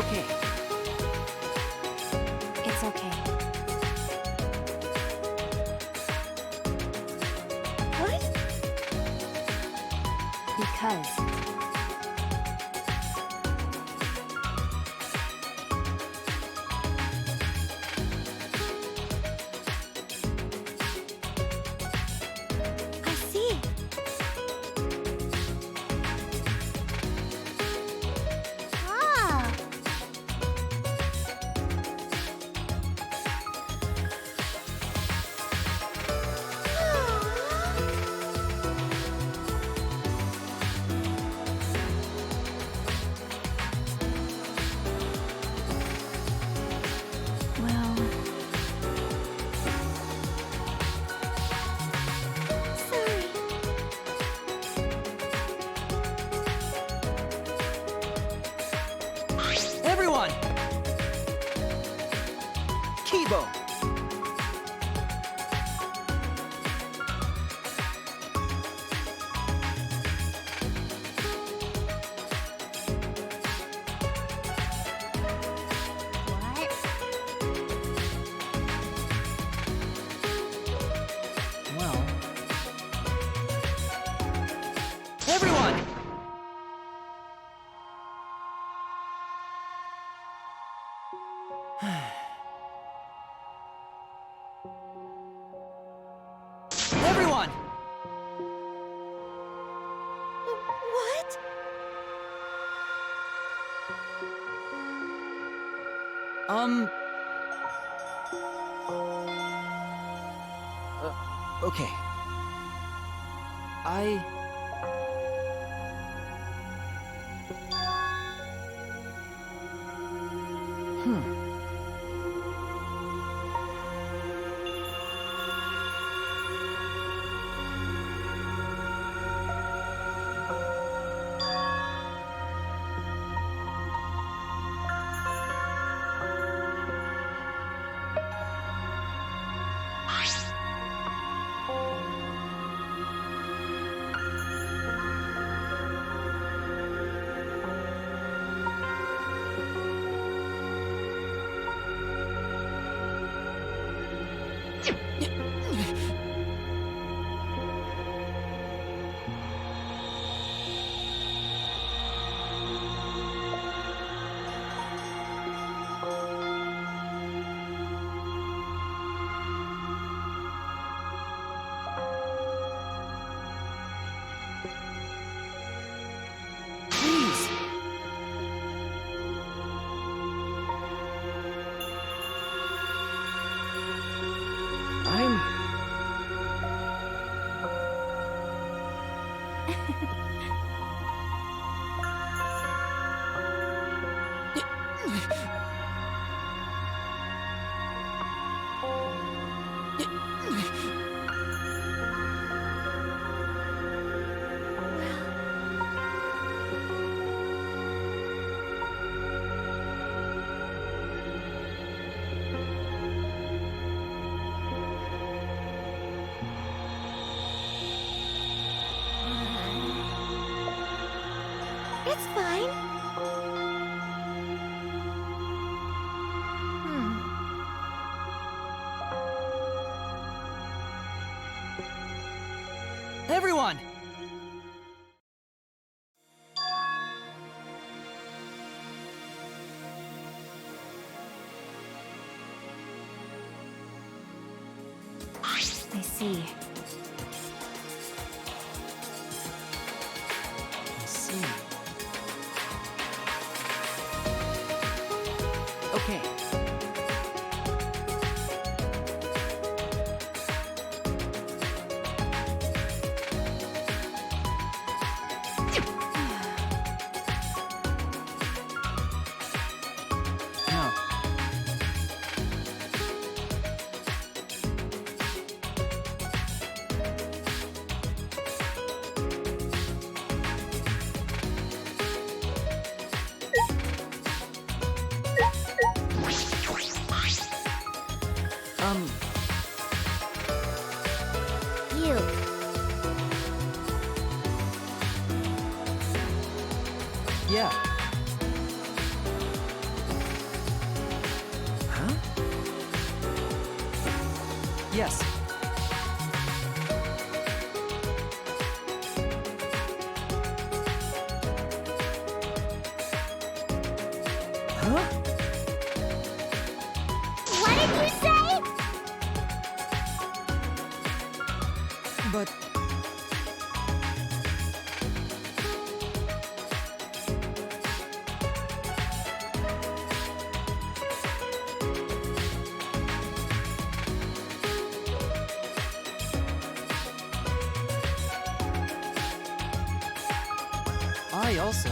Okay. It's okay. What? Because. I see. Ah. Well. Sorry. Everyone! Kibo! What? Well... Everyone! Everyone! What? Okay. Please! I'm... It's fine. Everyone! I see. I see. Okay. Now. You. Yeah. Yes. Huh? What did you say? But... I also...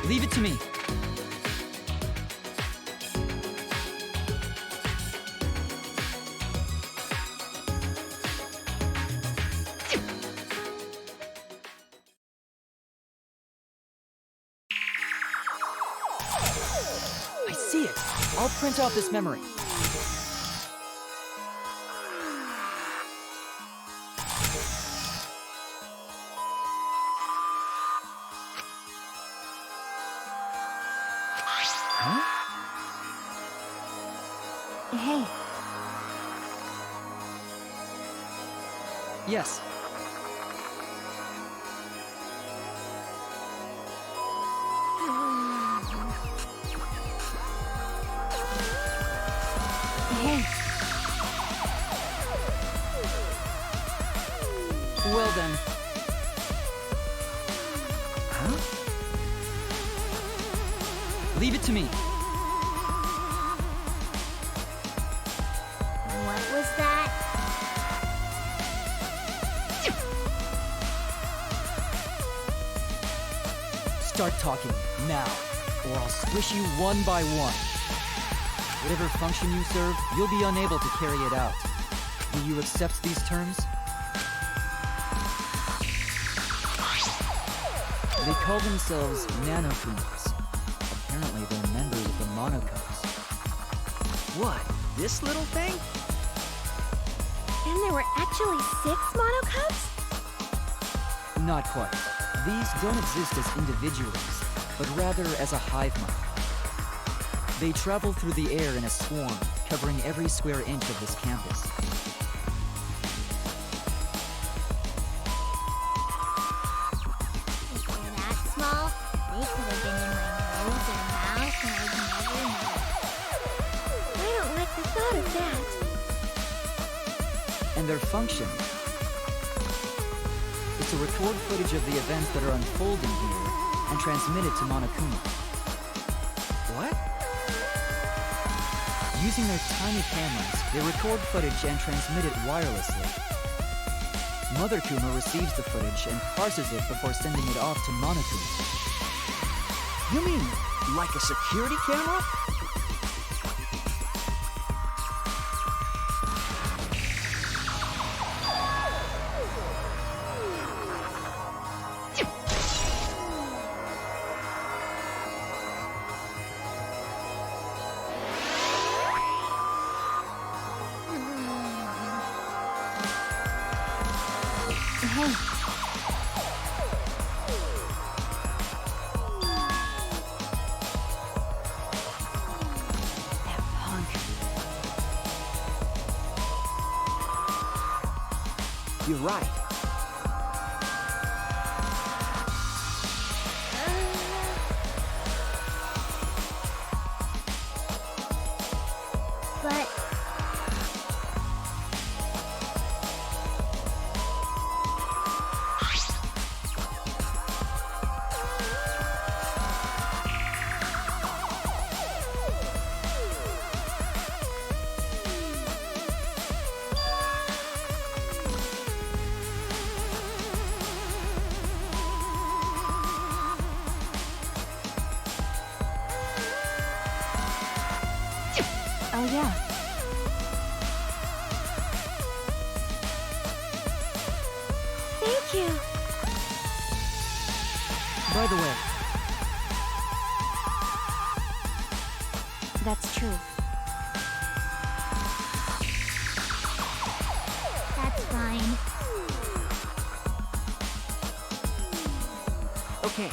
Leave it to me. I see it. I'll print out this memory. Huh? Hey, Yes. hey, Well then. Huh? Leave it to me. what was that? Start talking, now, or I'll squish you one by one. Whatever function you serve, you'll be unable to carry it out. Do you accept these terms? They call themselves nanokumars. Apparently they're members of the monocubs. What? This little thing? And there were actually 6 monocubs? Not quite. These don't exist as individuals, but rather as a hive mind. They travel through the air in a swarm, covering every square inch of this campus. If they're that small, they could have been in my nose or mouth and I'd never know. I don't like the thought of that. And their function is to record footage of the events that are unfolding here and transmit it to Monokuma. What? Using their tiny cameras, they record footage and transmit it wirelessly. Mother Kuma receives the footage and parses it before sending it off to Monokuma. You mean, like a security camera? Hey, That punk. You're right. but oh yeah. Thank you. By the way, That's true. That's fine. okay,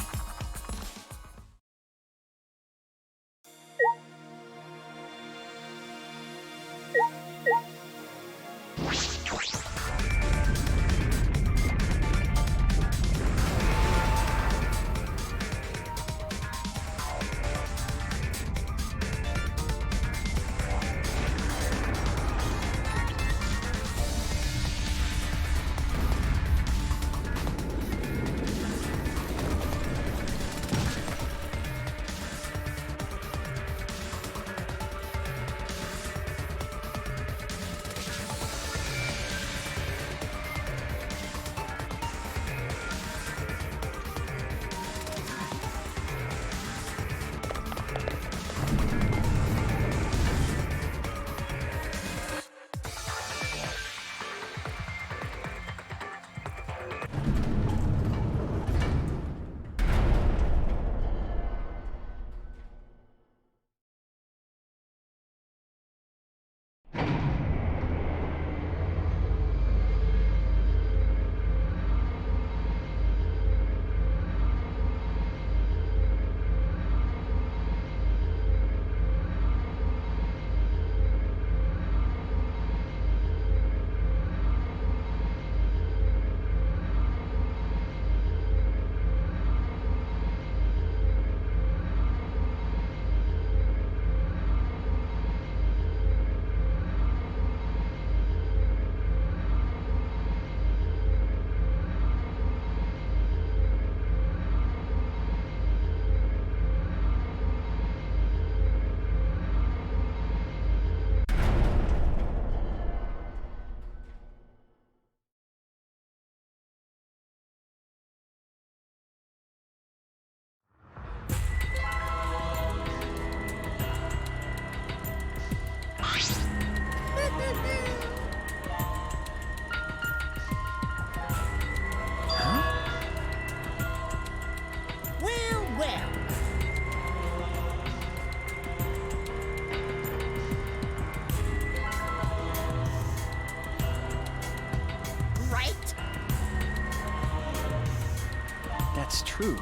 that's true.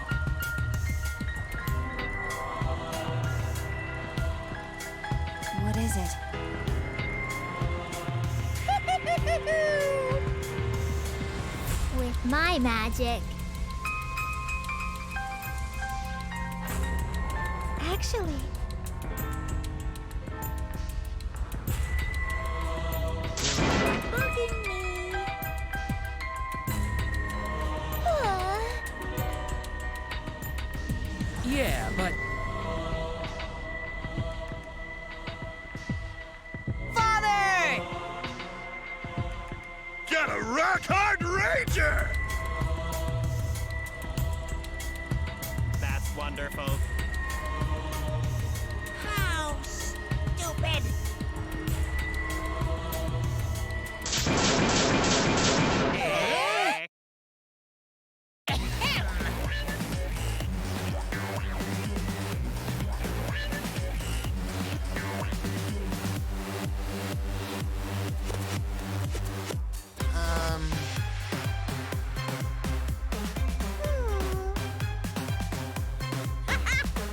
What is it? With my magic. Actually, bugging me. Yeah, but... Father! Got a rock-hard ranger! That's wonderful. How stupid!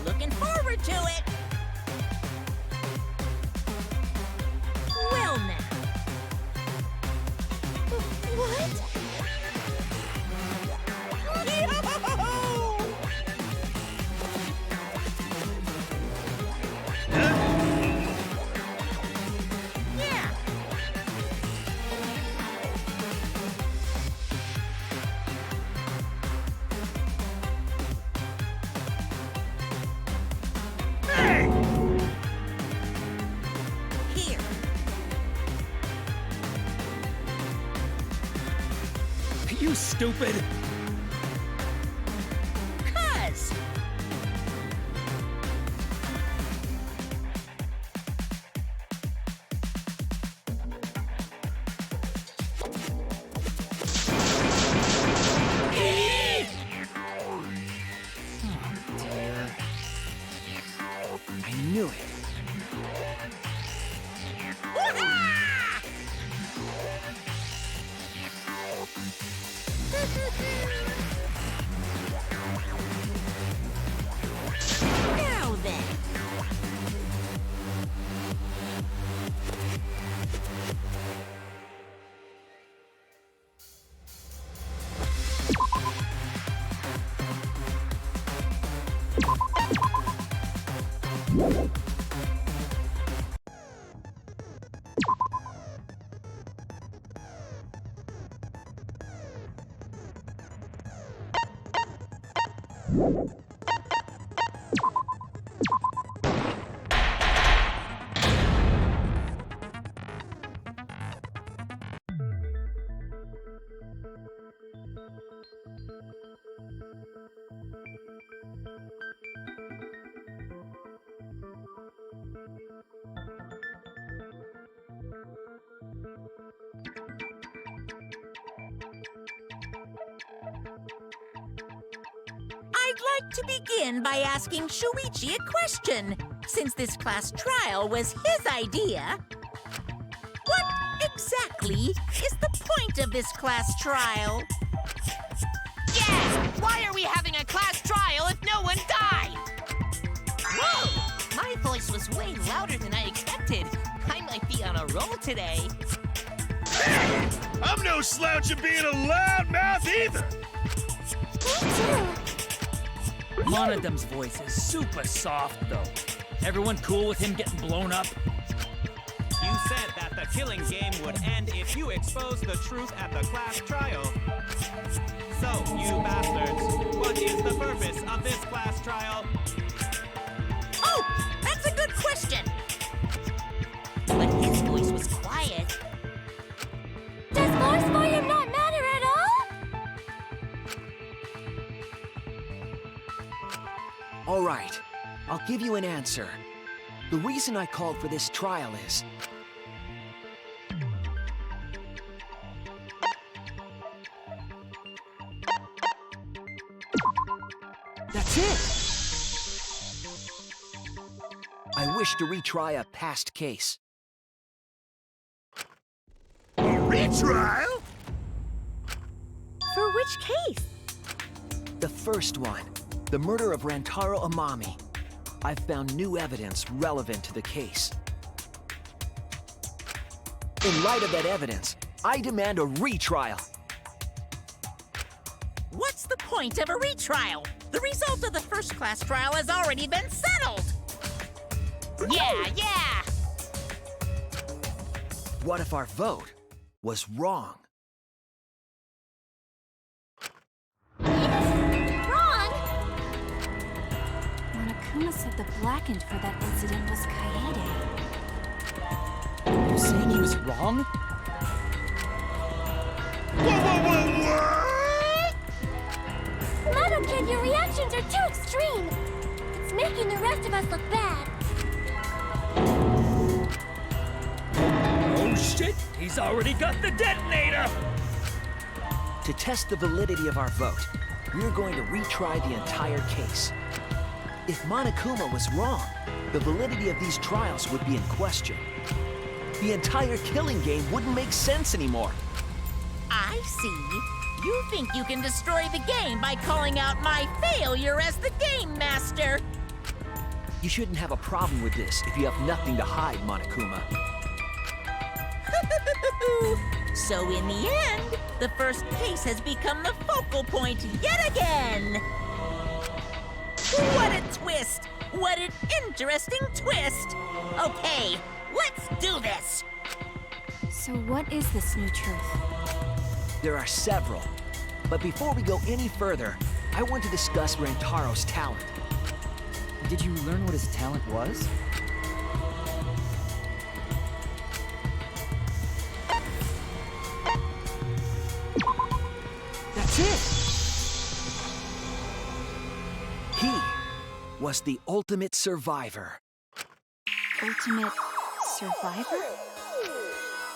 Looking forward to it. Well now. What? Yeah. Hey! Here. Are you stupid? Cuz. I knew it. Now then. I'd like to begin by asking Shuichi a question, since this class trial was his idea. What exactly is the point of this class trial? Yeah! Why are we having a class trial if no one died? Whoa! My voice was way louder than I expected. I might be on a roll today. Hey! I'm no slouch at being a loudmouth either! Monodem's voice is super soft, though. Everyone cool with him getting blown up? You said that the killing game would end if you exposed the truth at the class trial. So, you bastards, what is the purpose of this class trial? Oh, that's a good question. But his voice was quiet. Does force volume not matter at all? All right, I'll give you an answer. The reason I called for this trial is... That's it! I wish to retry a past case. A retrial? For which case? The first one, the murder of Rantaro Amami. I've found new evidence relevant to the case. In light of that evidence, I demand a retrial. What's the point of a retrial? The result of the first-class trial has already been settled! Yeah! What if our vote was wrong? Wrong? Monokuma said the blackened for that incident was Kaede. You're saying he was wrong? Mono-Kid, your reactions are too extreme! It's making the rest of us look bad. Oh shit! He's already got the detonator! To test the validity of our vote, we're going to retry the entire case. If Monokuma was wrong, the validity of these trials would be in question. The entire killing game wouldn't make sense anymore. I see. You think you can destroy the game by calling out my failure as the game master. You shouldn't have a problem with this if you have nothing to hide, Monokuma. So in the end, the first case has become the focal point yet again. What a twist! What an interesting twist! Okay, let's do this! So what is this new truth? There are several. But before we go any further, I want to discuss Rantaro's talent. Did you learn what his talent was? That's it! He was the ultimate survivor. Ultimate survivor?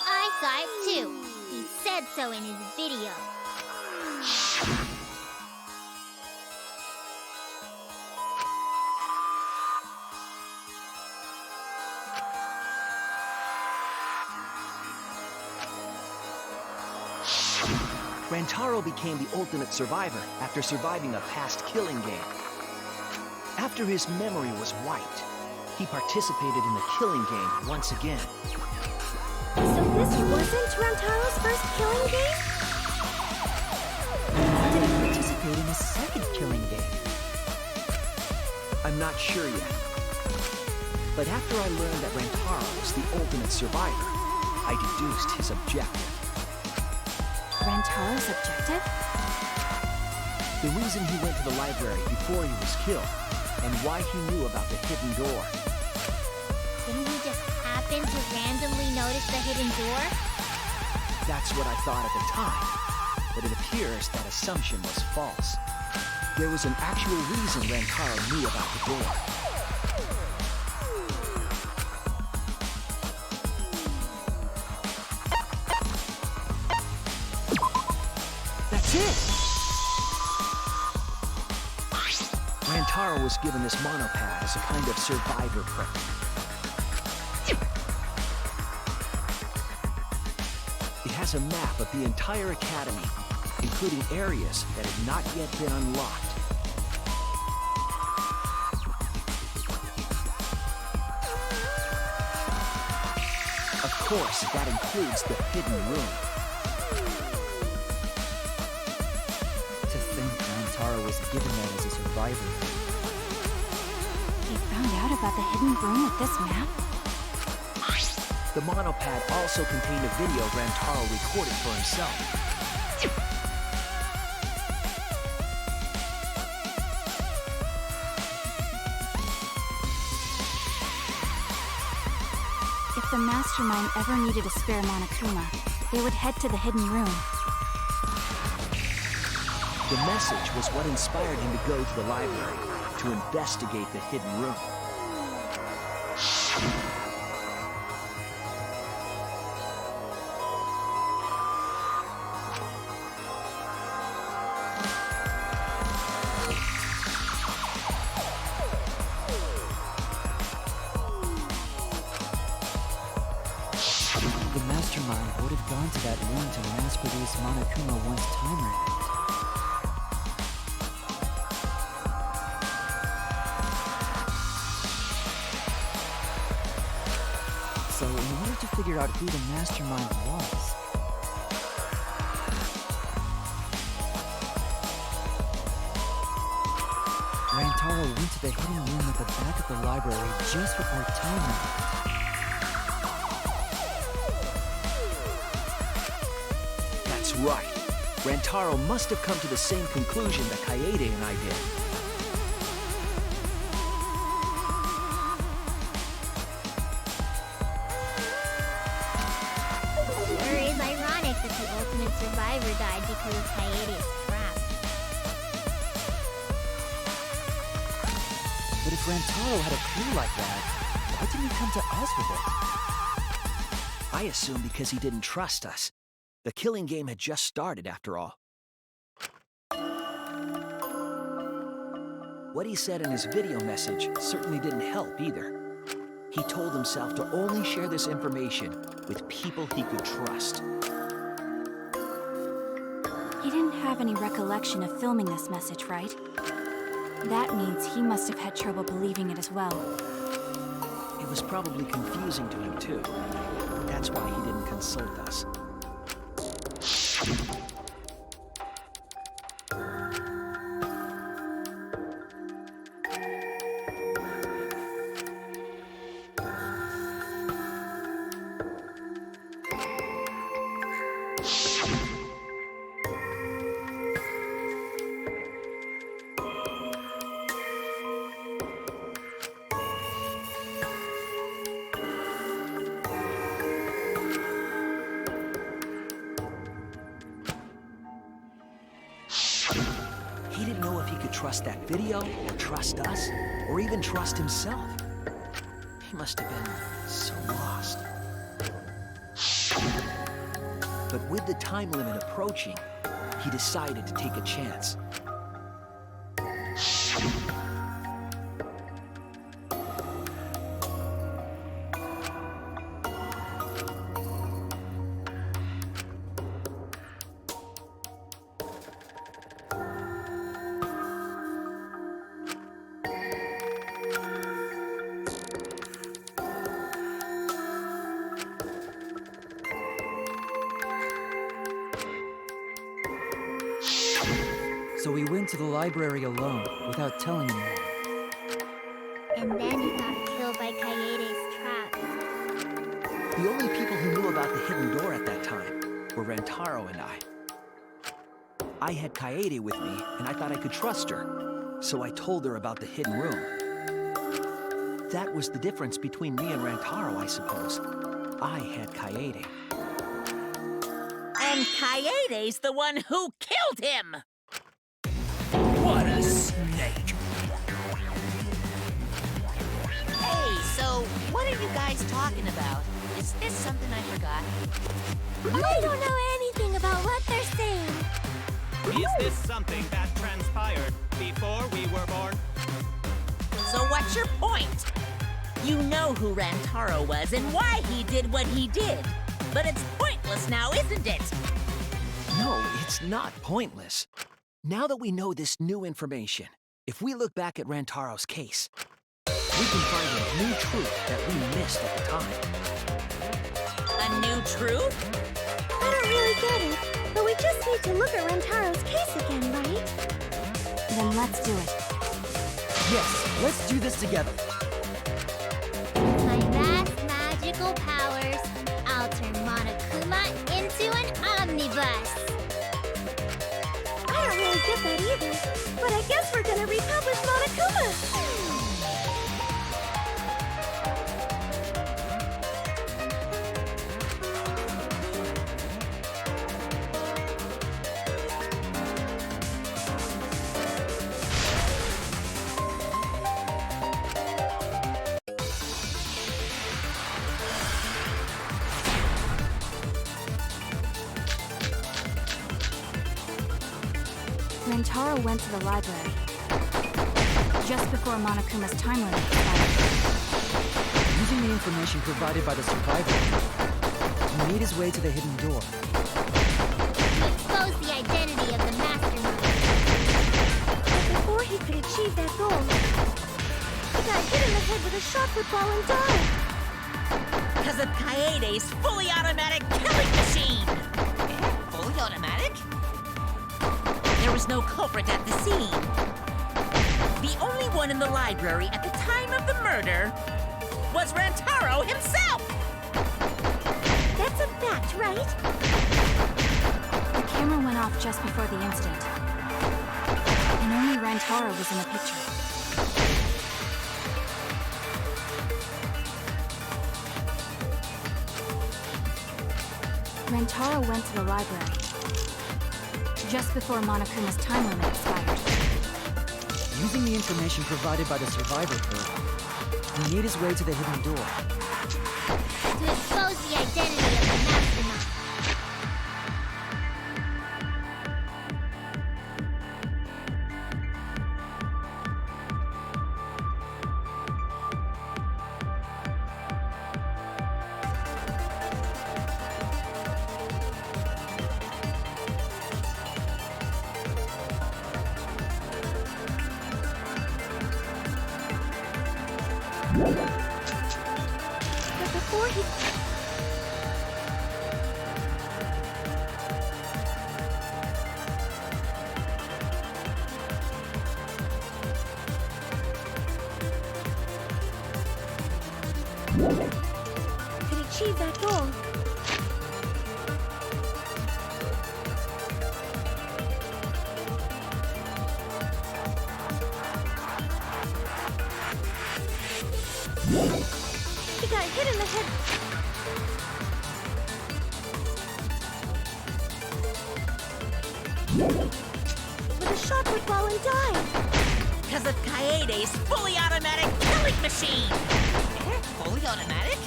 I saw it too. He said so in his video. Rantaro became the ultimate survivor after surviving a past killing game. After his memory was wiped, he participated in the killing game once again. So this wasn't Rantaro's first killing game? Why did he participate in a second killing game? I'm not sure yet. But after I learned that Rantaro was the ultimate survivor, I deduced his objective. Rantaro's objective? The reason he went to the library before he was killed, and why he knew about the hidden door. Didn't he just happen to randomly notice the hidden door? That's what I thought at the time, but it appears that assumption was false. There was an actual reason Rantaro knew about the door. That's it! Rantaro was given this monopad as a kind of survivor present. It has a map of the entire academy, including areas that have not yet been unlocked. Of course, that includes the hidden room. To think Rantaro was given that as a survivor. He found out about the hidden room with this map? The monopad also contained a video Rantaro recorded for himself. If the mastermind ever needed a spare Monokuma, they would head to the hidden room. The message was what inspired him to go to the library to investigate the hidden room. The mastermind would have gone to that room to mass-produce Monokuma once time ran out. So, in order to figure out who the mastermind was... Rantaro went to the hidden room at the back of the library just before time ran. That's right. Rantaro must have come to the same conclusion that Kaede and I did. Sure is ironic that the ultimate survivor died because of Kaede's trap. But if Rantaro had a clue like that, why didn't he come to us with it? I assume because he didn't trust us. The killing game had just started, after all. What he said in his video message certainly didn't help either. He told himself to only share this information with people he could trust. He didn't have any recollection of filming this message, right? That means he must have had trouble believing it as well. It was probably confusing to him, too. That's why he didn't consult us. He didn't know if he could trust that video, or trust us, or even trust himself. He must have been so lost. But with the time limit approaching, he decided to take a chance. So we went to the library alone, without telling anyone. And then he got killed by Kaede's trap. The only people who knew about the hidden door at that time were Rantaro and I. I had Kaede with me, and I thought I could trust her, so I told her about the hidden room. That was the difference between me and Rantaro, I suppose. I had Kaede. And Kaede's the one who killed him! What a snake! Hey, so what are you guys talking about? Is this something I forgot? I don't know anything about what they're saying. Is this something that transpired before we were born? So what's your point? You know who Rantaro was and why he did what he did. But it's pointless now, isn't it? No, it's not pointless. Now that we know this new information, if we look back at Rantaro's case, we can find a new truth that we missed at the time. A new truth? I don't really get it, but we just need to look at Rantaro's case again, right? Then let's do it. Yes, let's do this together. My vast magical powers, I'll turn Monokuma into an omnibus. I don't really get that either, but I guess we're gonna republish Monokuma. Rantaro went to the library just before Monokuma's time limit expired. Using the information provided by the survivor, he made his way to the hidden door. To expose the identity of the mastermind. But before he could achieve that goal, he got hit in the head with a shot football and died. Because of Kaede's fully automatic killing machine! Fully automatic? There was no culprit at the scene. The only one in the library at the time of the murder was Rantaro himself! That's a fact, right? The camera went off just before the incident. And only Rantaro was in the picture. Rantaro went to the library just before Monokuma's time limit expired. Using the information provided by the survivor code, he made his way to the hidden door. To expose the identity of the mastermind. But before he... could achieve that goal. He got hit in the head. With a shot put while and died. Because of Kaede's fully automatic killing machine! Fully automatic?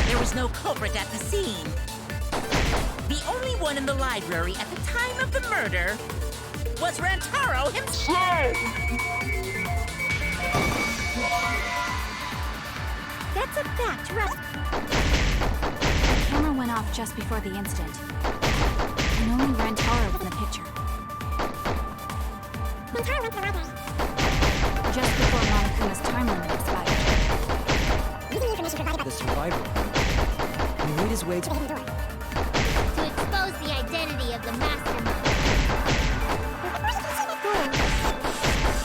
There was no culprit at the scene. The only one in the library at the time of the murder was Rantaro himself! That's a fact, right? The camera went off just before the incident. And only Rantaro was in the picture. Just before Monokuma's time limit expired. The survivor code, he made his way to the hidden door. To expose the identity of the mastermind.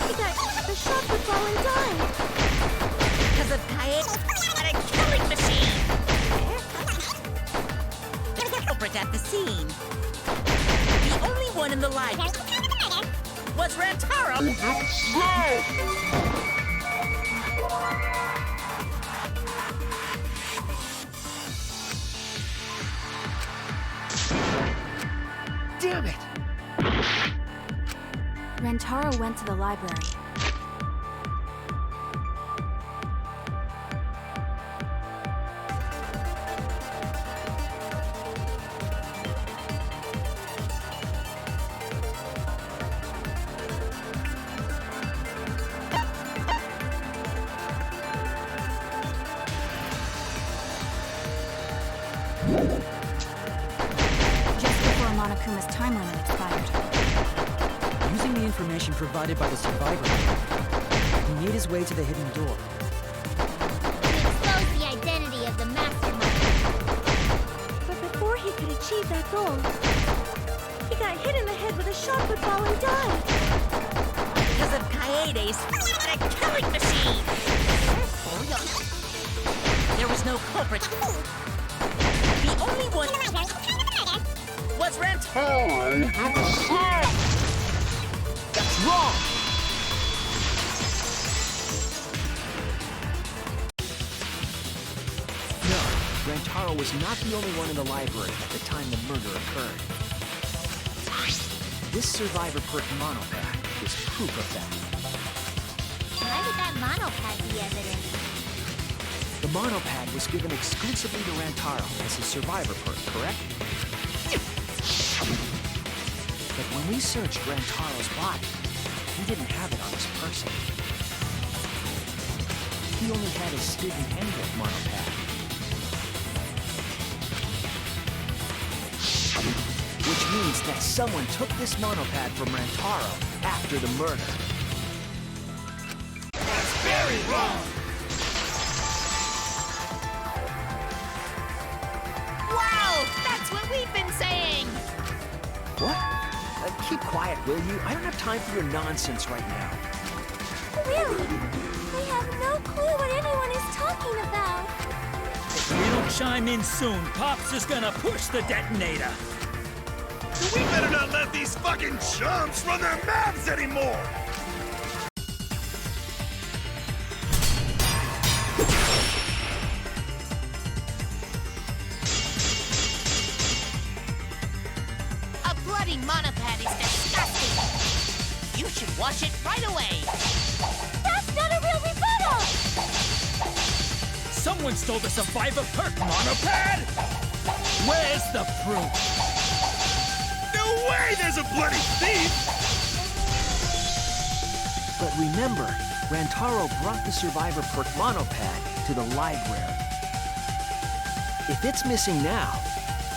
He got the shot put while and died. Because of Kaede's automatic killing machine! There was no culprit at the scene. The only one in the library was Rantaro himself! Damn it! Rantaro went to the library. Just before Monokuma's time limit expired. Using the information provided by the survivor code, he made his way to the hidden door. To expose the identity of the mastermind. But before he could achieve that goal, he got hit in the head with a shot put while and died. Because of Kaede's automatic killing machine! There was no culprit. The only one was Rantaro himself! That's wrong! No, Rantaro was not the only one in the library at the time the murder occurred. This survivor perk monopad is proof of that. Why would that monopad be evidence? The monopad was given exclusively to Rantaro as his survivor perk, correct? But when we searched Rantaro's body, he didn't have it on his person. He only had his student handbook monopad. Which means that someone took this monopad from Rantaro after the murder. That's very wrong! I've been saying! What? Keep quiet, will you? I don't have time for your nonsense right now. Really? I have no clue what anyone is talking about. If we don't chime in soon, Pops is gonna push the detonator. We better not let these fucking chumps run their mouths anymore! A bloody monopad is disgusting! You should wash it right away! That's not a real rebuttal! Someone stole the Survivor Perk monopad! Where's the proof? No way there's a bloody thief! But remember, Rantaro brought the Survivor Perk monopad to the library. If it's missing now,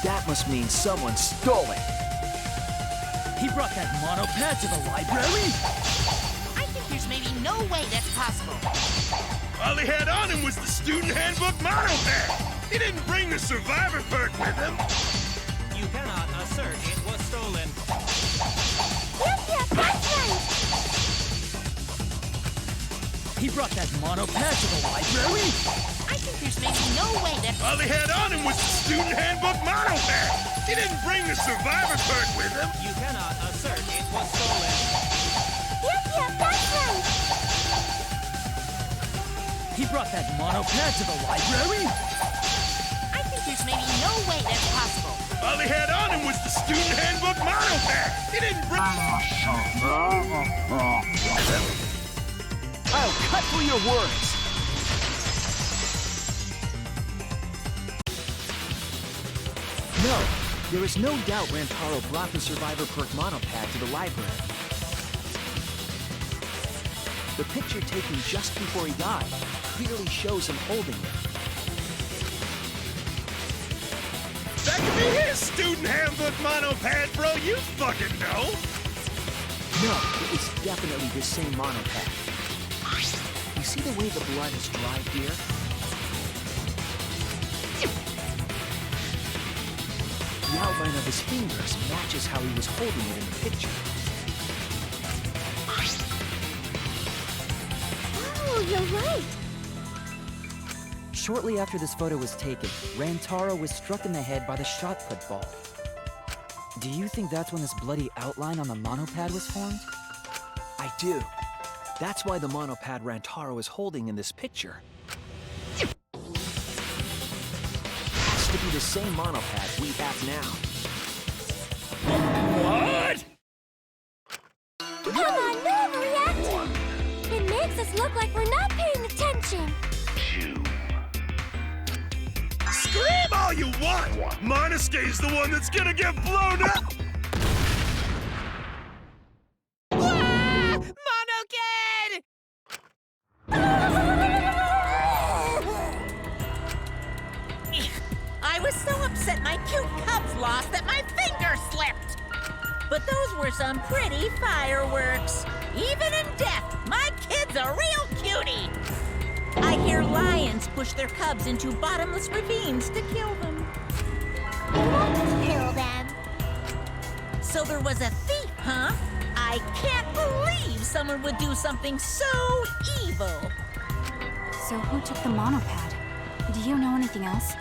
that must mean someone stole it. He brought that monopad to the library? I think there's maybe no way that's possible. All he had on him was the student handbook monopad! He didn't bring the Survivor Perk with him! You cannot assert it was stolen. Yep, that's right! He brought that monopad to the library? I think there's maybe no way that's... All he had on him was the student handbook monopad! He didn't bring the Survivor Perk with him! You cannot assert it was stolen. Yep, that's right! He brought that monopad to the library? I think there's maybe no way that's possible. All he had on him was the student handbook monopad! He didn't bring... I'll cut through your words. No, there is no doubt Rantaro brought the Survivor Perk monopad to the library. The picture taken just before he died clearly shows him holding it. That could be his student handbook monopad, bro! You fucking know! No, it was definitely the same monopad. You see the way the blood is dried here? The outline of his fingers matches how he was holding it in the picture. Oh, you're right! Shortly after this photo was taken, Rantaro was struck in the head by the shot put ball. Do you think that's when this bloody outline on the monopad was formed? I do. That's why the monopad Rantaro is holding in this picture has to be the same monopad we have now. What? Come on, no overreacting! It makes us look like we're not paying attention! Scream all you want! Monosuke's the one that's gonna get blown up! Monokid! I was so upset my cute cubs lost that my finger slipped. But those were some pretty fireworks. Even in death, my kid's a real cutie. I hear lions push their cubs into bottomless ravines to kill them. We won't kill them! So there was a thief, huh? I can't believe someone would do something so evil. So who took the monopad? Do you know anything else?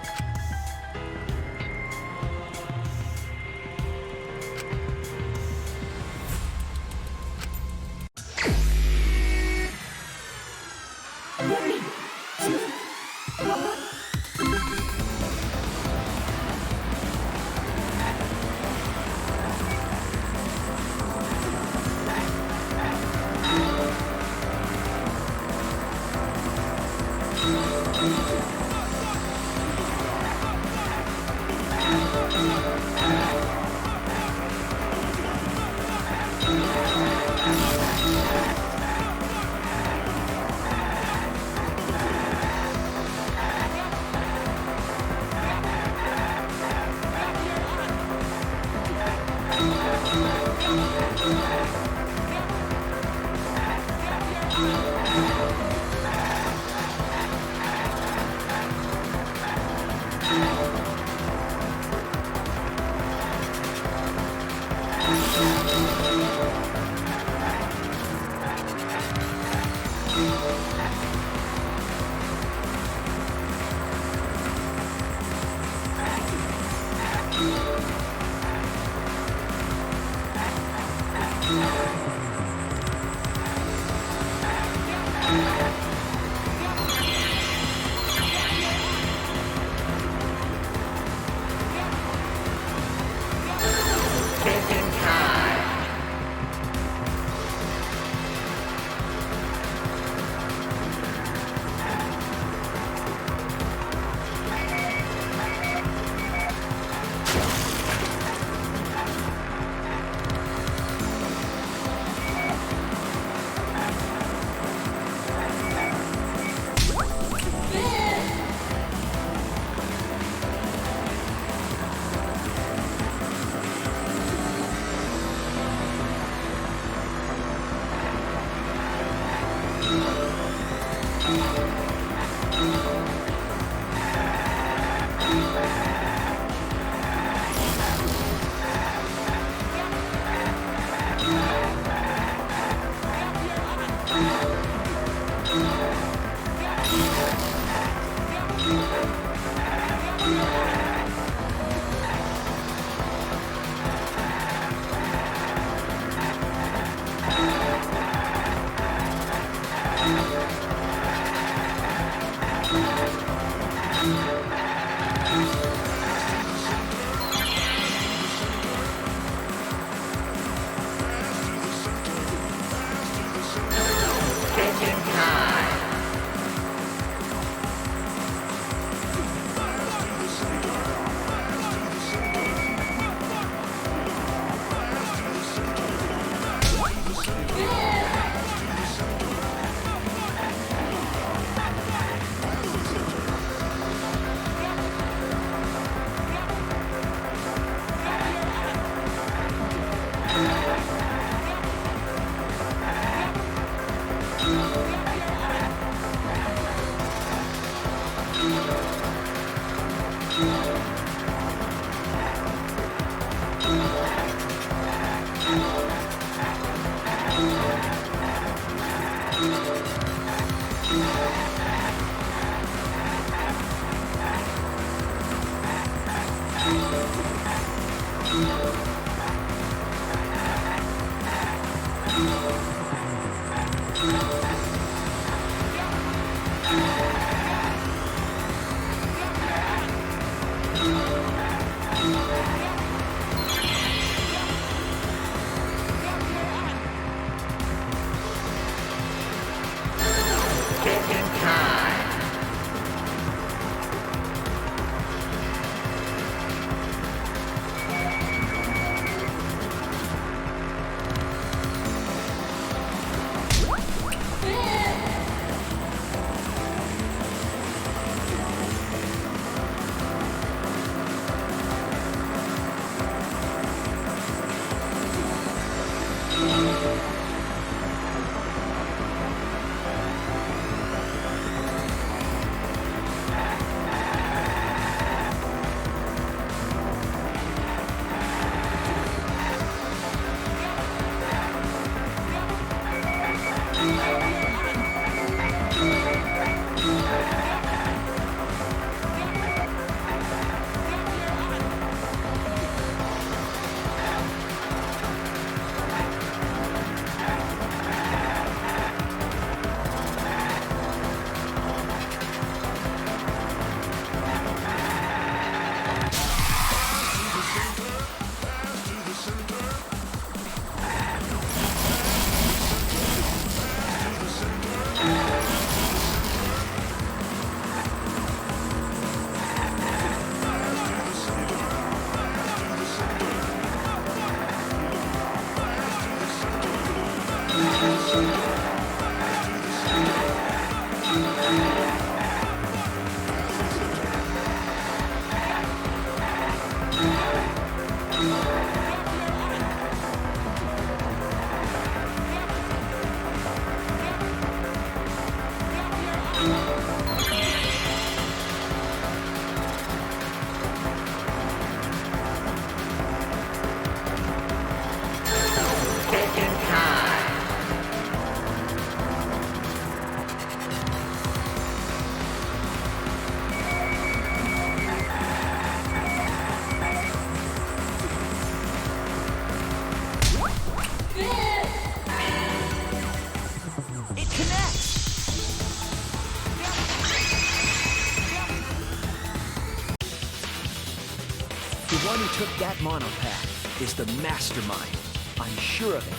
who took that monopad is the mastermind. I'm sure of it.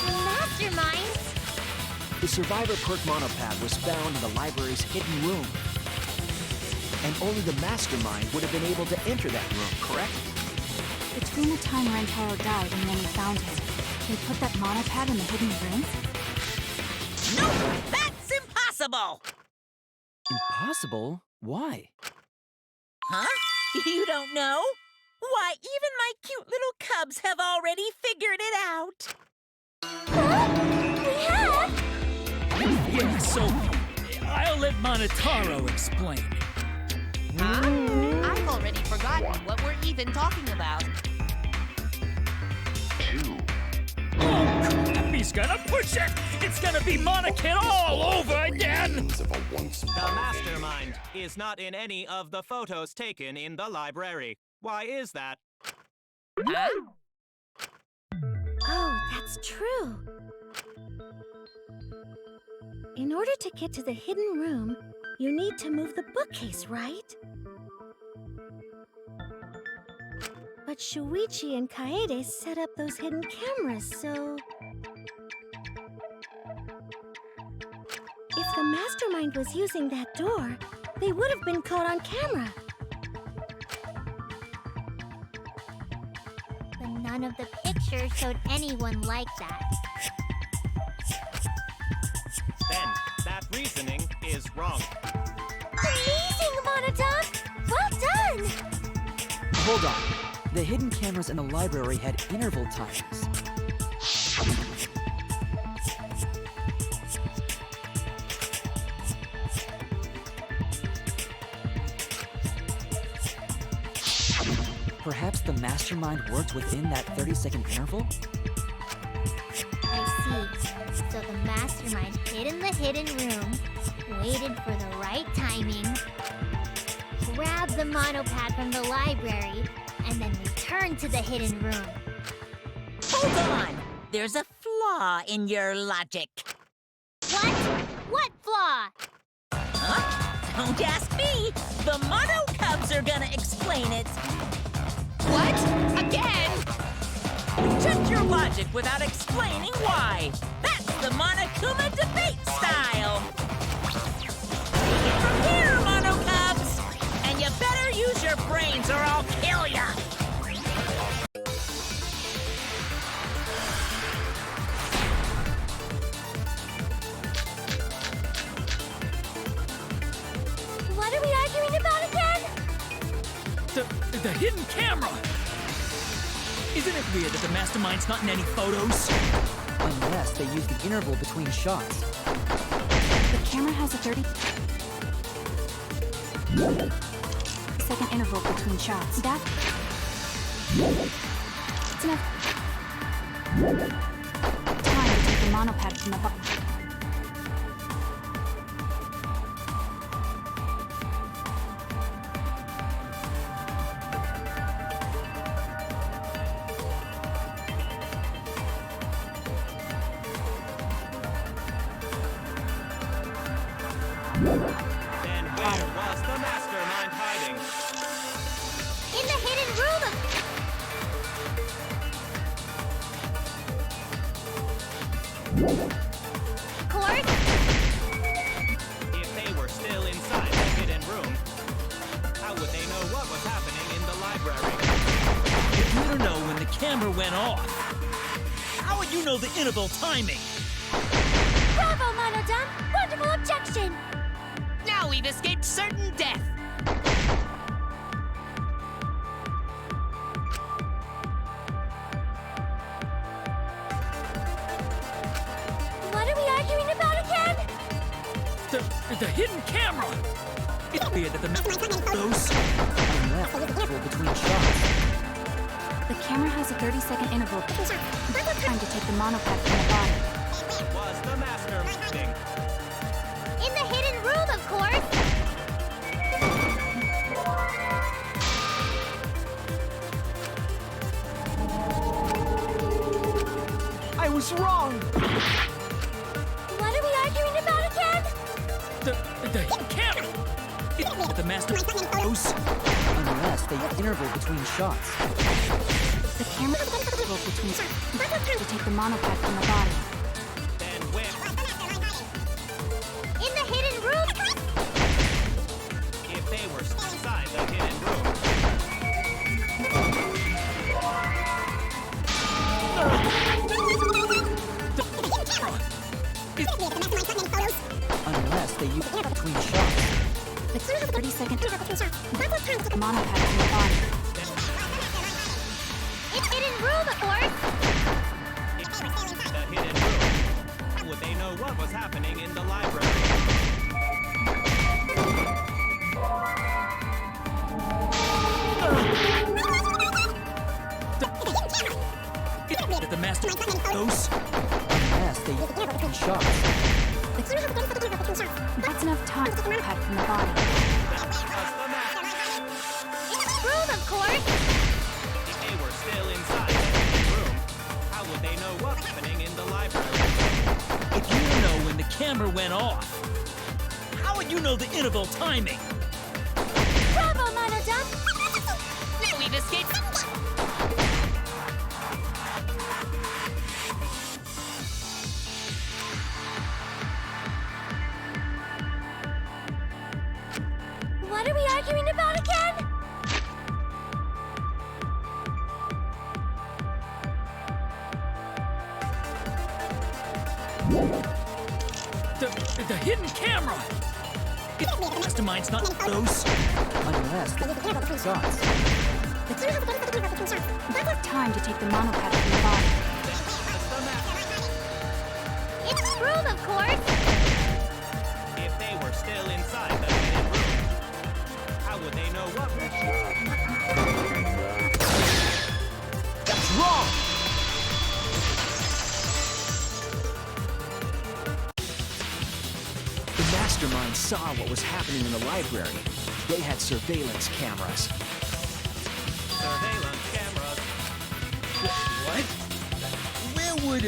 The mastermind? The Survivor Perk monopad was found in the library's hidden room. And only the mastermind would have been able to enter that room, correct? Between the time Rentaro died and when we found him, they put that monopad in the hidden room? No, that's impossible! Impossible? Why? Huh? You don't know? Why, even my cute little cubs have already figured it out. We have? Yeah, so I'll let Monotaro explain. I've already forgotten what we're even talking about. Oh, crap, he's gonna push it! It's gonna be Monokid all over again! The mastermind is not in any of the photos taken in the library. Why is that? Oh, that's true. In order to get to the hidden room, you need to move the bookcase, right? But Shuichi and Kaede set up those hidden cameras, so... If the mastermind was using that door, they would have been caught on camera. But none of the pictures showed anyone like that. Then, that reasoning is wrong. Amazing, Monodon! Well done! Hold on. The hidden cameras in the library had interval timers. Perhaps the mastermind worked within that 30-second interval? I see. So the mastermind hid in the hidden room, waited for the right timing, grabbed the monopad from the library, and then returned to the hidden room. Hold on! There's a flaw in your logic. What? What flaw? Huh? Don't ask me! The Mono Cubs are gonna explain it! What? Again? Check your logic without explaining why! That's the Monokuma debate style! Take it from here, Mono Cubs! And you better use your brains or I'll kill ya! What are we arguing about again? The hidden camera! Isn't it weird that the mastermind's not in any photos? Unless they used the interval between shots. The camera has a 30-second interval between shots. That's enough time to take the monopad from the box. Then where was the mastermind hiding? In the hidden room of course. If they were still inside the hidden room, how would they know what was happening in the library? If you don't know when the camera went off, how would you know the interval timing? Bravo, Monodon! Wonderful objection! Now we've escaped certain death. What are we arguing about again? The hidden camera! It's weird that the photos. Unless the interval between shots. The camera has a 30-second interval. Time to take the monopad from the body. Was the masterminding? In the hidden room, of course! I was wrong! What are we arguing about again? The hidden camera! It's the master photos. Unless unless they interval between shots. The camera intervals between to take the monopod from the body. Then where? In the hidden room! If they were inside the hidden room. Unless they use between shots. The 30-second monopod from the body. In hidden room, of course! The hidden room. Would they know what was happening in the library? The master those. Unless they use between shots. That's enough time to cut from the body. Room, of course! If they were still inside the hidden room, how would they know what's happening in the library? If you know when the camera went off, how would you know the interval timing? Bravo, Monoduck! Now we've escaped. What are we arguing about again? The hidden camera! Mastermind's not those. Unless they use shots. Time to take the monopod from the body. It's room, of course! If they were still inside the hidden room, how would they know what was That's wrong! The mastermind saw what was happening in the library. They had surveillance cameras. surveillance cameras? What? Where would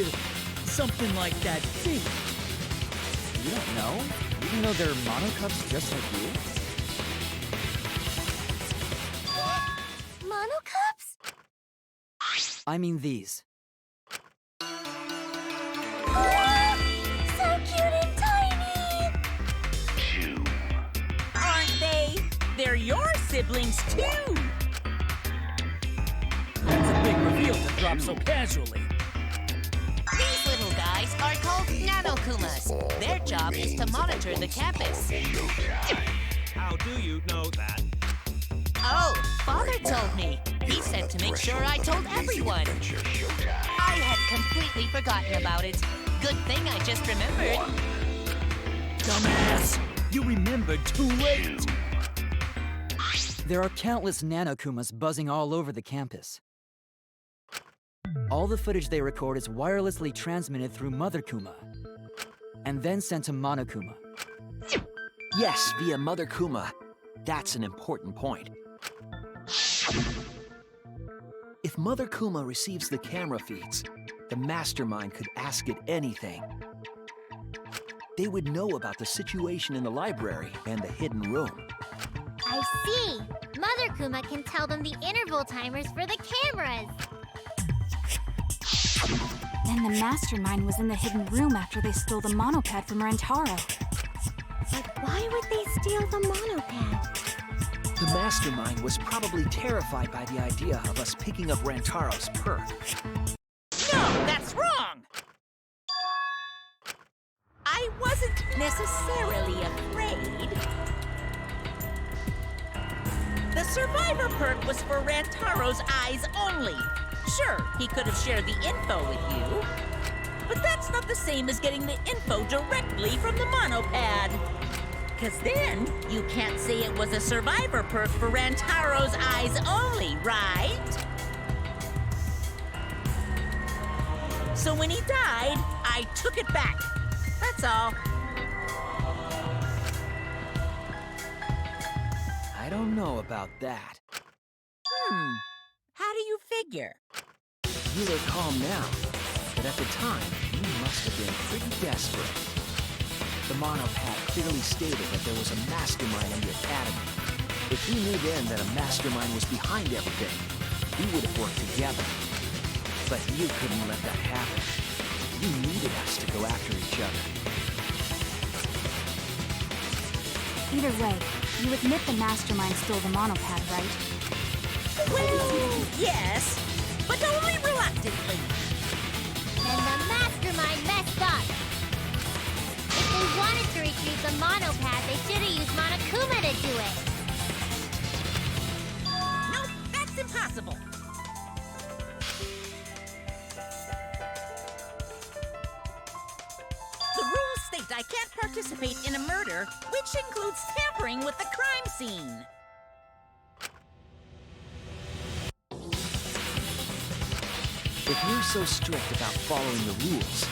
something like that be? You don't know? Even though they're monocups just like you? Monocups? I mean these. So cute and tiny! Aren't they? They're your siblings, too. That's a big reveal to drop so casually. These little guys are called nanokumas. Their job is to monitor the campus. How do you know that? Oh, Father told me. He said to make sure I told everyone. I had completely forgotten about it. Good thing I just remembered. Dumbass! You remembered too late! There are countless nanokumas buzzing all over the campus. All the footage they record is wirelessly transmitted through Mother Kuma, and then sent to Monokuma. Yes, via Mother Kuma. That's an important point. If Mother Kuma receives the camera feeds, the mastermind could ask it anything. They would know about the situation in the library and the hidden room. I see! Mother Kuma can tell them the interval timers for the cameras! Then the mastermind was in the hidden room after they stole the monopod from Rantaro. But why would they steal the monopad? The mastermind was probably terrified by the idea of us picking up Rantaro's perk. No, that's wrong! I wasn't necessarily afraid. The survivor perk was for Rantaro's eyes only. Sure, he could have shared the info with you, but that's not the same as getting the info directly from the monopad. Because then, you can't say it was a survivor perk for Rantaro's eyes only, right? So when he died, I took it back. That's all. I don't know about that. How do you figure? You are calm now, but at the time, you must have been pretty desperate. The monopad clearly stated that there was a mastermind in the academy. If we knew then that a mastermind was behind everything, we would have worked together. But you couldn't let that happen. You needed us to go after each other. Either way, you admit the mastermind stole the monopad, right? Well, yes, but only reluctantly. Then the mastermind messed up. If they wanted to retrieve the monopad, they should have used Monokuma to do it. Nope, that's impossible. The rules state I can't participate in a murder, which includes tampering with the crime scene. If you're so strict about following the rules,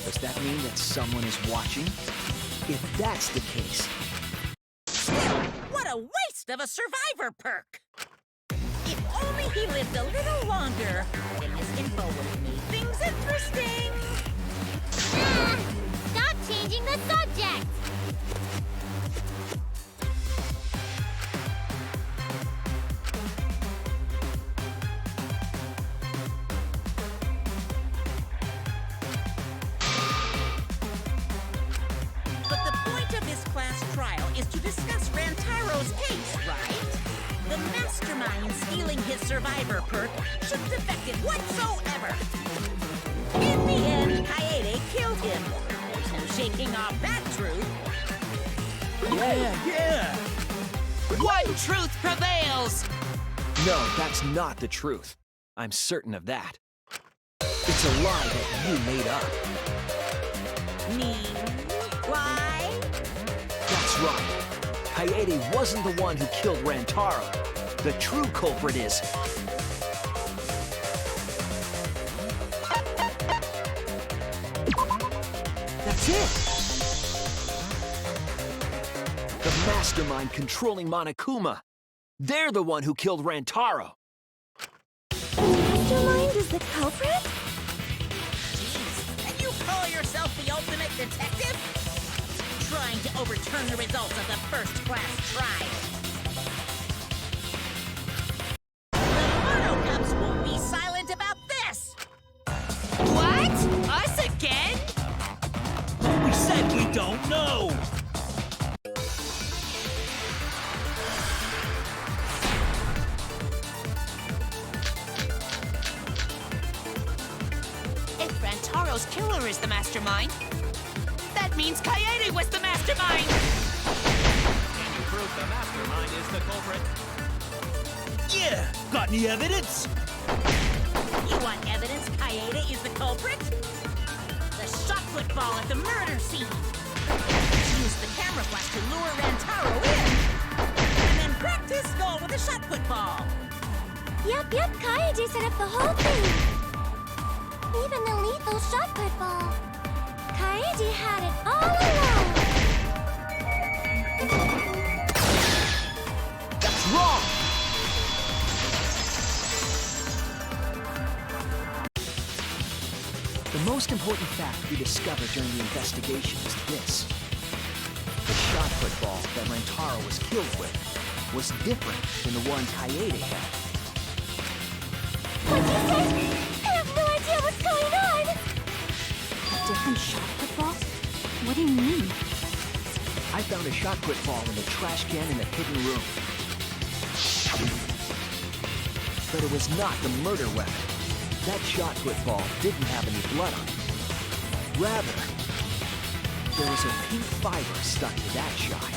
does that mean that someone is watching? If that's the case... Still, what a waste of a survivor perk! If only he lived a little longer, then his info would have made things interesting. Ah, stop changing the subject! But the point of this class trial is to discuss Rantaro's case, right? The mastermind stealing his survivor perk shouldn't affect it whatsoever. In the end, Kaede killed him. There's no shaking off that truth. Yeah! One truth prevails! No, that's not the truth. I'm certain of that. It's a lie that you made up. Me? Why? That's right. Kaede wasn't the one who killed Rantaro. The true culprit is... That's it! The mastermind controlling Monokuma. They're the one who killed Rantaro. Mastermind is the culprit? Jeez, and you call yourself the ultimate detective? Trying to overturn the results of the first-class trial. The Monocups won't be silent about this! What? Us again? We said we don't know! If Rantaro's killer is the mastermind, that means Kaede was the mastermind! Can you prove the mastermind is the culprit? Yeah! Got any evidence? You want evidence Kaede is the culprit? The shot football at the murder scene! Use the camera flash to lure Rantaro in! And then cracked his skull with a shot football! Yep, Kaede set up the whole thing. Even the lethal shot put ball. Kaede had it all along. That's wrong! The most important fact we discovered during the investigation is this. The shot put ball that Rantaro was killed with was different than the one Kaede had. What'd you say? I have no idea what's going on. A different shot football? What do you mean? I found a shot put ball in a trash can in a hidden room. But it was not the murder weapon. That shot put ball didn't have any blood on it. Rather, there was a pink fiber stuck to that shot.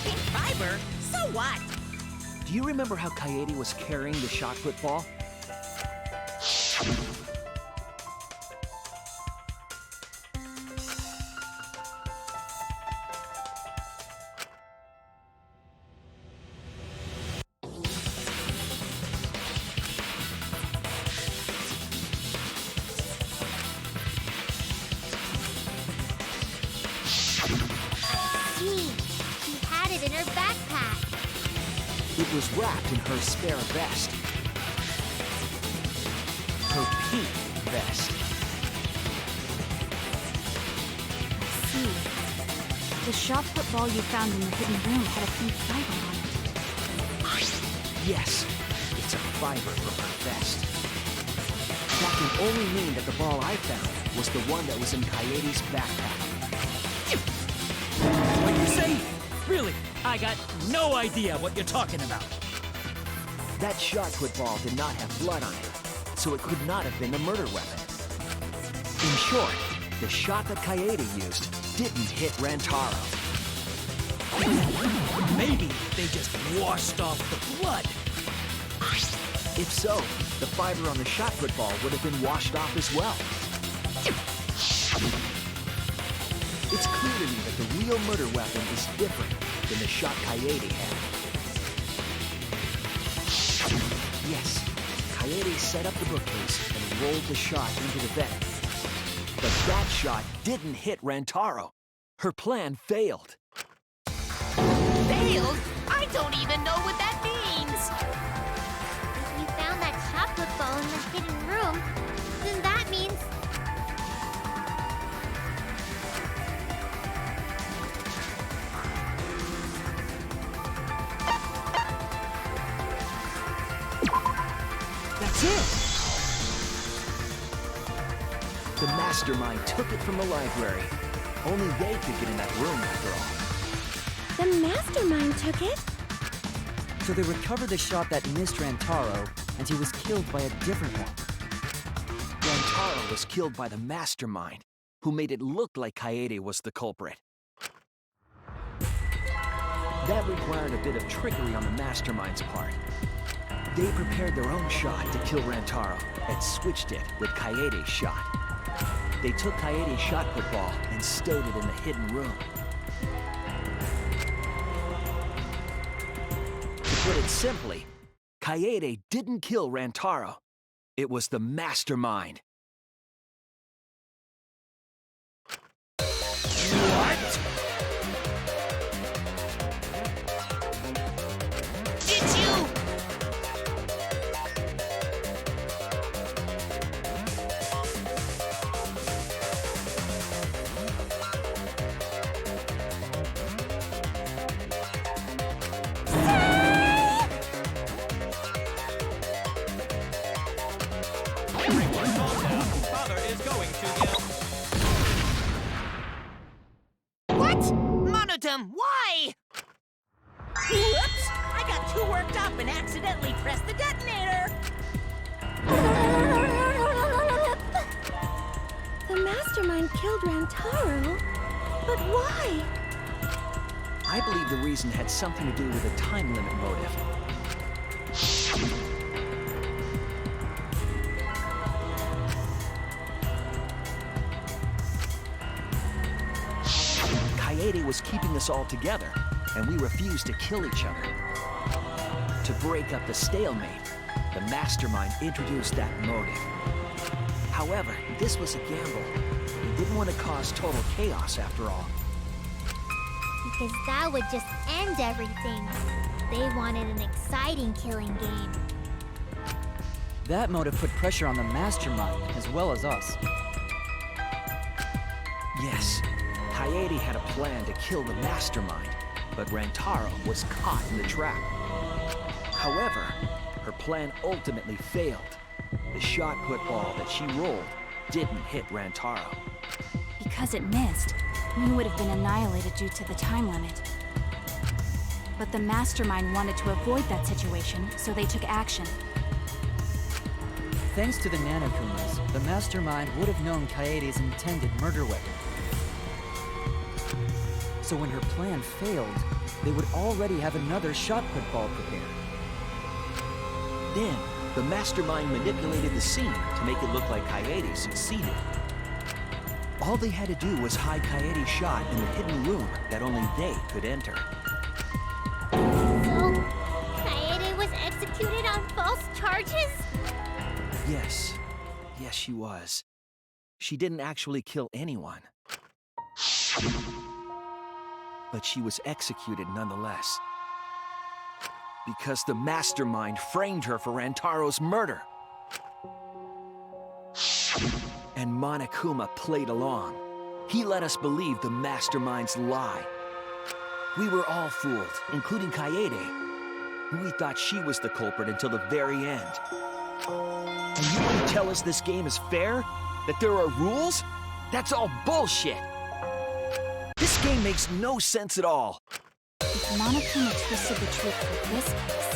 Pink fiber? So what? Do you remember how Kaede was carrying the shot put ball? She had it in her backpack. It was wrapped in her spare vest. Her pink vest. See. The shot put ball you found in the hidden room had a pink fiber on it. Yes, it's a fiber from her vest. That can only mean that the ball I found was the one that was in Coyote's backpack. What you say? Really? I got no idea what you're talking about. That shot put ball did not have blood on it, so it could not have been the murder weapon. In short, the shot that Coyote used didn't hit Rantaro. Maybe they just washed off the blood. If so, the fiber on the shot put ball would have been washed off as well. It's clear to me that the real murder weapon is different than the shot Coyote had. Yes, Coyote set up the bookcase and rolled the shot into the vent. But that shot didn't hit Rantaro. Her plan failed. Failed? I don't even know what that means. If we found that shot put ball in the hidden room, then that means... That's it! The mastermind took it from the library. Only they could get in that room after all. The mastermind took it? So they recovered the shot that missed Rantaro, and he was killed by a different one. Rantaro was killed by the mastermind, who made it look like Coyote was the culprit. That required a bit of trickery on the mastermind's part. They prepared their own shot to kill Rantaro and switched it with Coyote's shot. They took Coyote's shot put ball and stowed it in the hidden room. To put it simply, Coyote didn't kill Rantaro. It was the mastermind. What? Did you? Everyone calm down. Father is going to yell. What? Monodum, why? Whoops! I got too worked up and accidentally pressed the detonator. The mastermind killed Rantaro? But why? I believe the reason had something to do with a time limit motive. Coyote was keeping us all together, and we refused to kill each other. To break up the stalemate, the mastermind introduced that motive. However, this was a gamble. We didn't want to cause total chaos after all. Because that would just end everything. They wanted an exciting killing game. That motive put pressure on the mastermind as well as us. Yes, Coyote had a plan to kill the mastermind, but Rantaro was caught in the trap. However, her plan ultimately failed. The shot put ball that she rolled didn't hit Rantaro. Because it missed, we would have been annihilated due to the time limit. But the mastermind wanted to avoid that situation, so they took action. Thanks to the Nanokumas, the mastermind would have known Coyote's intended murder weapon. So when her plan failed, they would already have another shot put ball prepared. Then, the mastermind manipulated the scene to make it look like Coyote succeeded. All they had to do was hide Coyote's shot in the hidden room that only they could enter. So, Coyote was executed on false charges? Yes. Yes, she was. She didn't actually kill anyone. But she was executed nonetheless. Because the mastermind framed her for Rantaro's murder. And Monokuma played along. He let us believe the mastermind's lie We were all fooled, including Kaede. We thought she was the culprit until the very end. And you want to tell us this game is fair? That there are rules? That's all bullshit! This game makes no sense at all. If Monokuma twisted the truth for this case,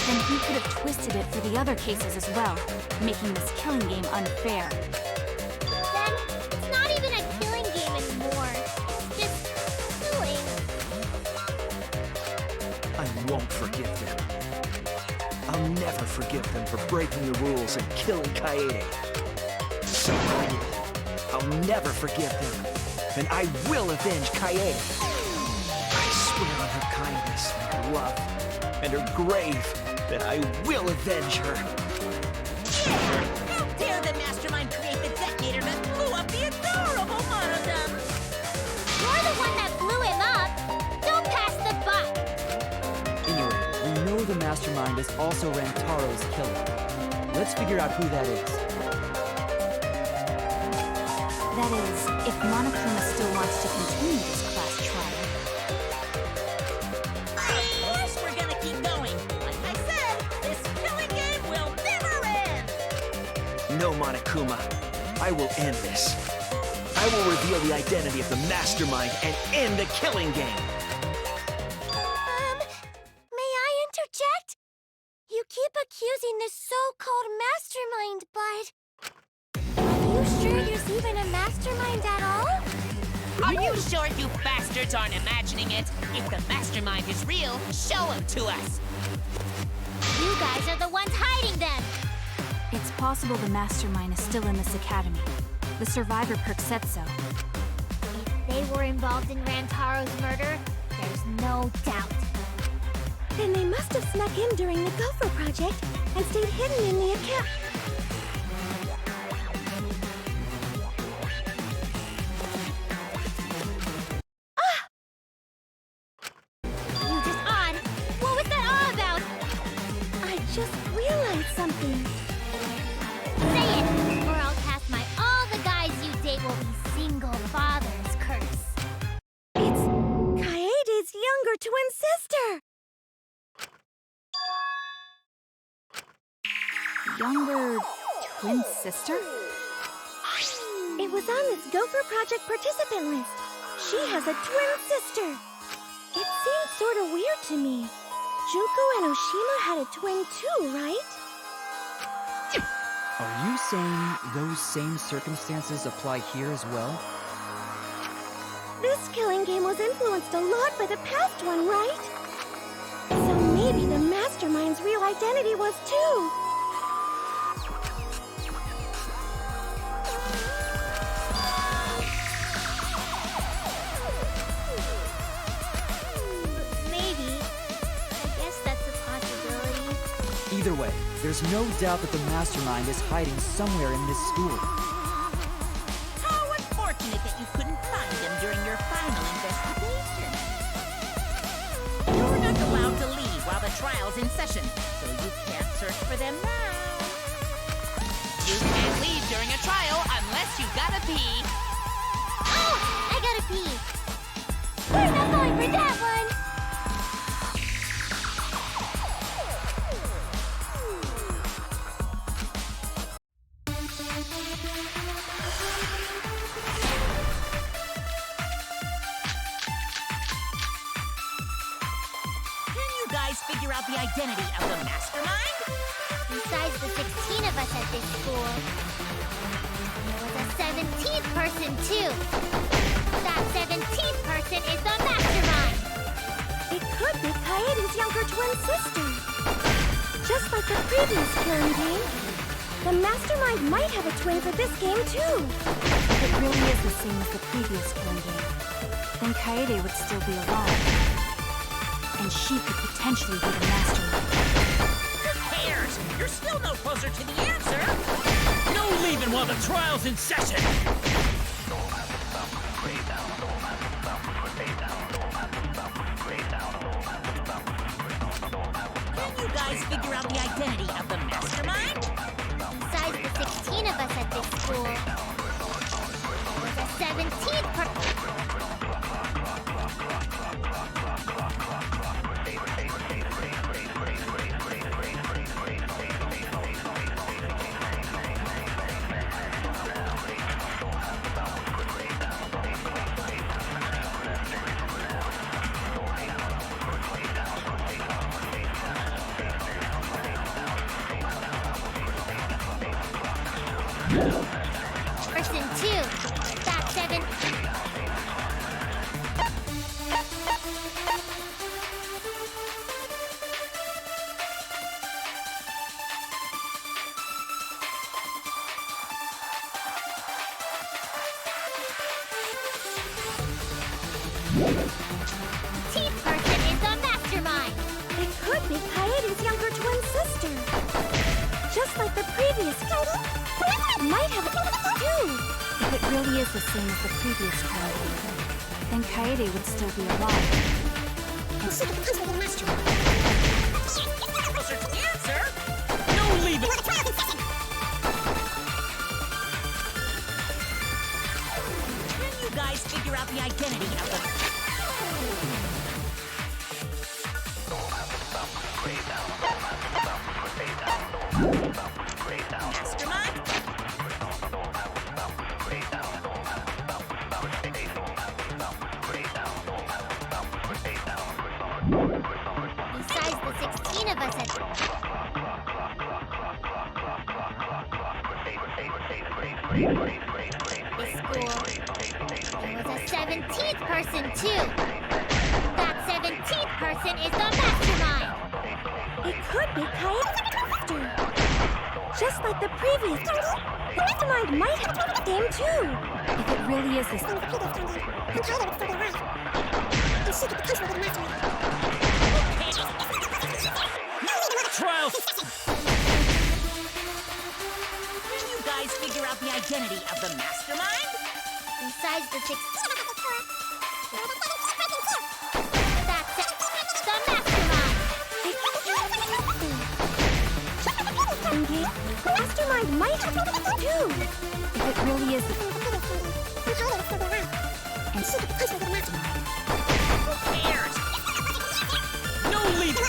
then he could have twisted it for the other cases as well, making this killing game unfair. Then it's not even a killing game anymore. It's just killing. I won't forgive them. I'll never forgive them for breaking the rules and killing Kaede. So I'll never forgive them, and I will avenge Kaede. I swear on her kindness and love, and her grave, that I will avenge her. Yeah! How dare the mastermind create the detonator that blew up the adorable Monodum! You're the one that blew him up. Don't pass the buck. Anyway, we know the mastermind is also Rantaro's killer. Let's figure out who that is. That is, if Monokuma still wants to continue this class trial. Of course we're gonna keep going! Like I said, this killing game will never end! No, Monokuma. I will end this. I will reveal the identity of the mastermind and end the killing game. May I interject? You keep accusing this so-called mastermind, but... Are you sure there's even a mastermind at all? Are you sure you bastards aren't imagining it? If the mastermind is real, show him to us. You guys are the ones hiding them. It's possible the mastermind is still in this academy. The survivor perk said so. If they were involved in Rantaro's murder, there's no doubt. Then they must have snuck in during the Gopher Project and stayed hidden in the academy. You just odd. What was that all about? I just realized something. Say it, or I'll cast my all the guys you date will be single fathers curse. It's Kaede's younger twin sister. Younger twin sister? It was on this Gopher Project participant list. She has a twin sister. It seems sort of weird to me. Junko and Oshima had a twin too, right? Are you saying those same circumstances apply here as well? This killing game was influenced a lot by the past one, right? So maybe the mastermind's real identity was too. Maybe. I guess that's a possibility. Either way, there's no doubt that the mastermind is hiding somewhere in this school. How unfortunate that you couldn't find them during your final investigation. You're not allowed to leave while the trial's in session, so you can't search for them now. You can't leave during a trial unless you gotta pee. Oh! I gotta pee. We're not going for that one! Can you guys figure out the identity of the mastermind? Besides the 16 of us at this school, there was a 17th person too. That 17th person is the mastermind. It could be Kaede's younger twin sister. Just like the previous killing game, the mastermind might have a twin for this game too. If it really is the same as the previous killing game, then Kaede would still be alive. And she could potentially be the mastermind. Who cares? You're still no closer to the answer. No leaving while the trial's in session! Can you guys figure out the identity of the mastermind? Besides the 16 of us at this school, there was a 17th person. Person 2. That 7. Teeth person is the mastermind. It could be Kaede's younger twin sister. Just like the previous Kaede. Might have it too. If it really is the same as the previous Kaede, then Kaede would still be alive. Answer? No, leave it! Can you guys figure out the identity of the... Mastermind? Besides the 16 of us at this school, there was a 17th person too. That 17th person is the mastermind. It could be Kaede's sister. Just like the previous Kaede. The mastermind might have the game too. If it really is the same... Trial! Can you guys figure out the identity of the mastermind? Besides the 16. That's it. The mastermind. The mastermind might have the too. If it really is the... Who cares? No, leave it!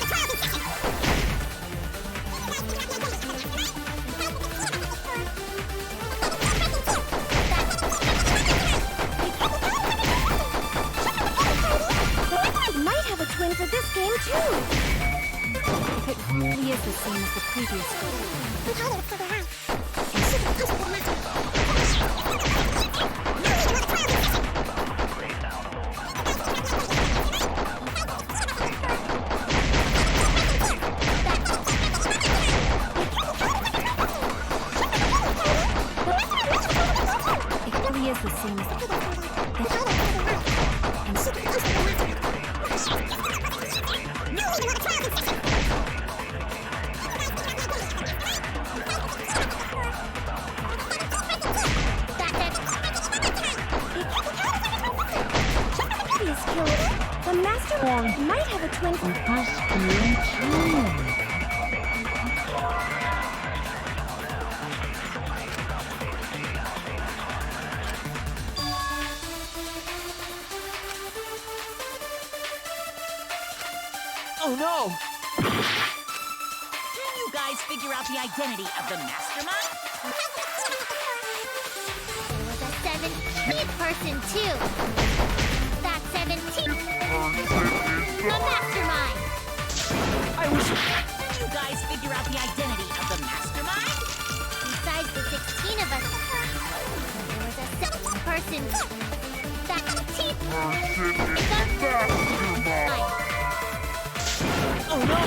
Might have a twin for this game too. If it really is the same as the previous It really is the same as the... The mastermind might have a twin for this game too. Oh no! Can you guys figure out the identity of the mastermind? There was a 17th person too. That 17th. The mastermind. I wish... Can you guys figure out the identity of the mastermind? Besides the 16 of us, there was a 7th person. That 17th. The mastermind. Oh no!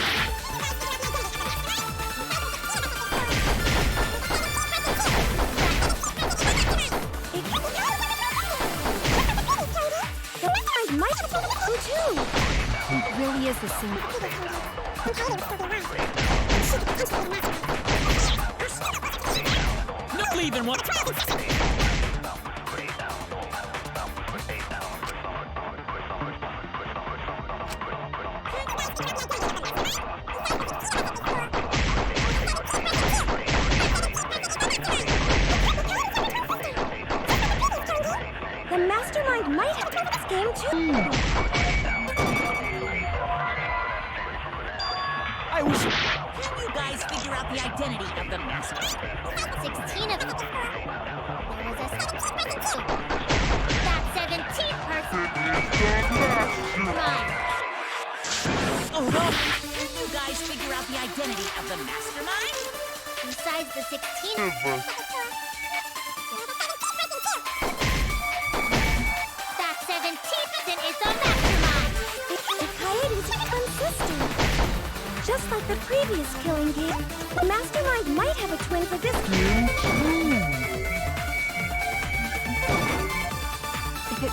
Might have them too. It really is the same... No, leaving one! The mastermind might have this game too. I wish... Can you guys figure out the identity of the mastermind? 16 of them. There was a that 17th person. Mastermind. Oh no! Can you guys figure out the identity of the mastermind? Besides the 16 of them. previous killing game, the Mastermind might have a twin for this game. If it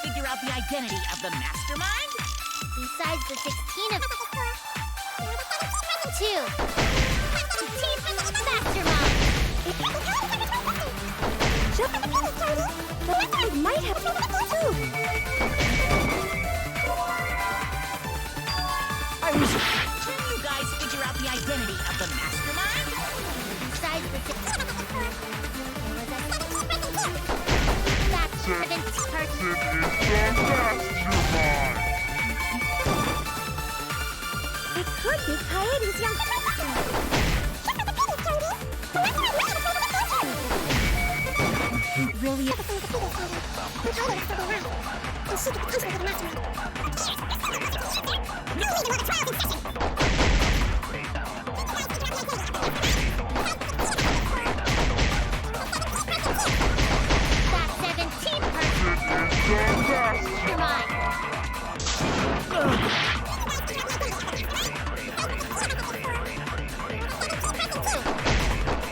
Figure out the identity of the mastermind? Besides the 16 of... 2. Team Mastermind. I might have two. Can you guys figure out the identity of the mastermind? Besides the 16... That's 7th person. It could be Coyote's young really? That's 17th person. Mastermind.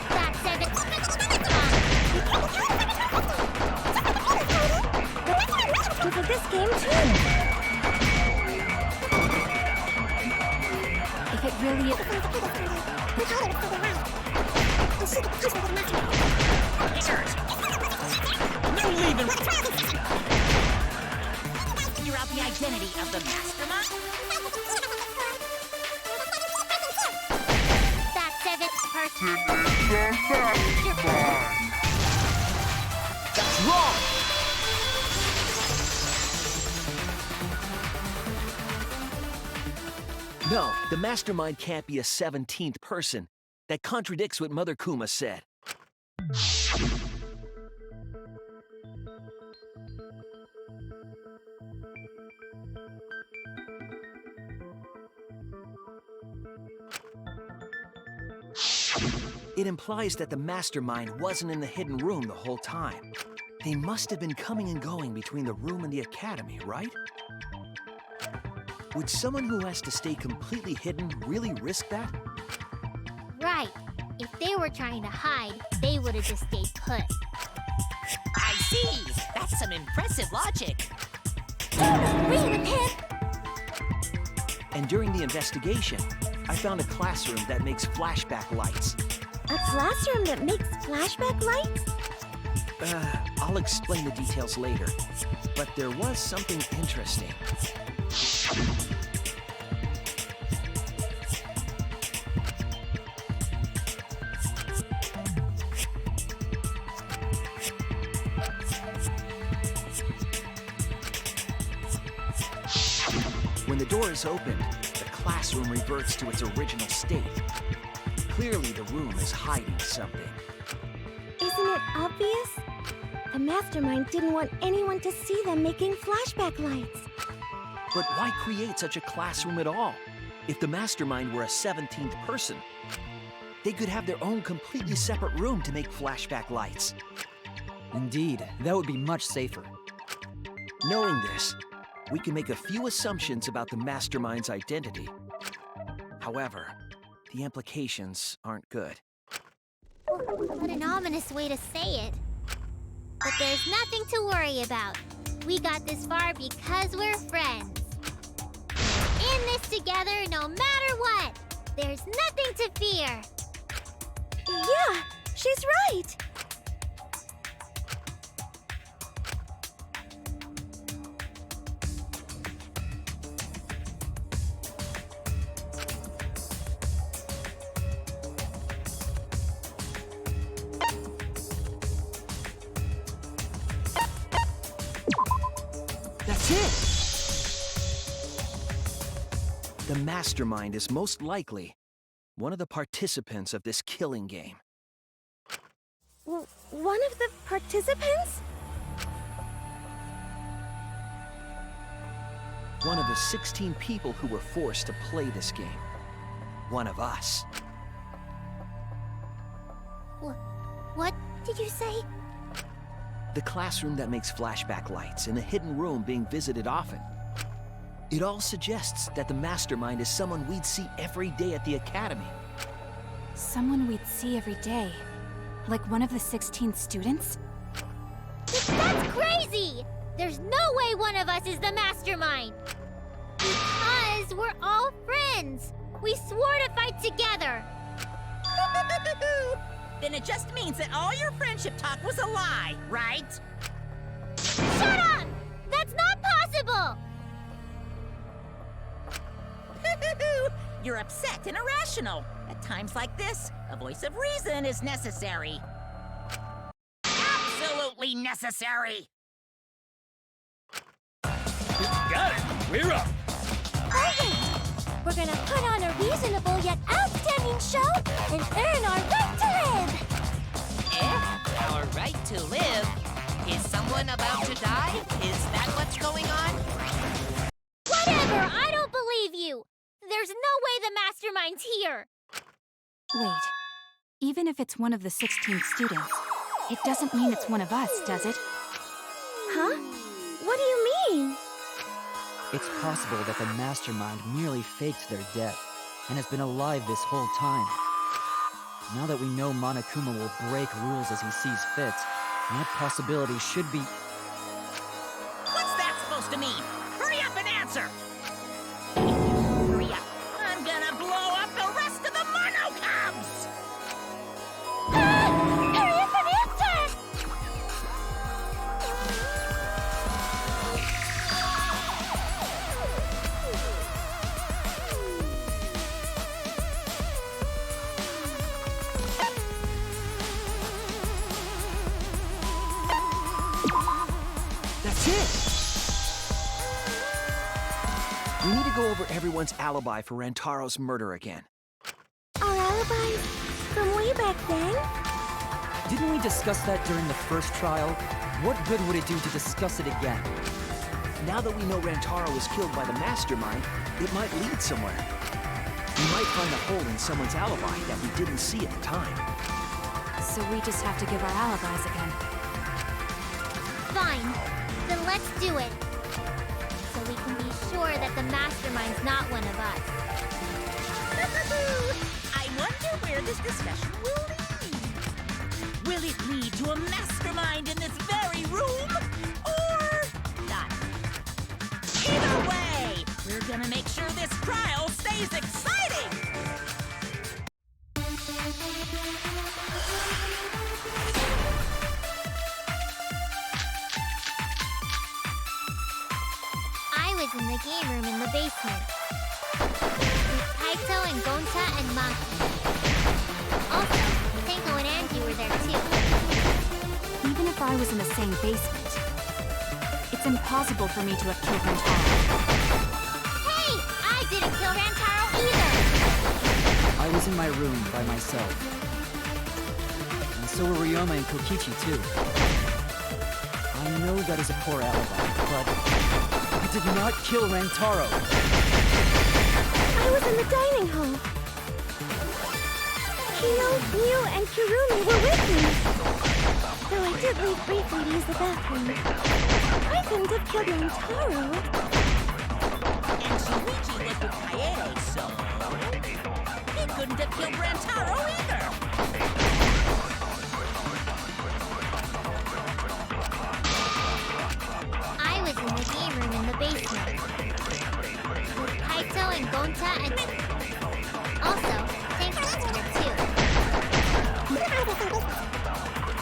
That's 7th. For this game too. If it really is. No leaving. Figure out the identity of the mastermind? That's 7th person. That's wrong! No, the Mastermind can't be a 17th person. That contradicts what Mother Kuma said. It implies that the Mastermind wasn't in the hidden room the whole time. They must have been coming and going between the room and the academy, right? Would someone who has to stay completely hidden really risk that? Right. If they were trying to hide, they would have just stayed put. I see. That's some impressive logic. Read with him. And during the investigation, I found a classroom that makes flashback lights. A classroom that makes flashback lights? I'll explain the details later. But there was something interesting. When the door is opened, the classroom reverts to its original state. Clearly, the room is hiding something. Isn't it obvious? The Mastermind didn't want anyone to see them making flashback lights. But why create such a classroom at all? If the Mastermind were a 17th person, they could have their own completely separate room to make flashback lights. Indeed, that would be much safer. Knowing this, we can make a few assumptions about the Mastermind's identity. However, the implications aren't good. What an ominous way to say it. But there's nothing to worry about. We got this far because we're friends. In this together no matter what. There's nothing to fear. Yeah, she's right. That's it! The the mastermind is most likely one of the participants of this killing game. One of the participants? One of the 16 people who were forced to play this game. One of us. What did you say? The classroom that makes flashback lights and a hidden room being visited often. It all suggests that the mastermind is someone we'd see every day at the academy. Someone we'd see every day. Like one of the 16 students? That's crazy! There's no way one of us is the mastermind! Because we're all friends! We swore to fight together! Then it just means that all your friendship talk was a lie, right? Shut up! That's not possible! You're upset and irrational. At times like this, a voice of reason is necessary. Absolutely necessary! Got it! We're up! Perfect! We're gonna put on a reasonable yet outstanding show and earn our right to live! Our right to live? Is someone about to die? Is that what's going on? Whatever! I don't believe you! There's no way the mastermind's here! Wait. Even if it's one of the 16 students, it doesn't mean it's one of us, does it? Huh? What do you mean? It's possible that the mastermind merely faked their death and has been alive this whole time. Now that we know Monokuma will break rules as he sees fit, that possibility should be... What's that supposed to mean? Hurry up and answer! Hurry up. I'm gonna blow up the rest of the Monocubs! Hurry up and answer! That's it! We need to go over everyone's alibi for Rantaro's murder again. Our alibis from way back then? Didn't we discuss that during the first trial? What good would it do to discuss it again? Now that we know Rantaro was killed by the mastermind, it might lead somewhere. We might find a hole in someone's alibi that we didn't see at the time. So we just have to give our alibis again. Fine. Then let's do it. So we can be sure that the mastermind's not one of us. I wonder where this discussion will lead. Will it lead to a mastermind in this very room? Or not? Either way, we're gonna make sure this trial stays exciting! I was in the game room in the basement. With Kaito and Gonta and Maki. Also, Tenko and Angie were there too. Even if I was in the same basement, it's impossible for me to have killed Rantaro. Hey! I didn't kill Rantaro either! I was in my room by myself. And so were Ryoma and Kokichi too. I know that is a poor alibi, but I did not kill Rantaro. I was in the dining hall. Kyo, Miu, and Kirumi were with me. Though I did leave briefly to use the bathroom. I couldn't have killed Rantaro. And Shuichi was with Kaede, so... he couldn't have killed Rantaro either! I was in the game room in the basement. With Kaito and Gonta and... Also, Tenko was there too.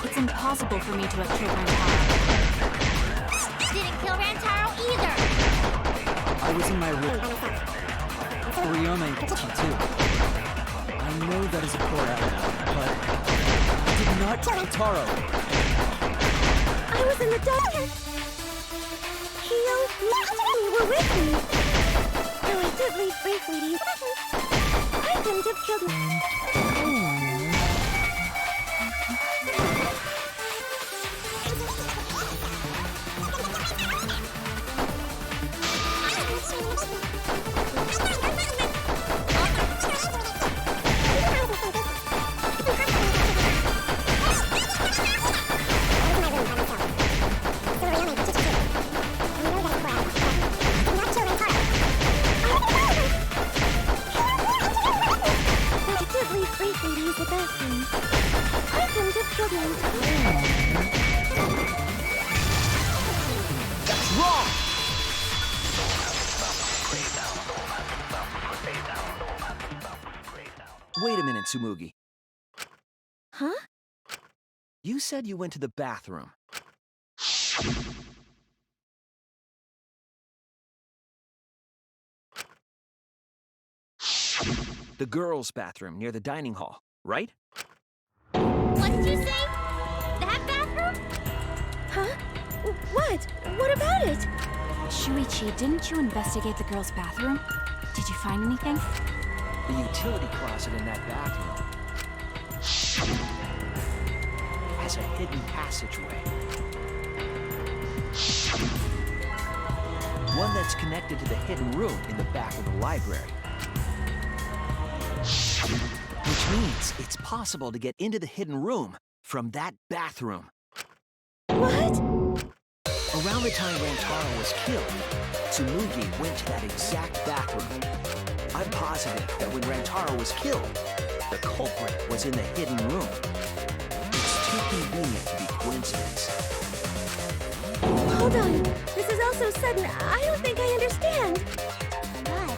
It's impossible for me to have killed Rantaro. Didn't kill Rantaro either! I was in my room. Ryoma and Kokichi too. I know that is a poor alibi, but I did not kill Rantaro. I was in the dining. Kyo, Miu, were with me. Though I did leave briefly to you. I couldn't have killed him. Briefly to use the bathroom. I couldn't have killed him. That's wrong! Wait a minute, Tsumugi. Huh? You said you went to the bathroom. The girls' bathroom near the dining hall, right? What did you say? That bathroom? Huh? What? What about it? Shuichi, didn't you investigate the girls' bathroom? Did you find anything? The utility closet in that bathroom has a hidden passageway. One that's connected to the hidden room in the back of the library. Which means it's possible to get into the hidden room from that bathroom. What? Around the time Rantaro was killed, Tsumugi went to that exact bathroom. I'm positive that when Rantaro was killed, the culprit was in the hidden room. It's too convenient to be coincidence. Hold on. This is all so sudden. I don't think I understand. But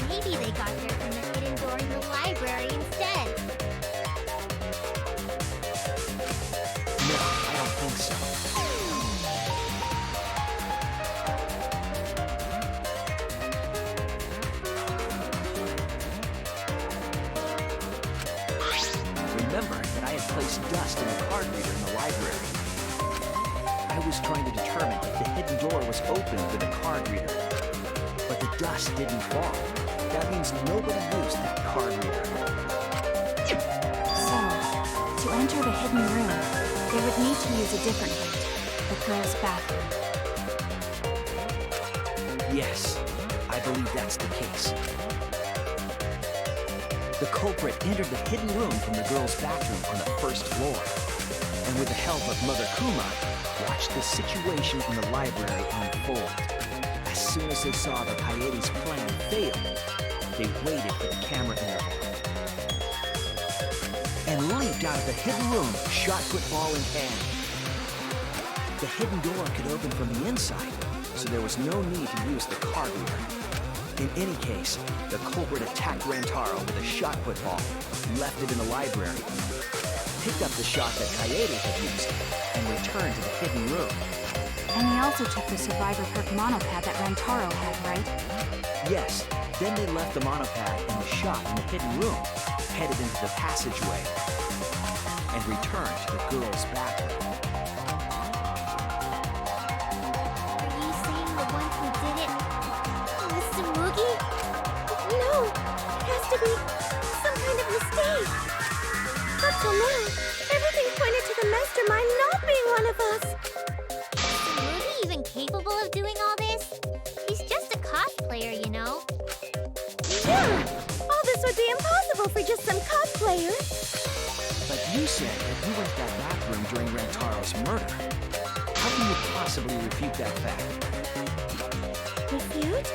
maybe they got there from the hidden door in the library instead. No, I don't think so. Remember that I had placed dust in the card reader in the library. I was trying to determine if the hidden door was open with the card reader. But the dust didn't fall. That means nobody used that card reader. So, to enter the hidden room, they would need to use a different route, the girls' bathroom. Yes, I believe that's the case. The culprit entered the hidden room from the girls' bathroom on the first floor. And with the help of Mother Kuma, watched the situation in the library unfold. As soon as they saw that Kaede's plan failed, they waited for the camera interval. And leaped out of the hidden room, shot football in hand. The hidden door could open from the inside, so there was no need to use the card reader. In any case, the culprit attacked Rantaro with a shot football, left it in the library, picked up the shot that Kaede had used, and returned to the hidden room. And they also took the survivor perk monopad that Rantaro had, right? Yes, then they left the monopad and the shot in the hidden room, headed into the passageway, and returned to the girls' bathroom. Are you saying the one who did it was Tsumugi? No, it has to be some kind of mistake. Up till now, everything pointed to the mastermind not being one of us. Is Tsumugi even capable of doing all this? He's just a cosplayer, you know. Yeah, all this would be impossible for just some cosplayer. But you said that you went to that bathroom during Rantaro's murder. How can you possibly refute that fact? Refute?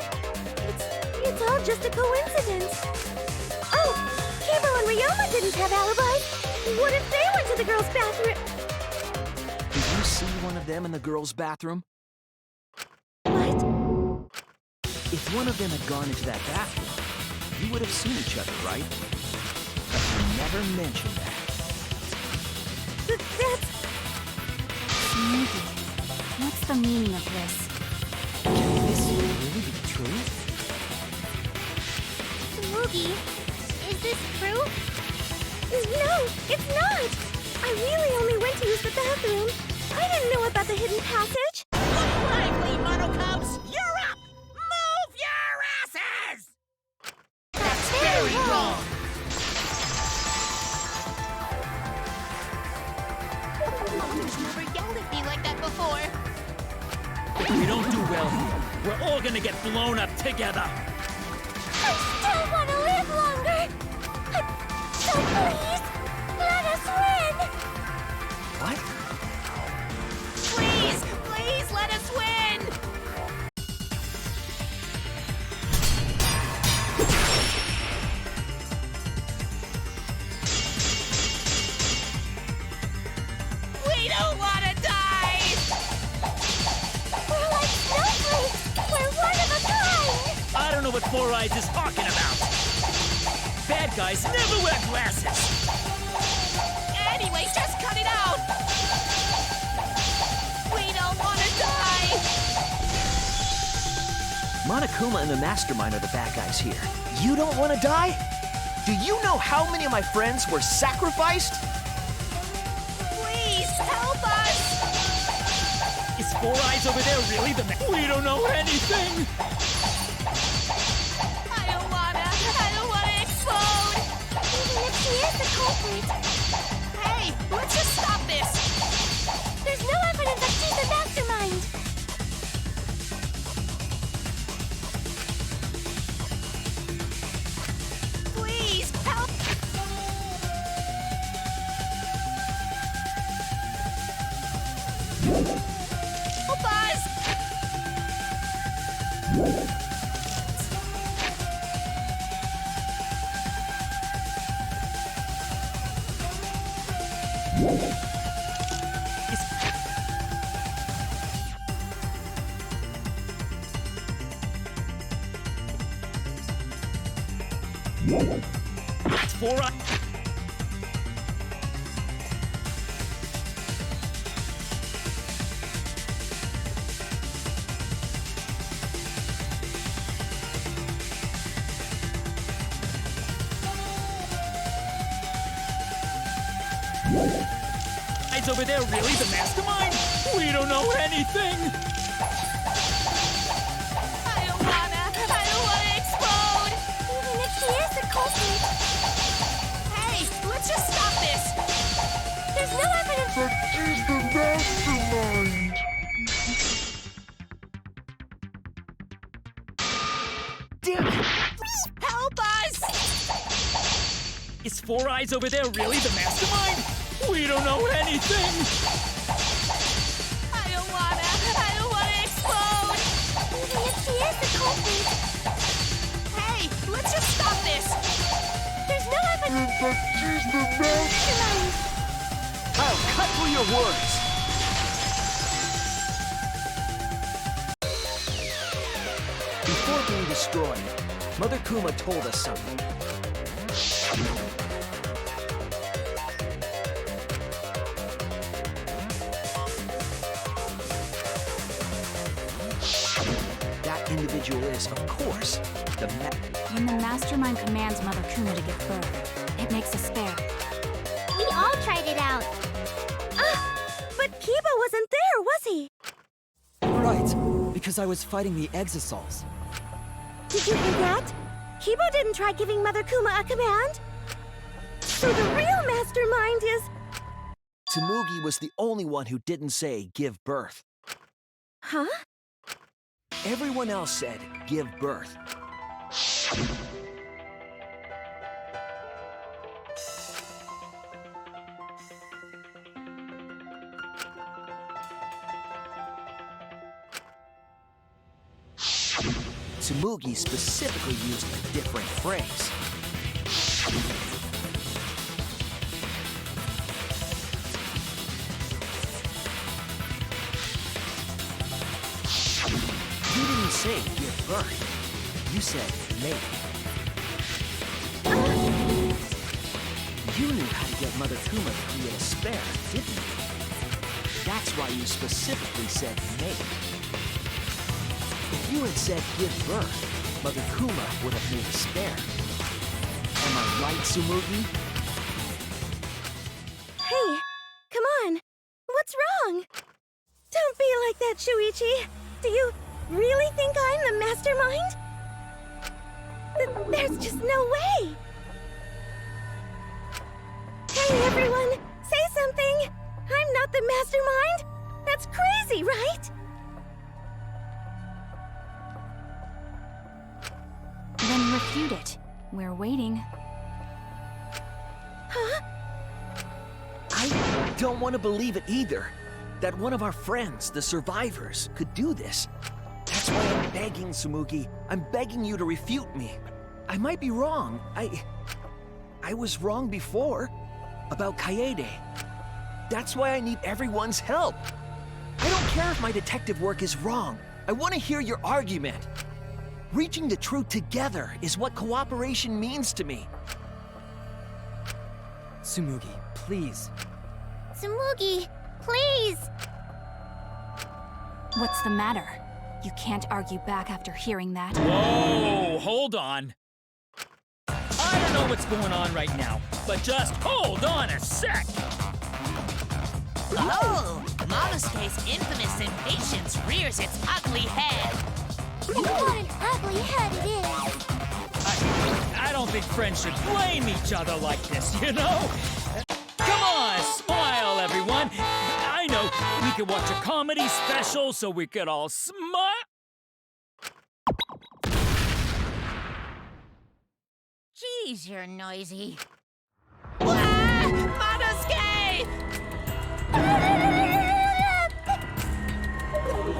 It's all just a coincidence. Oh, Kibo and Ryoma didn't have alibis. What if they went to the girls' bathroom? Did you see one of them in the girls' bathroom? What? If one of them had gone into that bathroom, you would have seen each other, right? But you never mentioned that. That's... Tsumugi, what's the meaning of this? Can this really be true? Tsumugi, is this proof? No, it's not! I really only went to use the bathroom. I didn't know about the hidden passage. Lively, Monocubs! You're up! Move your asses! You've never yelled at me like that before. If we don't do well here, we're all gonna get blown up together. I still want to live longer. So please, let us win. What? Please, please let us win! We don't want to die! We're like snowflakes. We're one of a kind. I don't know what Four Eyes is talking about. Bad guys never wear glasses. Anyway, just cut it out! We don't want to die! Monokuma and the Mastermind are the bad guys here. You don't want to die? Do you know how many of my friends were sacrificed? Please, help us! Is Four Eyes over there really the We don't know anything. I don't wanna explode! Even if she is the culprit, Hey, let's just stop this! there's no evidence that she's the mastermind. Please, help! Help us! It's Four Eyes. Eyes over there really the mastermind? We don't know anything. I don't wanna explode! Even if she is the culprit, Hey, let's just stop this! there's no evidence that she's the mastermind. Damn it! Help us! Is Four Eyes over there really the mastermind? We don't know anything. I don't wanna explode! Even if she is the culprit, Hey, let's just stop this! there's no evidence that she's the mastermind. I'll cut through your words. Before being destroyed, Mother Kuma told us something. That individual is, of course, the When the mastermind commands Mother Kuma to give birth, it makes a spare. We all tried it out. But Kiba wasn't there, was he? Right, because I was fighting the Exosols. Did you hear that? Kiba didn't try giving Mother Kuma a command. So the real mastermind is... Tsumugi was the only one who didn't say give birth. Huh? Everyone else said give birth. Tsumugi specifically used a different phrase. You didn't say give birth. You said make. You knew how to get Mother Kuma to create a spare, didn't you? That's why you specifically said make. If you had said give birth, Mother Kuma would have made a spare. Am I right, Tsumugi? Hey, come on. What's wrong? Don't be like that, Shuichi. Do you really think I'm the mastermind? There's just no way. Hey, everyone, say something. I'm not the mastermind? That's crazy, right? Then refute it. We're waiting. Huh? I don't want to believe it either. That one of our friends, the survivors, could do this. That's why I'm begging, Tsumugi. I'm begging you to refute me. I might be wrong. I was wrong before. About Kaede. That's why I need everyone's help. I don't care if my detective work is wrong. I want to hear your argument. Reaching the truth together is what cooperation means to me. Tsumugi, please. Tsumugi, please! What's the matter? You can't argue back after hearing that. Whoa, hold on. I don't know what's going on right now, but just hold on a sec. Oh, Momosuke's infamous impatience rears its ugly head. What an ugly head it is! I don't think friends should blame each other like this, you know? Come on, smile, everyone. I know, we could watch a comedy special so we could all smile. Geez, you're noisy. Wah! Momosuke!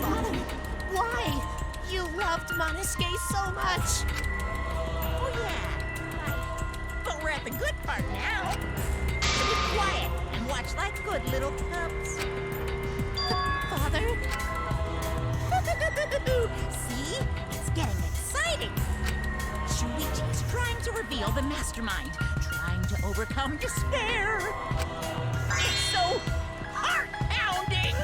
Father, why? You loved Momosuke so much. Oh, yeah. Right. But we're at the good part now. So be quiet and watch like good little pups. Father? See? It's getting exciting. Shuichi is trying to reveal the mastermind, trying to overcome despair. It's so heart-pounding!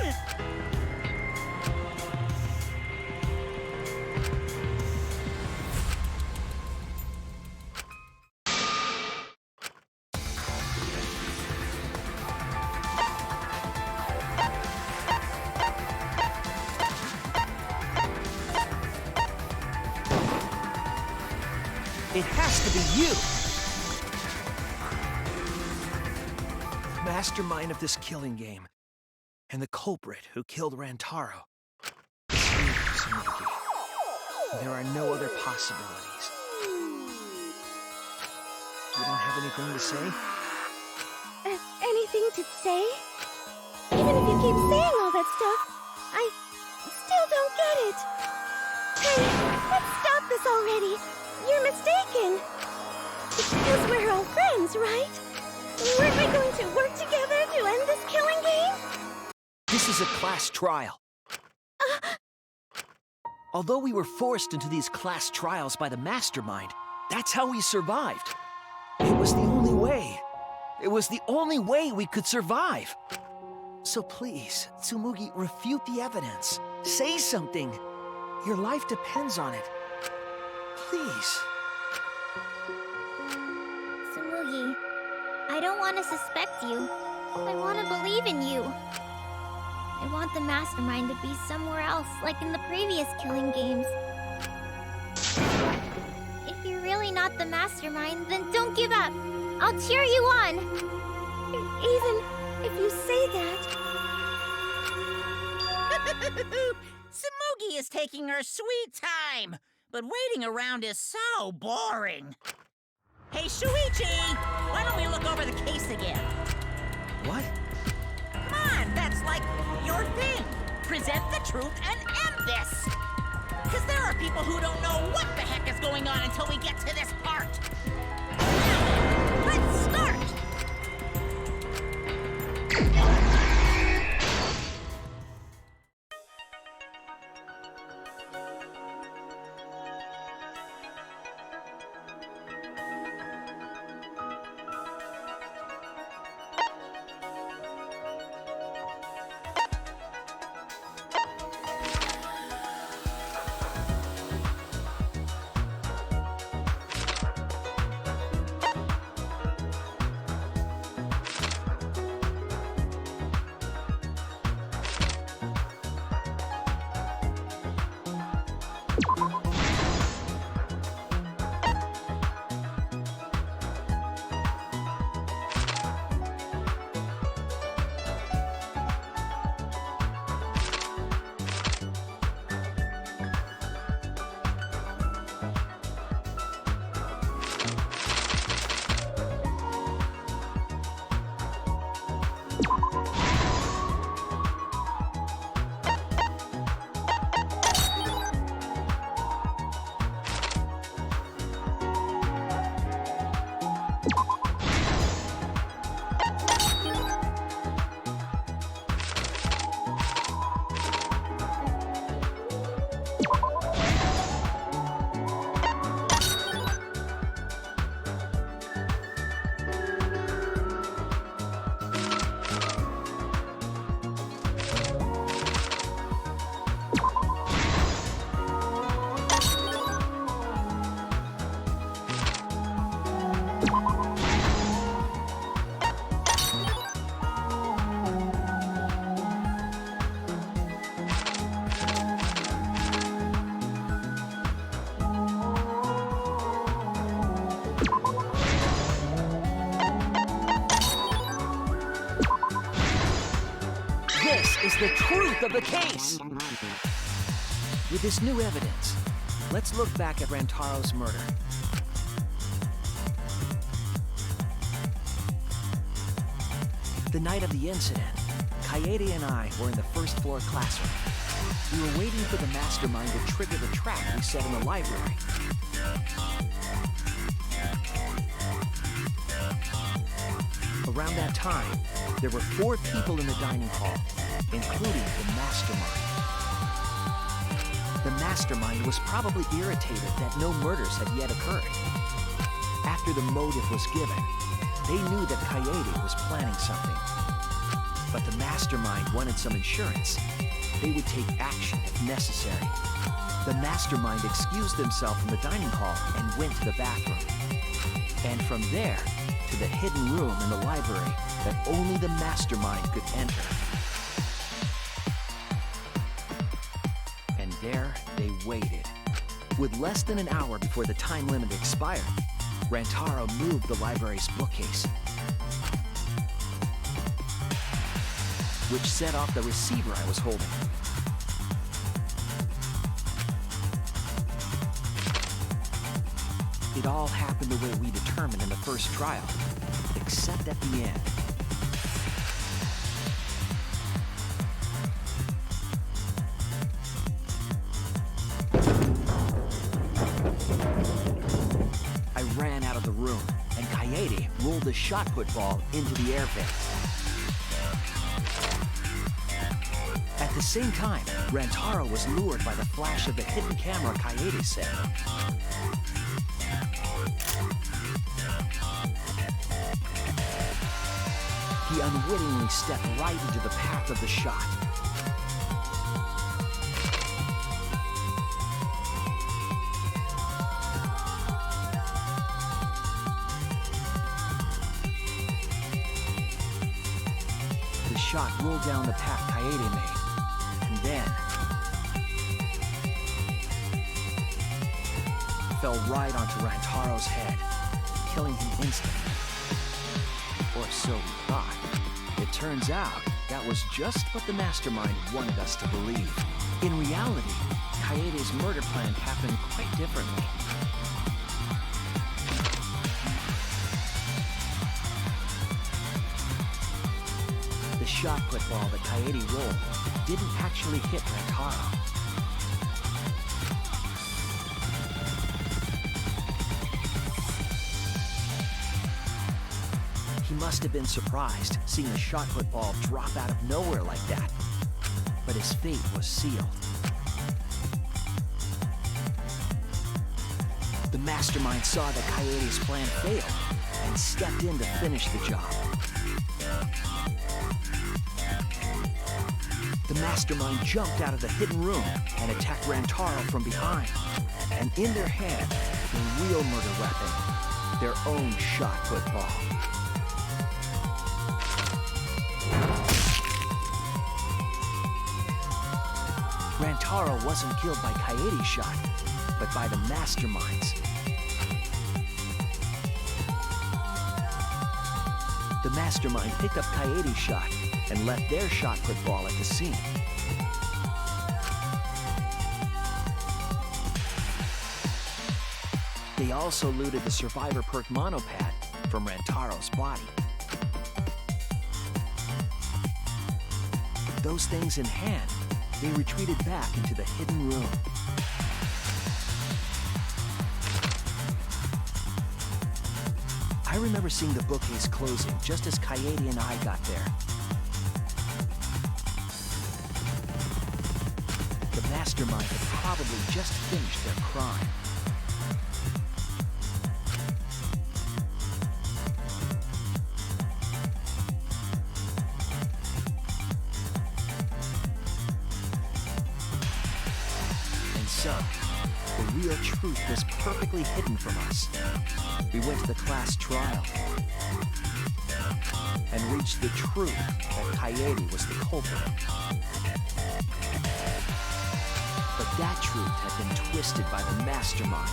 It has to be you! The mastermind of this killing game. And the culprit who killed Rantaro. It's you, Tsumugi. There are no other possibilities. You don't have anything to say? Anything to say? Even if you keep saying all that stuff, I still don't get it. Hey, let's stop this already. You're mistaken. Because we're all friends, right? Weren't we going to work together to end this killing game? This is a class trial. Although we were forced into these class trials by the mastermind, that's how we survived. It was the only way. It was the only way we could survive. So please, Tsumugi, refute the evidence. Say something. Your life depends on it. Please. Tsumugi, I don't want to suspect you. I want to believe in you. I want the mastermind to be somewhere else, like in the previous killing games. If you're really not the mastermind, then don't give up. I'll cheer you on. Even if you say that. Tsumugi is taking her sweet time, but waiting around is so boring. Hey, Shuichi, why don't we look over the case again? What? Come on, that's like your thing. Present the truth and end this. Because there are people who don't know what the heck is going on until we get to this part. Now, let's start. the truth of the case! With this new evidence, let's look back at Rantaro's murder. The night of the incident, Kaede and I were in the first floor classroom. We were waiting for the mastermind to trigger the trap we set in the library. Around that time, there were 4 people in the dining hall, including the mastermind. The mastermind was probably irritated that no murders had yet occurred. After the motive was given, they knew that Kaede was planning something. But the mastermind wanted some insurance. They would take action if necessary. The mastermind excused themselves from the dining hall and went to the bathroom. And from there, to the hidden room in the library that only the mastermind could enter. And there they waited. With less than an hour before the time limit expired, Rantaro moved the library's bookcase, which set off the receiver I was holding. It all happened the way we determined in the first trial, except at the end. I ran out of the room, and Kaede rolled the shot put ball into the air vent. At the same time, Rantaro was lured by the flash of the hidden camera Kaede set. He unwittingly stepped right into the path of the shot. The shot rolled down the path Kaede made, and then fell right onto Rantaro's head, killing him instantly. Or so we thought. It turns out that was just what the mastermind wanted us to believe. In reality, Kaede's murder plan happened quite differently. The shot put ball that Kaede rolled didn't actually hit Rantaro. He must have been surprised seeing the shot put ball drop out of nowhere like that. But his fate was sealed. The mastermind saw that Kaede's plan failed and stepped in to finish the job. The mastermind jumped out of the hidden room and attacked Rantaro from behind. And in their hand, the real murder weapon, their own shot put ball. Rantaro wasn't killed by Kaede's shot, but by the mastermind's. The mastermind picked up Kaede's shot and left their shot put ball at the scene. They also looted the Survivor Perk monopad from Rantaro's body. Those things in hand, they retreated back into the hidden room. I remember seeing the bookcase closing just as Kaede and I got there. The mastermind had probably just finished their crime. So, the real truth was perfectly hidden from us. We went to the class trial and reached the truth that Kaede was the culprit. But that truth had been twisted by the mastermind.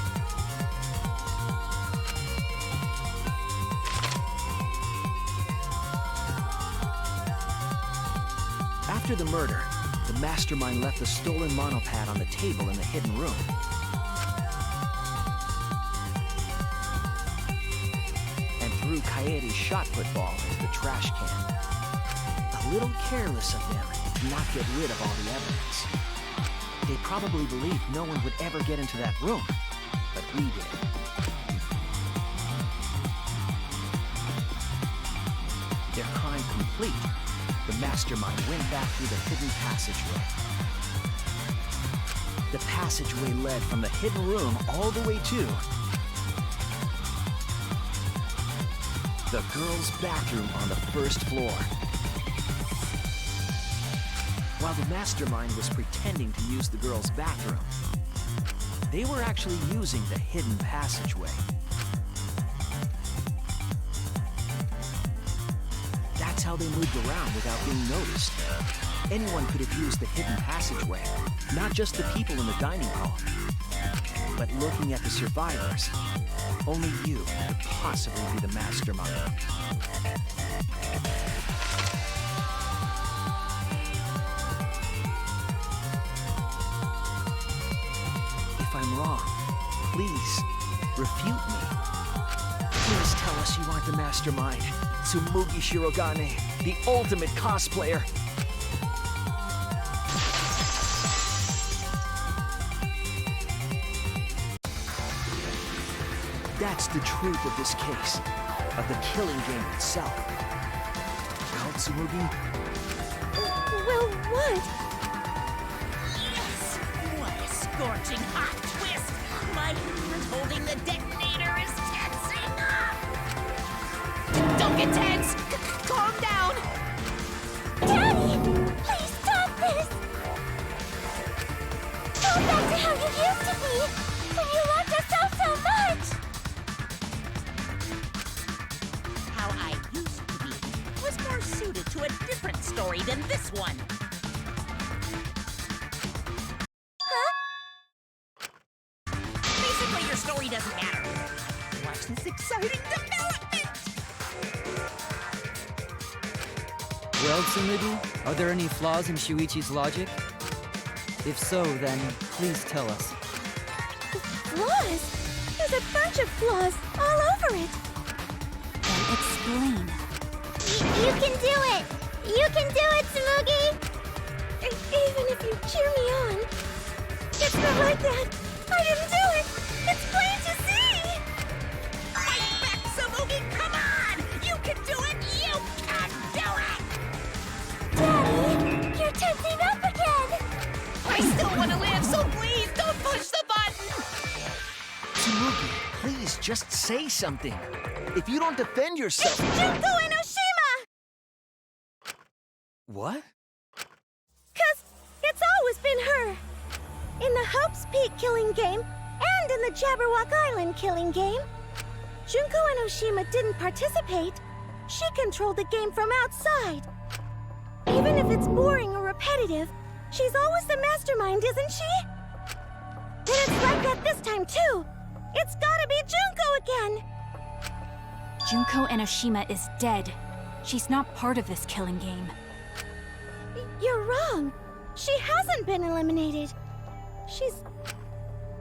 After the murder, the mastermind left the stolen monopad on the table in the hidden room. And threw Kaede's shot put ball into the trash can. A little careless of them to not get rid of all the evidence. They probably believed no one would ever get into that room, but we did. Their crime complete, the mastermind went back through the hidden passageway. The passageway led from the hidden room all the way to the girls' bathroom on the first floor. While the mastermind was pretending to use the girls' bathroom, they were actually using the hidden passageway. That's how they moved around without being noticed. Anyone could have used the hidden passageway, not just the people in the dining hall. But looking at the survivors, only you could possibly be the mastermind. If I'm wrong, please, refute me. Please tell us you aren't the mastermind. Tsumugi Shirogane, the ultimate cosplayer. That's the truth of this case, of the killing game itself. Now, Tsumugi? Well, what? Yes! What a scorching hot twist! My hand holding the detonator is tensing up! Don't get tense! Calm down! Daddy! Please stop this! Go back to how you used to be! When you loved yourself so much! How I used to be was more suited to a different story than this one. Basically, your story doesn't matter. Watch this exciting development! Well, Tsumugi, are there any flaws in Shuichi's logic? If so, then please tell us. Flaws? There's a bunch of flaws all over it! Then explain. You can do it! You can do it, Tsumugi! Even if you cheer me on. It's not like that! I didn't do it! It's plain to see! Fight back, Tsumugi! Come on! You can do it! You can do it! Daddy, you're tensing up again! I still want to live, so please don't push the button! Tsumugi, please just say something. If you don't defend yourself... It's Junko Enoshima! What? 'Cause it's always been her. In the Hope's Peak killing game, and in the Jabberwock Island killing game. Junko Enoshima didn't participate. She controlled the game from outside. Even if it's boring or repetitive, she's always the mastermind, isn't she? And it's like that this time, too. It's gotta be Junko again. Junko Enoshima is dead. She's not part of this killing game. You're wrong. She hasn't been eliminated.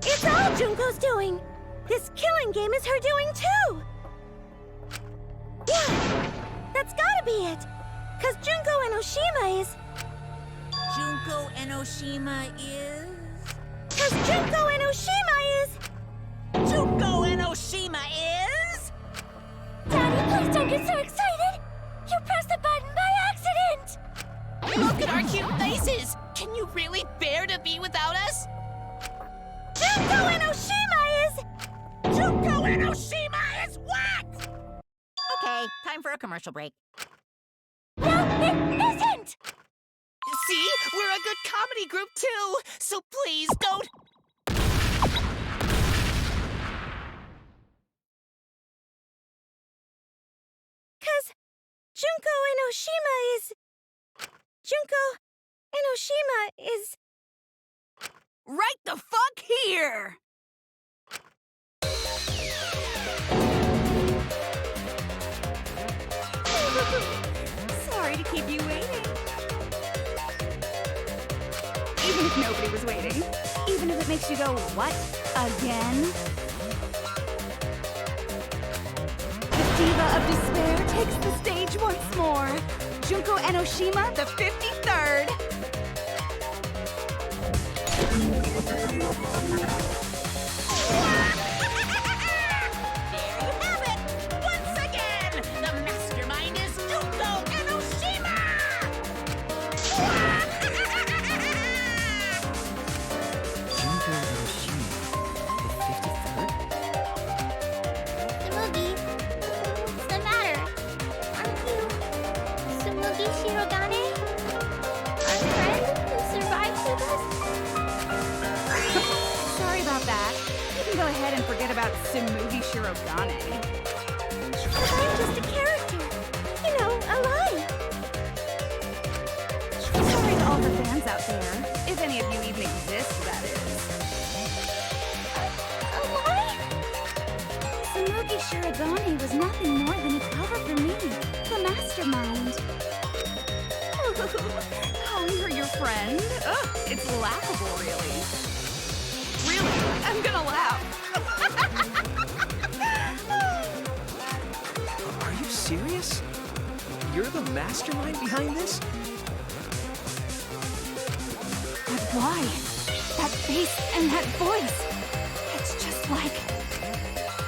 It's all Junko's doing. This killing game is her doing, too. Yeah, that's gotta be it. 'Cause Junko Enoshima is... Junko Enoshima is... 'Cause Junko Enoshima is... Junko Enoshima is... Daddy, please don't get so excited. You pressed the button by accident. Look at our cute faces! Can you really bear to be without us? Junko Enoshima is... Junko Enoshima is what? Okay, time for a commercial break. No, it isn't. See? We're a good comedy group, too! So please don't... 'Cause Junko Enoshima is... Junko Enoshima is... Right the fuck here! Sorry to keep you waiting. Even if nobody was waiting. Even if it makes you go, what? Again? The Diva of Despair takes the stage once more. Junko Enoshima, the 53rd. There you have it! Once again, the mastermind is Junko Enoshima! Junko Enoshima, the 53rd? Tsumugi, what's the matter? Aren't you Tsumugi Shirogane? Our friend who survived with us? Sorry about that. You can go ahead and forget about Tsumugi Shirogane. But I'm just a character. You know, alive. Sorry to all the fans out there. If any of you even exist, that is. Alive? Tsumugi Shirogane was nothing more than a cover for me, the mastermind. Calling her your friend? Ugh, it's laughable, really. Really, I'm gonna laugh. Are you serious? You're the mastermind behind this? But why? That face and that voice. It's just like...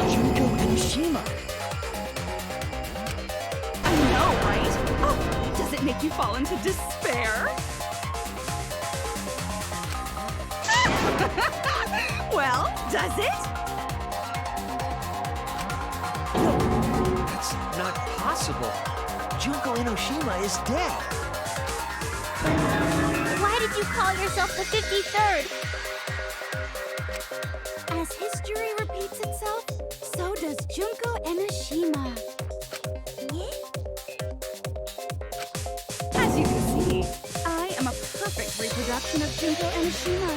Junko Enoshima. I know, right? Oh, does it make you fall into despair? Well, does it? No, that's not possible. Junko Enoshima is dead. Why did you call yourself the 53rd? As history repeats itself, so does Junko Enoshima. As you can see, I am a perfect reproduction of Junko Enoshima.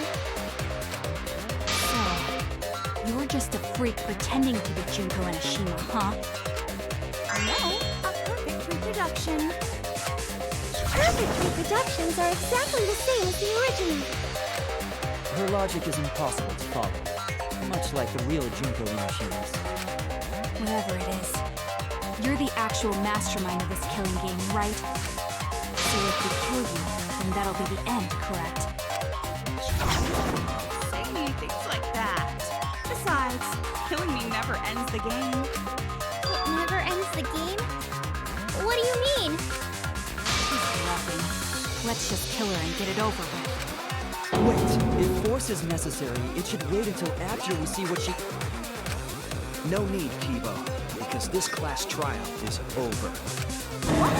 So, you're just a freak pretending to be Junko Enoshima, huh? No, a perfect reproduction. Perfect reproductions are exactly the same as the original. Her logic is impossible to follow, much like the real Junko Enoshima's. Whatever it is, you're the actual mastermind of this killing game, right? So if we kill you, then that'll be the end, correct? Say things like that. Besides, killing me never ends the game. It never ends the game? What do you mean? She's bluffing. Let's just kill her and get it over with. Wait, if force is necessary, it should wait until after we see what she... No need, Kibo, because this class trial is over. What?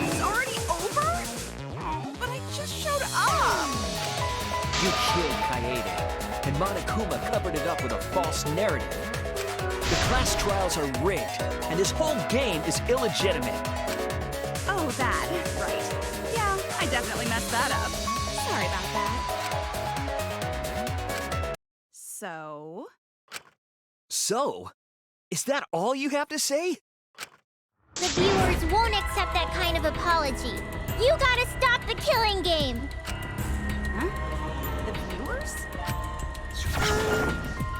It's already over? Oh, but I just showed up! You killed Kaede, and Monokuma covered it up with a false narrative. The class trials are rigged, and this whole game is illegitimate. Oh, that. Right. Yeah, I definitely messed that up. Sorry about that. So? So? Is that all you have to say? The viewers won't accept that kind of apology. You gotta stop the killing game! Huh? The viewers?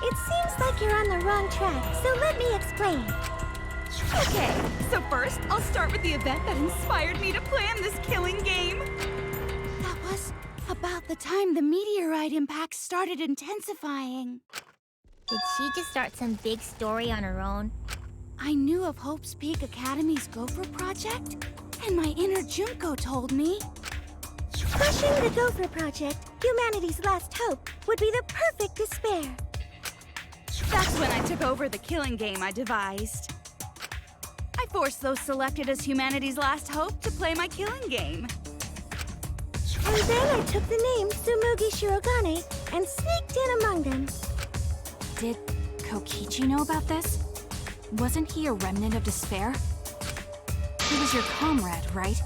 It seems like you're on the wrong track, so let me explain. Okay, so first, I'll start with the event that inspired me to plan this killing game. That was about the time the meteorite impact started intensifying. Did she just start some big story on her own? I knew of Hope's Peak Academy's Gopher Project, and my inner Junko told me. Crushing the Gopher Project, humanity's last hope, would be the perfect despair. That's when I took over the killing game I devised. I forced those selected as humanity's last hope to play my killing game. And then I took the name Tsumugi Shirogane and sneaked in among them. Did Kokichi know about this? Wasn't he a remnant of despair? He was your comrade, right?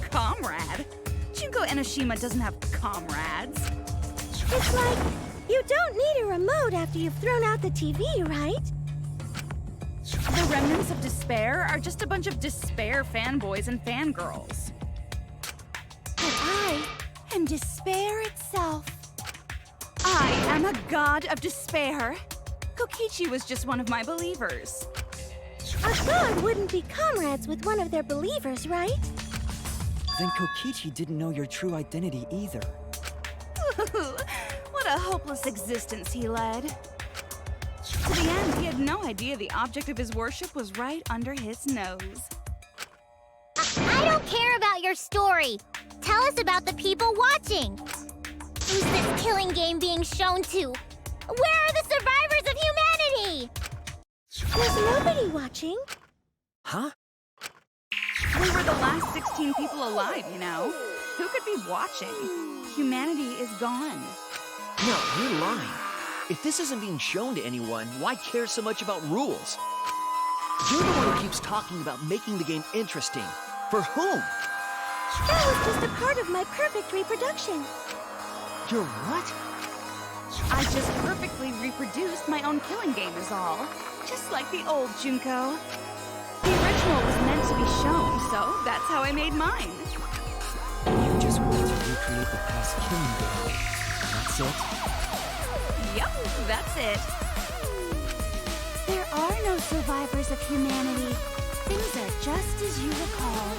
Comrade? Junko Enoshima doesn't have comrades. It's like, you don't need a remote after you've thrown out the TV, right? The remnants of despair are just a bunch of despair fanboys and fangirls. But I And than despair itself. I am a god of despair. Kokichi was just one of my believers. A god wouldn't be comrades with one of their believers, right? Then Kokichi didn't know your true identity either. What a hopeless existence he led. To the end, he had no idea the object of his worship was right under his nose. I don't care about your story. Tell us about the people watching. Who's this killing game being shown to? Where are the survivors of humanity? There's nobody watching. Huh? We were the last 16 people alive, you know. Who could be watching? Humanity is gone. No, you're lying. If this isn't being shown to anyone, why care so much about rules? You're the one who keeps talking about making the game interesting. For whom? That was just a part of my perfect reproduction. Your what? I just perfectly reproduced my own killing game is all. Just like the old Junko. The original was meant to be shown, so that's how I made mine. You just wanted to recreate the past killing game. That's it? Yep, that's it. There are no survivors of humanity. Things are just as you recall.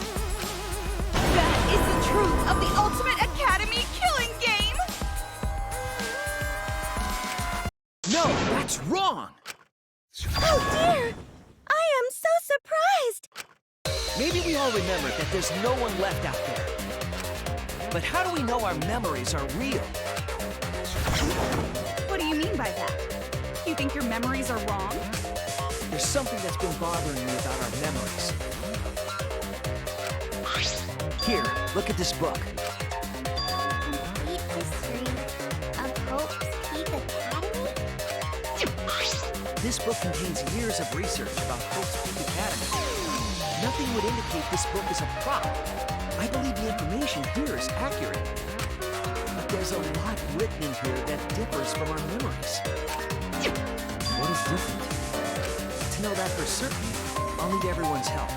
That is the truth of the Ultimate Academy killing game! No, that's wrong! Oh dear! I am so surprised! Maybe we all remember that there's no one left out there. But how do we know our memories are real? What do you mean by that? You think your memories are wrong? There's something that's been bothering me about our memories. Here, look at this book. Complete history of Hope's Peak Academy? This book contains years of research about Hope's Peak Academy. Nothing would indicate this book is a prop. I believe the information here is accurate. But there's a lot written in here that differs from our memories. What is different? To know that for certain, I'll need everyone's help.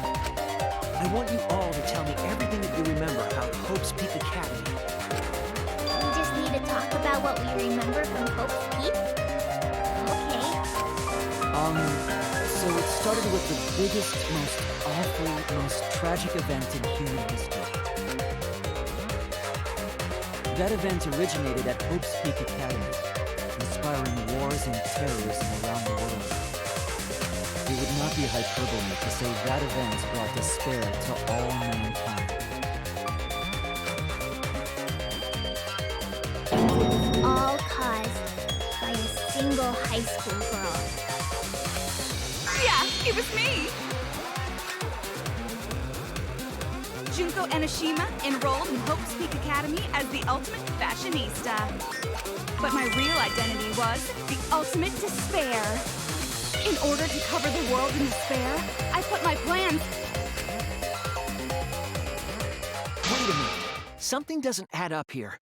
I want you all to tell me everything that you remember about Hope's Peak Academy. We just need to talk about what we remember from Hope's Peak? Okay. So it started with the biggest, most awful, most tragic event in human history. That event originated at Hope's Peak Academy, inspiring wars and terrorism around the world. It would not be hyperbole to say that event brought despair to all mankind. All caused by a single high school girl. Yeah, it was me! Junko Enoshima enrolled in Hope's Peak Academy as the ultimate fashionista. But my real identity was the ultimate despair. In order to cover the world in despair, I put my plans... Wait a minute. Something doesn't add up here.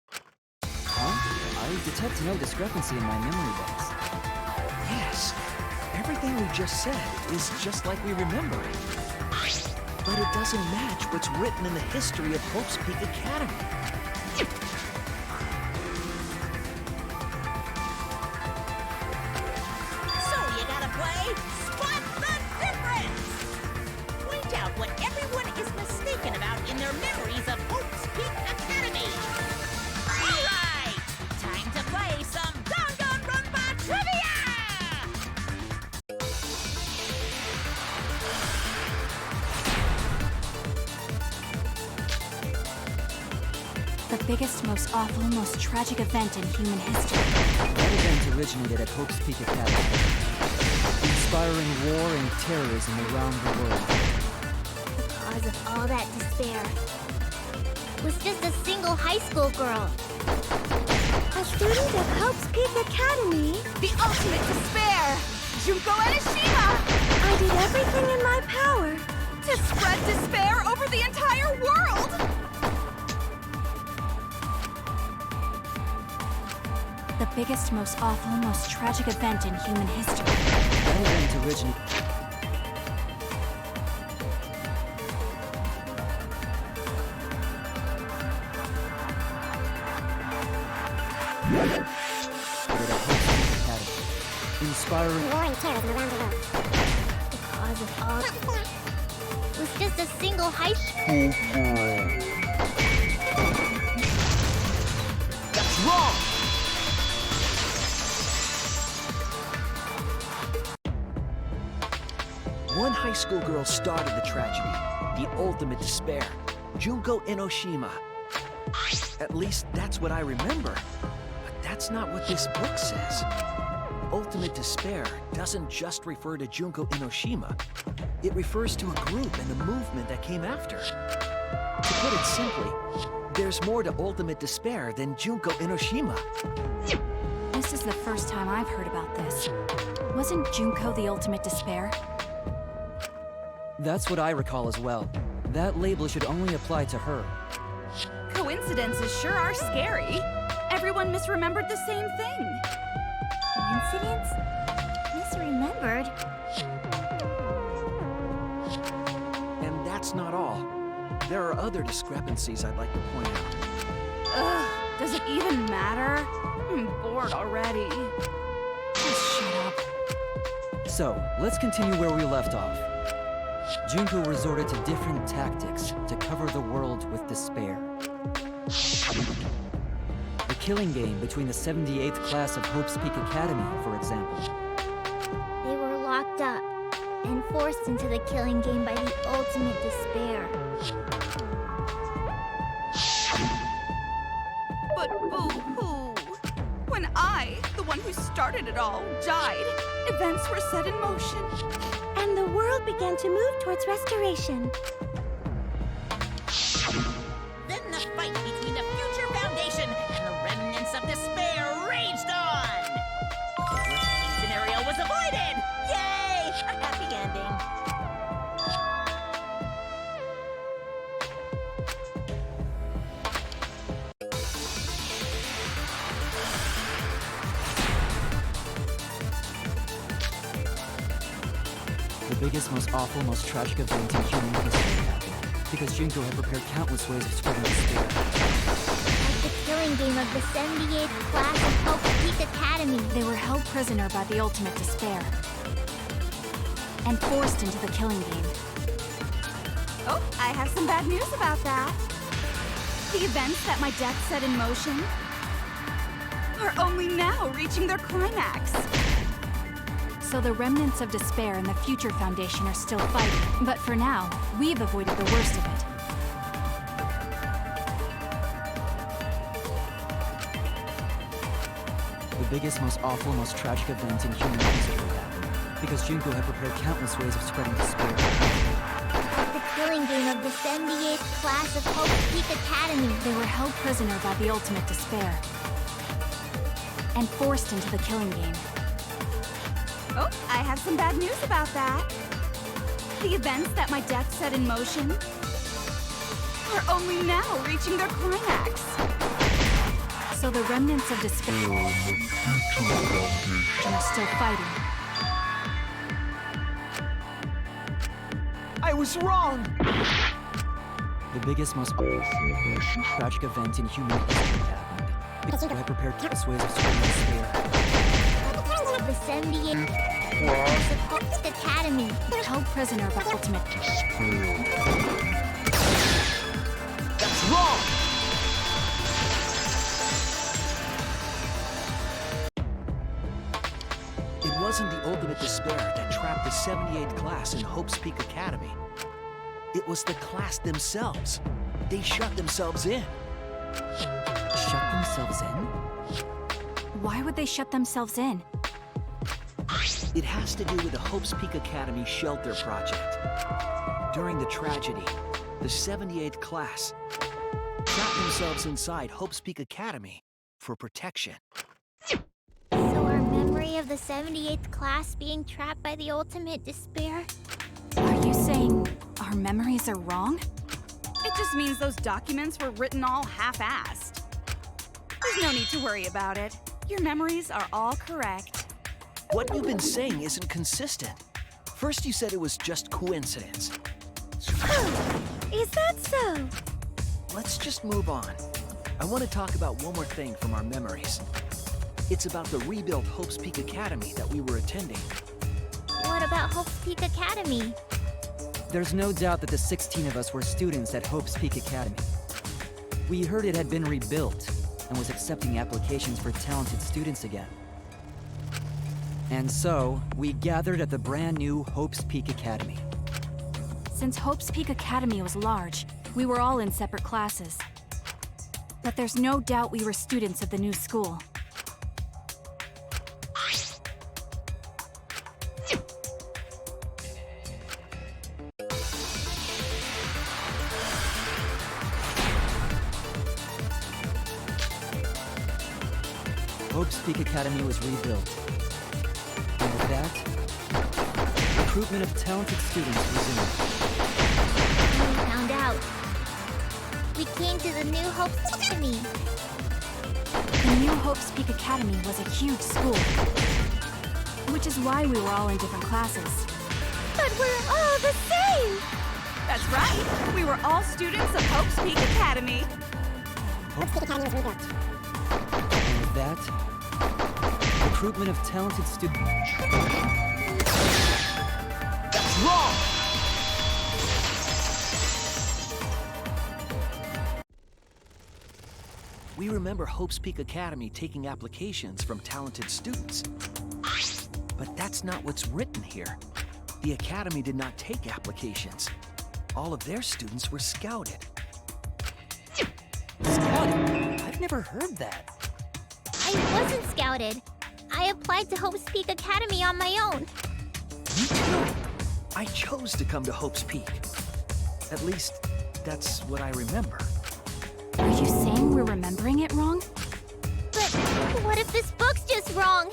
Huh? I detect no discrepancy in my memory banks. Yes. Everything we just said is just like we remember it. But it doesn't match what's written in the history of Hope's Peak Academy. So you gotta play Spot the Difference! Point out what everyone is mistaken about in their memories of Hope's Peak Academy. All right, time to play some Danganronpa trivia! The biggest, most awful, most tragic event in human history. That event originated at Hope's Peak Academy, inspiring war and terrorism around the world. The cause of all that despair was just a single high school girl. A student of Hope's Peak Academy. The ultimate despair! Junko Enoshima! I did everything in my power. To spread despair over the entire world! The biggest, most awful, most tragic event in human history. That event originated... Academy, inspiring War and terrorism around the world. The cause of all was just a single high school. That's wrong! One high school girl started the tragedy, the ultimate despair, Junko Enoshima. At least that's what I remember. But that's not what this book says. Ultimate despair doesn't just refer to Junko Enoshima. It refers to a group and the movement that came after. To put it simply, there's more to ultimate despair than Junko Enoshima. This is the first time I've heard about this. Wasn't Junko the ultimate despair? That's what I recall as well. That label should only apply to her. Coincidences sure are scary. Everyone misremembered the same thing. Coincidence? Misremembered? And that's not all. There are other discrepancies I'd like to point out. Ugh, does it even matter? I'm bored already. Just shut up. So, let's continue where we left off. Junko resorted to different tactics to cover the world with despair. The killing game between the 78th class of Hope's Peak Academy, for example. They were locked up and forced into the killing game by the ultimate despair. But boo-hoo. When I, the one who started it all, died, events were set in motion. And the world began to move towards restoration. Then the fight between the Future Foundation and the remnants of despair raged on! The worst-case scenario was avoided! Yay! A happy ending. The biggest, most awful, most tragic event in human history happened because Junko had prepared countless ways of spreading despair. Like the killing game of the 78th class of Hope's Peak Academy. They were held prisoner by the ultimate despair and forced into the killing game. Oh, I have some bad news about that. The events that my death set in motion are only now reaching their climax. So the remnants of despair and the Future Foundation are still fighting. But for now, we've avoided the worst of it. The biggest, most awful, most tragic event in human history happened because Junko had prepared countless ways of spreading despair. Like the killing game of the 78th class of Hope's Peak Academy. They were held prisoner by the ultimate despair and forced into the killing game. Oh, I have some bad news about that. The events that my death set in motion are only now reaching their climax. So the remnants of despair are still fighting. I was wrong! The biggest, most awful, tragic event in human history happened because Junko had prepared countless ways of spreading despair. The 78th class of Hope's Academy. Held prisoner by ultimate despair. That's wrong! It wasn't the ultimate despair that trapped the 78th class in Hope's Peak Academy. It was the class themselves. They shut themselves in. Shut themselves in? Why would they shut themselves in? It has to do with the Hope's Peak Academy shelter project. During the tragedy, the 78th class trapped themselves inside Hope's Peak Academy for protection. So our memory of the 78th class being trapped by the ultimate despair? Are you saying our memories are wrong? It just means those documents were written all half-assed. There's no need to worry about it. Your memories are all correct. What you've been saying isn't consistent. First you said it was just coincidence. Oh, is that so? Let's just move on. I want to talk about one more thing from our memories. It's about the rebuilt Hope's Peak Academy that we were attending. What about Hope's Peak Academy? There's no doubt that the 16 of us were students at Hope's Peak Academy. We heard it had been rebuilt and was accepting applications for talented students again. And so, we gathered at the brand new Hope's Peak Academy. Since Hope's Peak Academy was large, we were all in separate classes. But there's no doubt we were students of the new school. Hope's Peak Academy was rebuilt. And with that, recruitment of talented students resumed. We found out. We came to the new Hope's Academy. The new Hope's Peak Academy was a huge school, which is why we were all in different classes. But we're all the same! That's right! We were all students of Hope's Peak Academy. Hope's Peak Academy was rebuilt. And with that, recruitment of talented students. That's wrong! We remember Hope's Peak Academy taking applications from talented students. But that's not what's written here. The Academy did not take applications. All of their students were scouted. Scouted? I've never heard that. I wasn't scouted. I applied to Hope's Peak Academy on my own. Me too. I chose to come to Hope's Peak. At least, that's what I remember. Are you saying we're remembering it wrong? But what if this book's just wrong?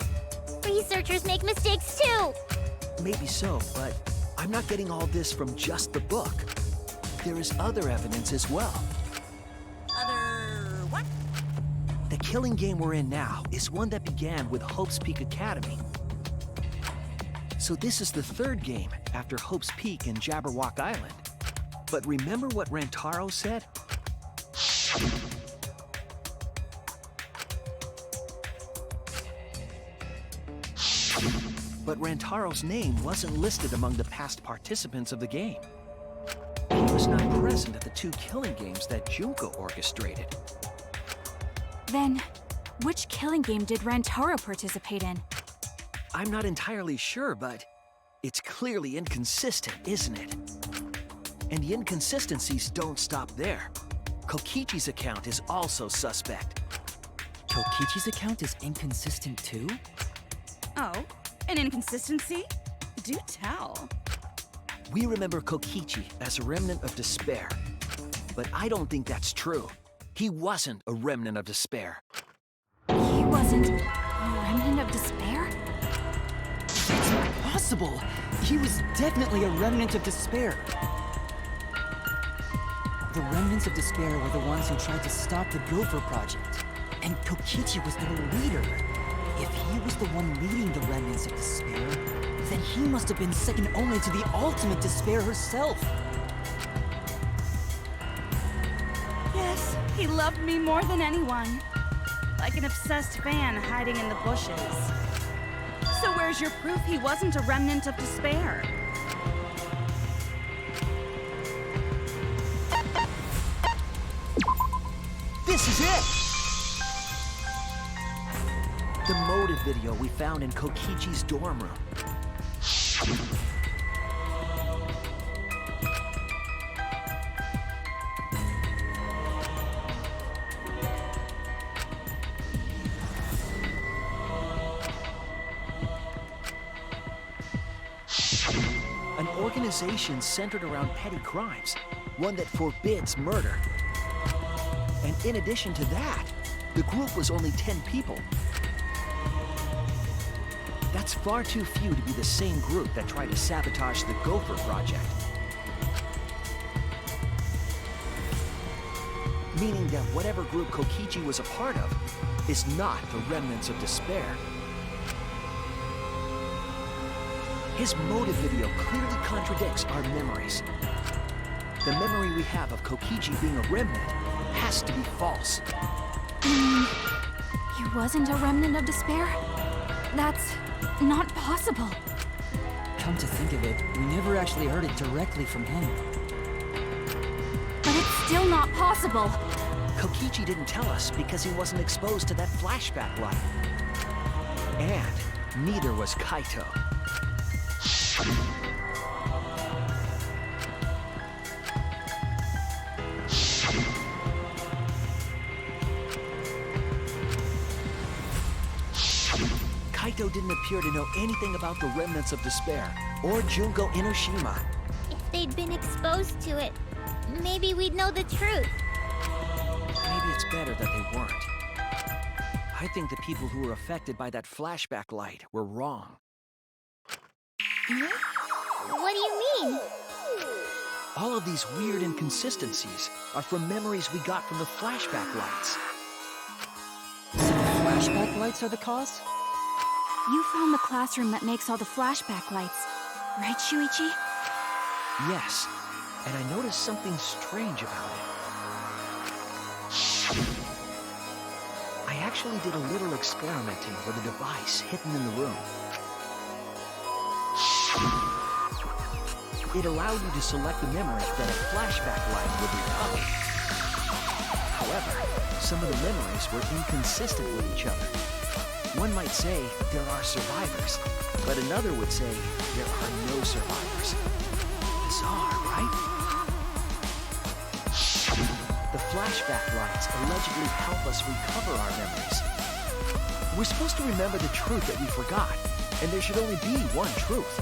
Researchers make mistakes too. Maybe so, but I'm not getting all this from just the book. There is other evidence as well. Other what? The killing game we're in now is one that began with Hope's Peak Academy. So this is the third game after Hope's Peak and Jabberwock Island. But remember what Rantaro said? But Rantaro's name wasn't listed among the past participants of the game. He was not present at the two killing games that Junko orchestrated. Then, which killing game did Rantaro participate in? I'm not entirely sure, but it's clearly inconsistent, isn't it? And the inconsistencies don't stop there. Kokichi's account is also suspect. Kokichi's account is inconsistent too? Oh, an inconsistency? Do tell. We remember Kokichi as a remnant of despair. But I don't think that's true. He wasn't a remnant of despair. He wasn't a remnant of despair? That's impossible! He was definitely a remnant of despair. The remnants of despair were the ones who tried to stop the Gopher Project. And Kokichi was their leader. If he was the one leading the remnants of despair, then he must have been second only to the ultimate despair herself. Yes, he loved me more than anyone. Like an obsessed fan hiding in the bushes. So where's your proof he wasn't a remnant of despair? This is it! The motive video we found in Kokichi's dorm room. An organization centered around petty crimes, one that forbids murder. And in addition to that, the group was only 10 people. That's far too few to be the same group that tried to sabotage the Gopher Project. Meaning that whatever group Kokichi was a part of is not the remnants of despair. His motive video clearly contradicts our memories. The memory we have of Kokichi being a remnant has to be false. wasn't a remnant of despair? That's not possible. Come to think of it, we never actually heard it directly from him. But it's still not possible. Kokichi didn't tell us because he wasn't exposed to that flashback light. And neither was Kaito. Kaito didn't appear to know anything about the remnants of despair, or Junko Inoshima. If they'd been exposed to it, maybe we'd know the truth. Maybe it's better that they weren't. I think the people who were affected by that flashback light were wrong. What do you mean? All of these weird inconsistencies are from memories we got from the flashback lights. So the flashback lights are the cause? You found the classroom that makes all the flashback lights, right, Shuichi? Yes, and I noticed something strange about it. I actually did a little experimenting with a device hidden in the room. It allowed you to select the memory that a flashback light would recover. However, some of the memories were inconsistent with each other. One might say there are survivors, but another would say there are no survivors. Bizarre, right? The flashback lights allegedly help us recover our memories. We're supposed to remember the truth that we forgot, and there should only be one truth.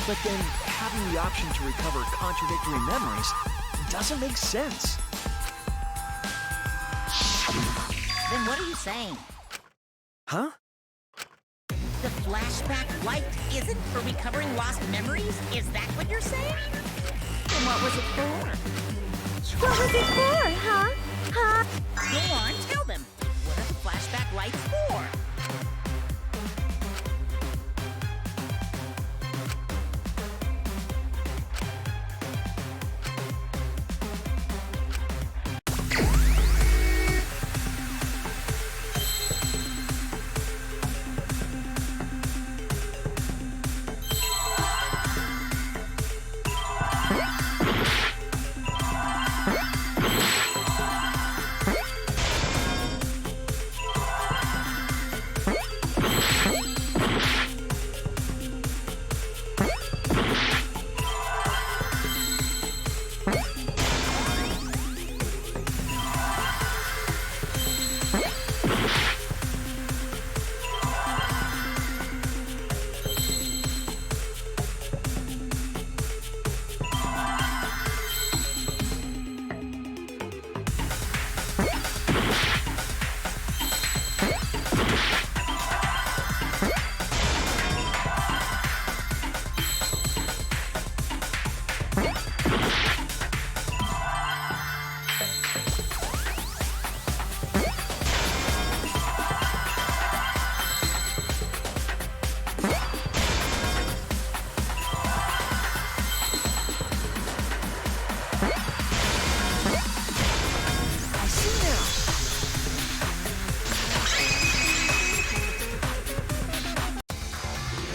But then, having the option to recover contradictory memories doesn't make sense. Then what are you saying? Huh? The flashback light isn't for recovering lost memories? Is that what you're saying? Then what was it for? What was it for, huh? Huh? Go on, tell them. What are the flashback lights for?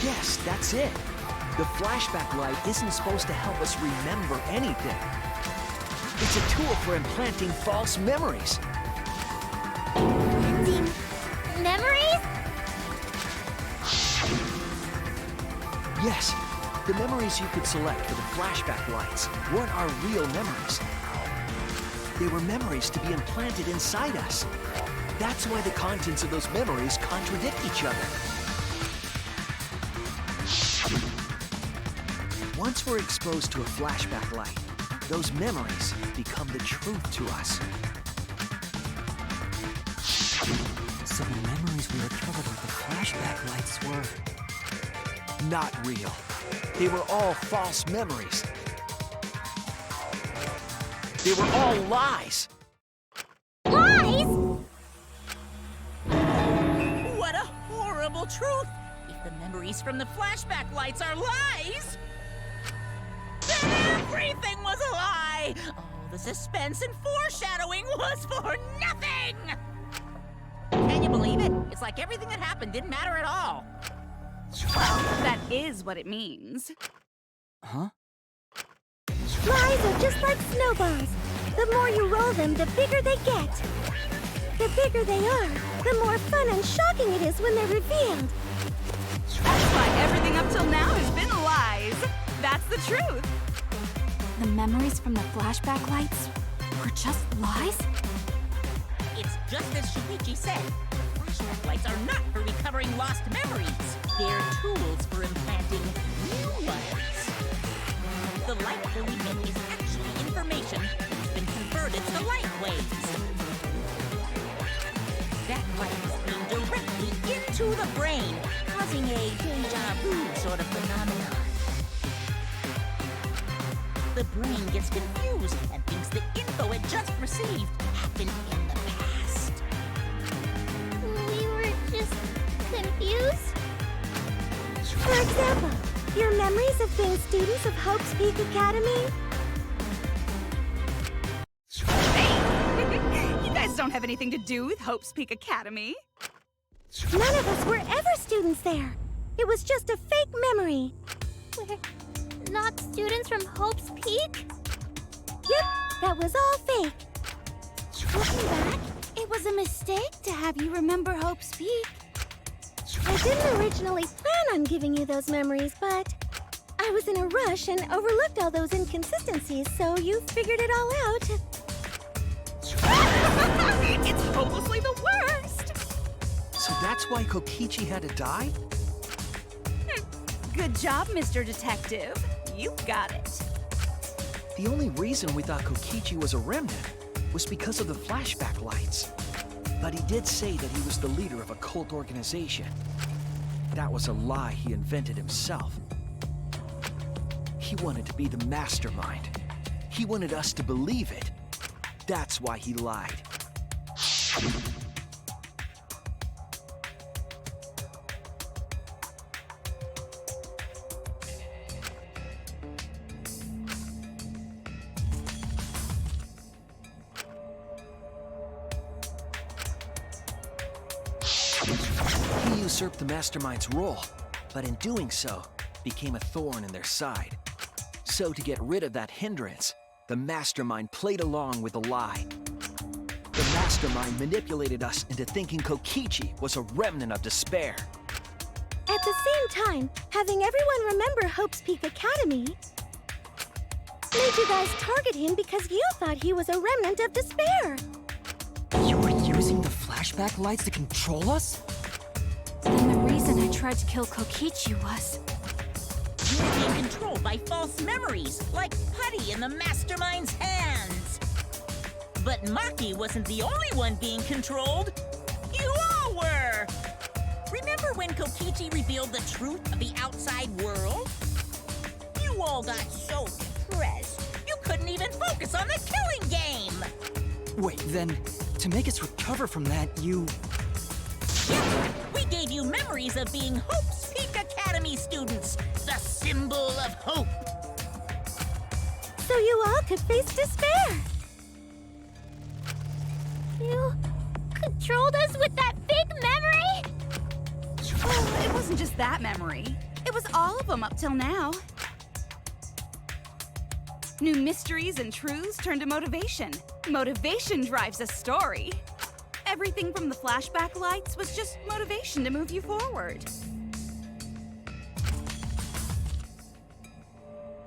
Yes, that's it. The flashback light isn't supposed to help us remember anything. It's a tool for implanting false memories. Planting memories? Yes, the memories you could select for the flashback lights weren't our real memories. They were memories to be implanted inside us. That's why the contents of those memories contradict each other. Once we're exposed to a flashback light, those memories become the truth to us. So the memories we recovered with the flashback lights were... not real. They were all false memories. They were all lies. Lies? What a horrible truth! If the memories from the flashback lights are lies, then everything was a lie! Oh, the suspense and foreshadowing was for nothing! Can you believe it? It's like everything that happened didn't matter at all. That is what it means. Huh? Lies are just like snowballs. The more you roll them, the bigger they get. The bigger they are, the more fun and shocking it is when they're revealed. That's why everything up till now has been lies. That's the truth. The memories from the flashback lights were just lies? It's just as Shuichi said. Flashback lights are not for recovering lost memories. They're tools for implanting new ones. The light that we emit is actually information that's been converted to light waves. That light is beamed directly into the brain, causing a deja vu sort of phenomenon. The brain gets confused and thinks the info it just received happened in the past. We were just confused? For example, your memories of being students of Hope's Peak Academy? You guys don't have anything to do with Hope's Peak Academy. None of us were ever students there. It was just a fake memory. We're not students from Hope's Peak? Yep, that was all fake. Looking back, it was a mistake to have you remember Hope's Peak. I didn't originally plan on giving you those memories, but I was in a rush and overlooked all those inconsistencies, so you figured it all out. It's hopelessly the worst! So that's why Kokichi had to die? Good job, Mr. Detective. You got it. The only reason we thought Kokichi was a remnant was because of the flashback lights. But he did say that he was the leader of a cult organization. That was a lie he invented himself. He wanted to be the mastermind. He wanted us to believe it. That's why he lied. He usurped the mastermind's role, but in doing so, became a thorn in their side. So to get rid of that hindrance, the mastermind played along with the lie. The mastermind manipulated us into thinking Kokichi was a remnant of despair. At the same time, having everyone remember Hope's Peak Academy made you guys target him because you thought he was a remnant of despair. You were using the flashback lights to control us? Then the reason I tried to kill Kokichi was... You were being controlled by false memories, like putty in the mastermind's hands. But Maki wasn't the only one being controlled. You all were! Remember when Kokichi revealed the truth of the outside world? You all got so depressed, you couldn't even focus on the killing game! Wait, then, to make us recover from that, you... Yep, we gave you memories of being Hope's Peak Academy students, the symbol of hope. So you all could face despair. You controlled us with that fake memory? Well, it wasn't just that memory. It was all of them up till now. New mysteries and truths turn to motivation. Motivation drives a story. Everything from the flashback lights was just motivation to move you forward.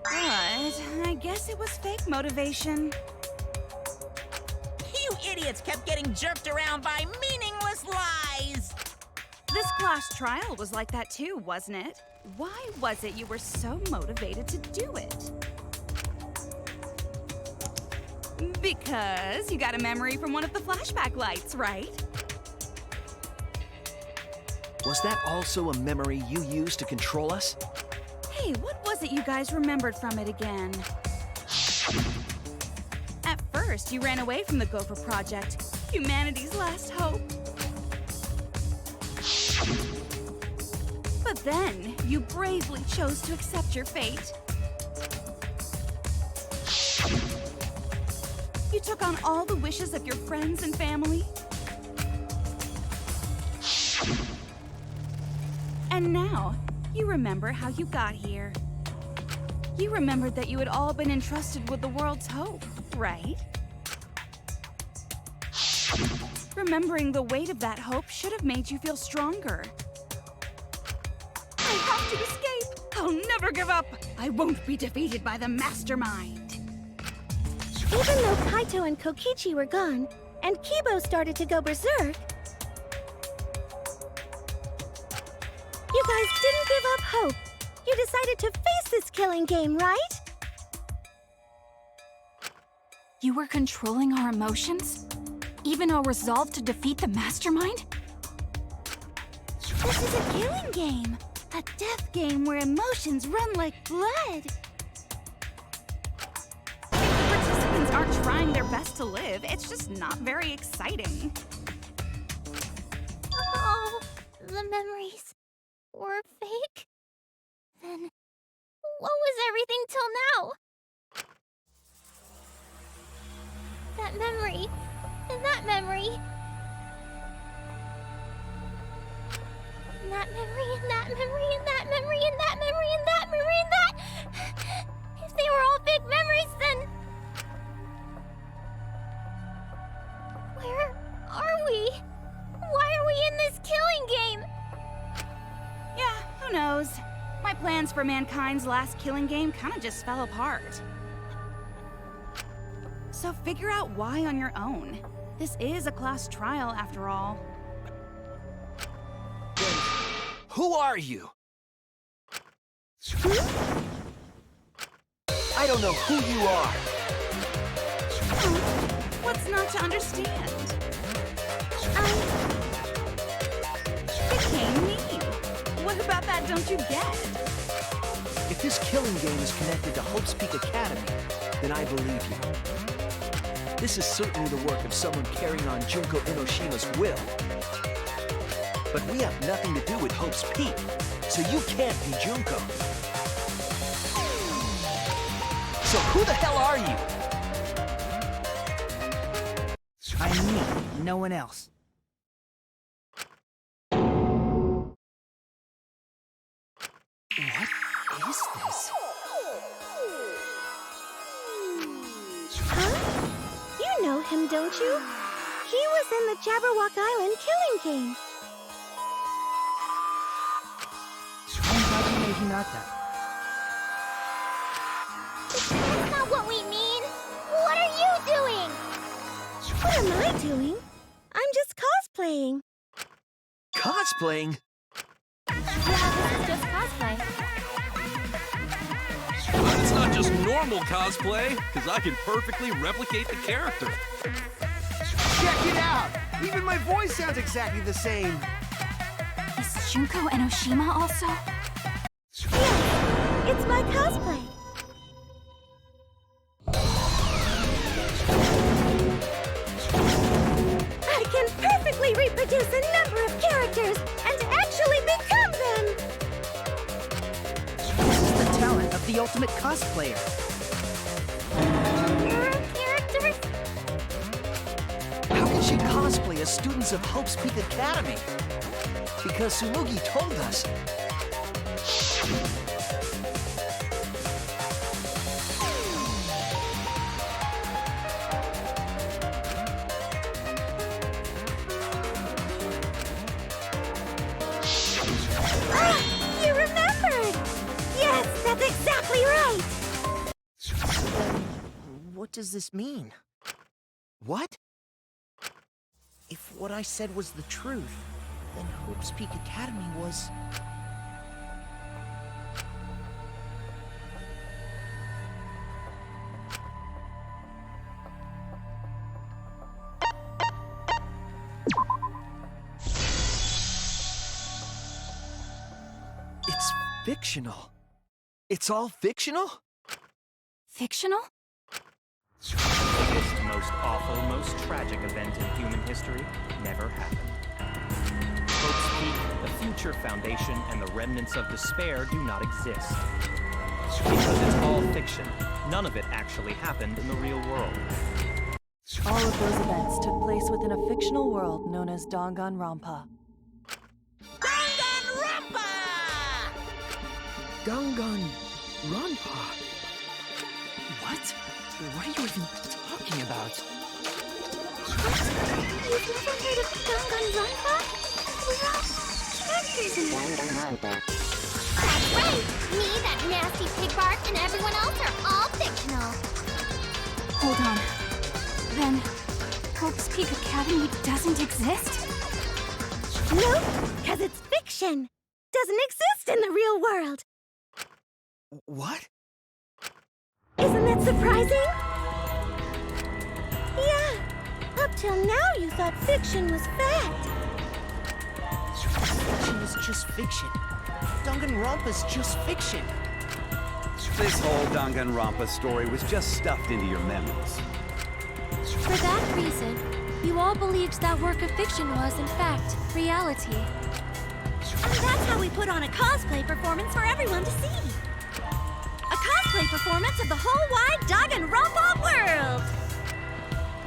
But I guess it was fake motivation. You idiots kept getting jerked around by meaningless lies! This class trial was like that too, wasn't it? Why was it you were so motivated to do it? Because you got a memory from one of the flashback lights, right? Was that also a memory you used to control us? Hey, what was it you guys remembered from it again? At first, you ran away from the Gopher Project, humanity's last hope. But then, you bravely chose to accept your fate. You took on all the wishes of your friends and family. And now, you remember how you got here. You remembered that you had all been entrusted with the world's hope, right? Remembering the weight of that hope should have made you feel stronger. I have to escape! I'll never give up! I won't be defeated by the mastermind! Even though Kaito and Kokichi were gone, and Kibo started to go berserk, you guys didn't give up hope. You decided to face this killing game, right? You were controlling our emotions? Even our resolve to defeat the mastermind? This is a killing game. A death game where emotions run like blood. Participants aren't trying their best to live. It's just not very exciting. Oh, the memories were fake? Then what was everything till now? That memory, and that memory. And that memory, and that memory, and that memory, and that memory, and that memory, and that... If they were all fake memories, then... Where are we? Why are we in this killing game? Yeah, who knows? My plans for mankind's last killing game kinda just fell apart. So figure out why on your own. This is a class trial, after all. Who are you? I don't know who you are. What's not to understand? Became me. What about that don't you get? If this killing game is connected to Hope's Peak Academy, then I believe you. This is certainly the work of someone carrying on Junko Enoshima's will. But we have nothing to do with Hope's Peak, so you can't be Junko. So who the hell are you? I'm me, no one else. What is this? Huh? You know him, don't you? He was in the Jabberwock Island killing game. Hinata. That's not what we mean. What are you doing? What am I doing? I'm just cosplaying. Cosplaying? Yeah, this is just cosplay. But it's not just normal cosplay, because I can perfectly replicate the character. Check it out! Even my voice sounds exactly the same. Is Junko Enoshima also? Yeah, it's my cosplay. I can perfectly reproduce a number of characters and actually become them! This is the talent of the ultimate cosplayer. Characters? How can she cosplay as students of Hope's Peak Academy? Because Tsumugi told us. You remembered! Yes, that's exactly right! So then, what does this mean? What? If what I said was the truth, then Hope's Peak Academy was... It's fictional. It's all fictional? Fictional? The biggest, most awful, most tragic event in human history never happened. Hope's Peak, the future foundation, and the remnants of despair do not exist. Because it's all fiction, none of it actually happened in the real world. All of those events took place within a fictional world known as Danganronpa. Danganronpa! Danganronpa? What? What are you even talking about? You've never heard of Danganronpa? We're all characters in Danganronpa. That's right! Me, that nasty pig Bart, and everyone else are all fictional. Hold on. Then, Hope's Peak Academy doesn't exist? Nope, because it's fiction. Doesn't exist in the real world. What? Isn't that surprising? Yeah, up till now you thought fiction was fact. Fiction is just fiction. Danganronpa's just fiction. This whole Danganronpa story was just stuffed into your memories. For that reason, you all believed that work of fiction was, in fact, reality. And that's how we put on a cosplay performance for everyone to see. A cosplay performance of the whole wide Danganronpa world!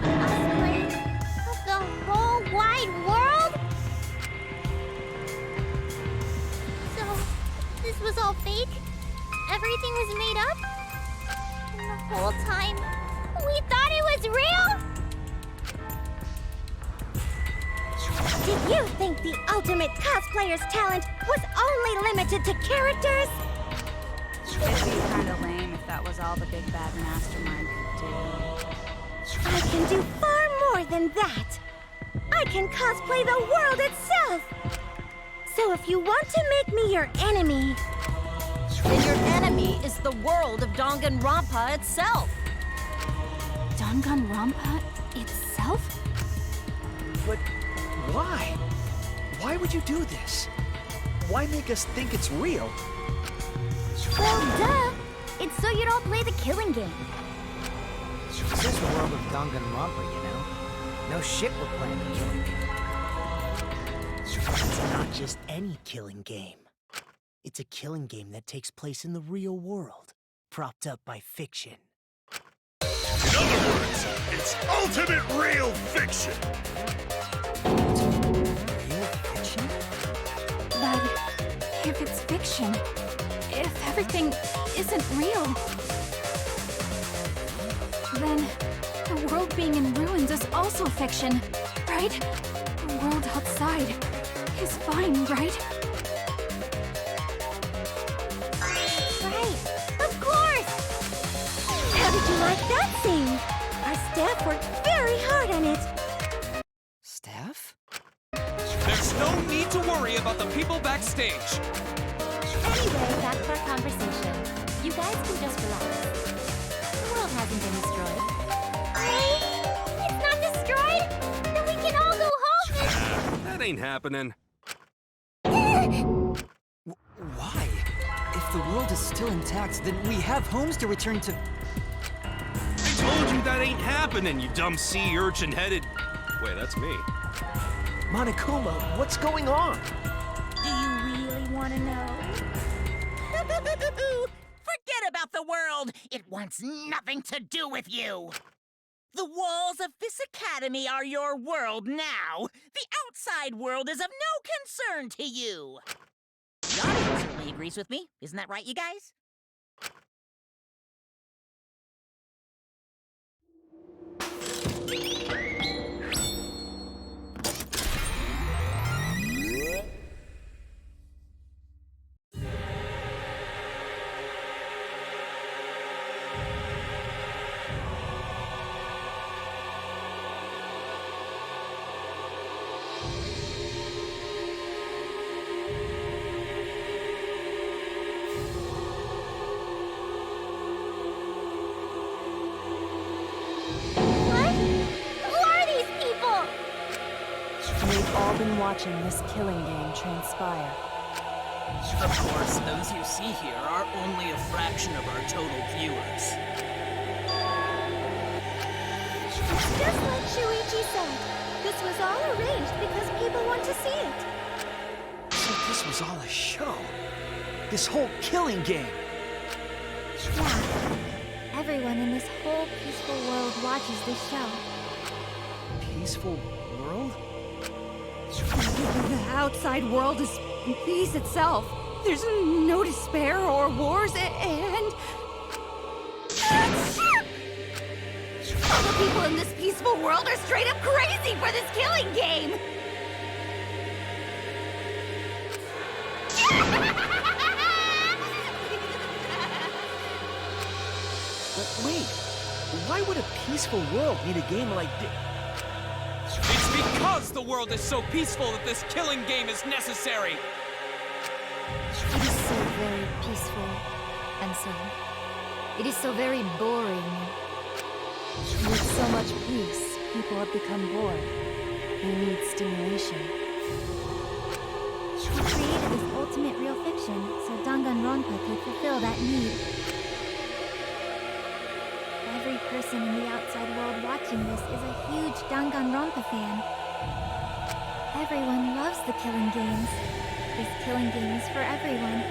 Cosplay of the whole wide world? So, this was all fake? Everything was made up? And the whole time, we thought it was real? Did you think the ultimate cosplayer's talent was only limited to characters? It'd be kinda lame if that was all the big bad mastermind could do. I can do far more than that. I can cosplay the world itself. So if you want to make me your enemy, Then your enemy is the world of Danganronpa itself. Danganronpa itself? But why? Why would you do this? Why make us think it's real? Well, duh! It's so you don't play the killing game. This is the world of Danganronpa, you know? No shit we're playing the killing game. It's not just any killing game. It's a killing game that takes place in the real world, propped up by fiction. In other words, it's ultimate real fiction. Real fiction? But if it's fiction, if everything isn't real, then the world being in ruins is also fiction, right? The world outside is fine, right? right? Of course! How did you like that scene? Our staff worked very hard on it. Staff? There's no need to worry about the people backstage. Anyway, back to our conversation. You guys can just relax. The world hasn't been destroyed. Hey, it's not destroyed? Then we can all go home That ain't happening. Why? If the world is still intact, then we have homes to return to. I told you that ain't happening, you dumb sea urchin-headed... Wait, that's me. Monokuma, what's going on? Do you really want to know? Forget about the world! It wants nothing to do with you! The walls of this academy are your world now! The outside world is of no concern to you! The audience certainly agrees with me. Isn't that right, you guys? We've all been watching this killing game transpire. Of course, those you see here are only a fraction of our total viewers. It's just like Shuichi said. This was all arranged because people want to see it. So this was all a show. This whole killing game. Yeah. Everyone in this whole peaceful world watches this show. peaceful world? The outside world is peace itself. There's no despair or wars, and... All the people in this peaceful world are straight up crazy for this killing game! But wait, why would a peaceful world need a game like this? It's because the world is so peaceful that this killing game is necessary! It is so very peaceful, and so it is so very boring. With so much peace, people have become bored. They need stimulation. We created this ultimate real fiction so Danganronpa could fulfill that need. Every person in the outside world watching this is a huge Danganronpa fan. Everyone loves the killing games. This killing game is for everyone.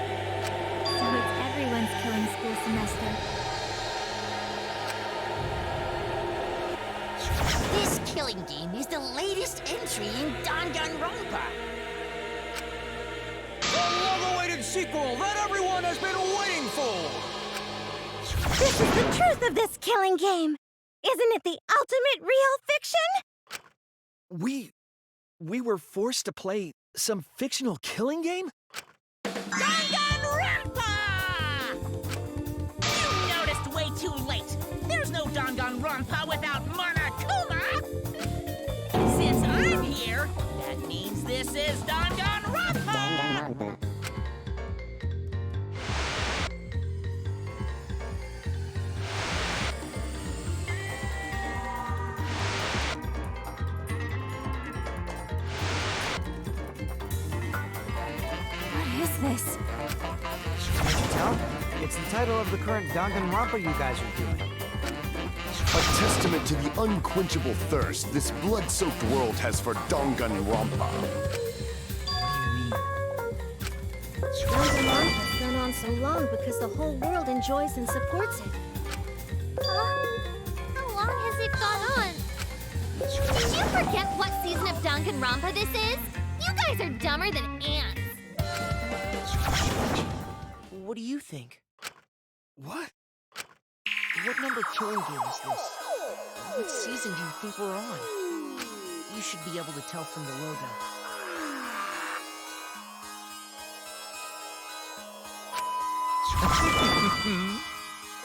So it's everyone's killing school semester. This killing game is the latest entry in Danganronpa. The long-awaited sequel that everyone has been waiting for! This is the truth of this killing game! Isn't it the ultimate real fiction? We were forced to play some fictional killing game? Danganronpa! You noticed way too late. There's no Danganronpa without Monokuma! Since I'm here, that means this is Danganronpa! What is this? Can't you tell? It's the title of the current Danganronpa you guys are doing. A testament to the unquenchable thirst this blood-soaked world has for Danganronpa. Danganronpa's gone on so long because the whole world enjoys and supports it. How long has it gone on? Did you forget what season of Danganronpa this is? You guys are dumber than ants. What do you think? What? What number killing game is this? What season do you think we're on? You should be able to tell from the logo.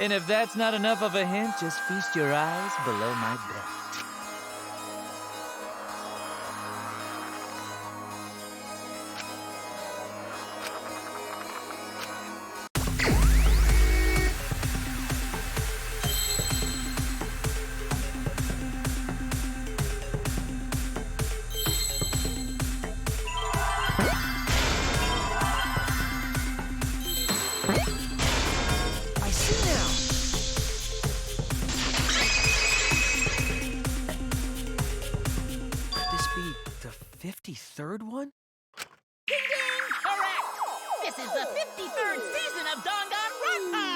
And if that's not enough of a hint, just feast your eyes below my belt. Third one? Ding ding! Correct! This is the 53rd season of Danganronpa!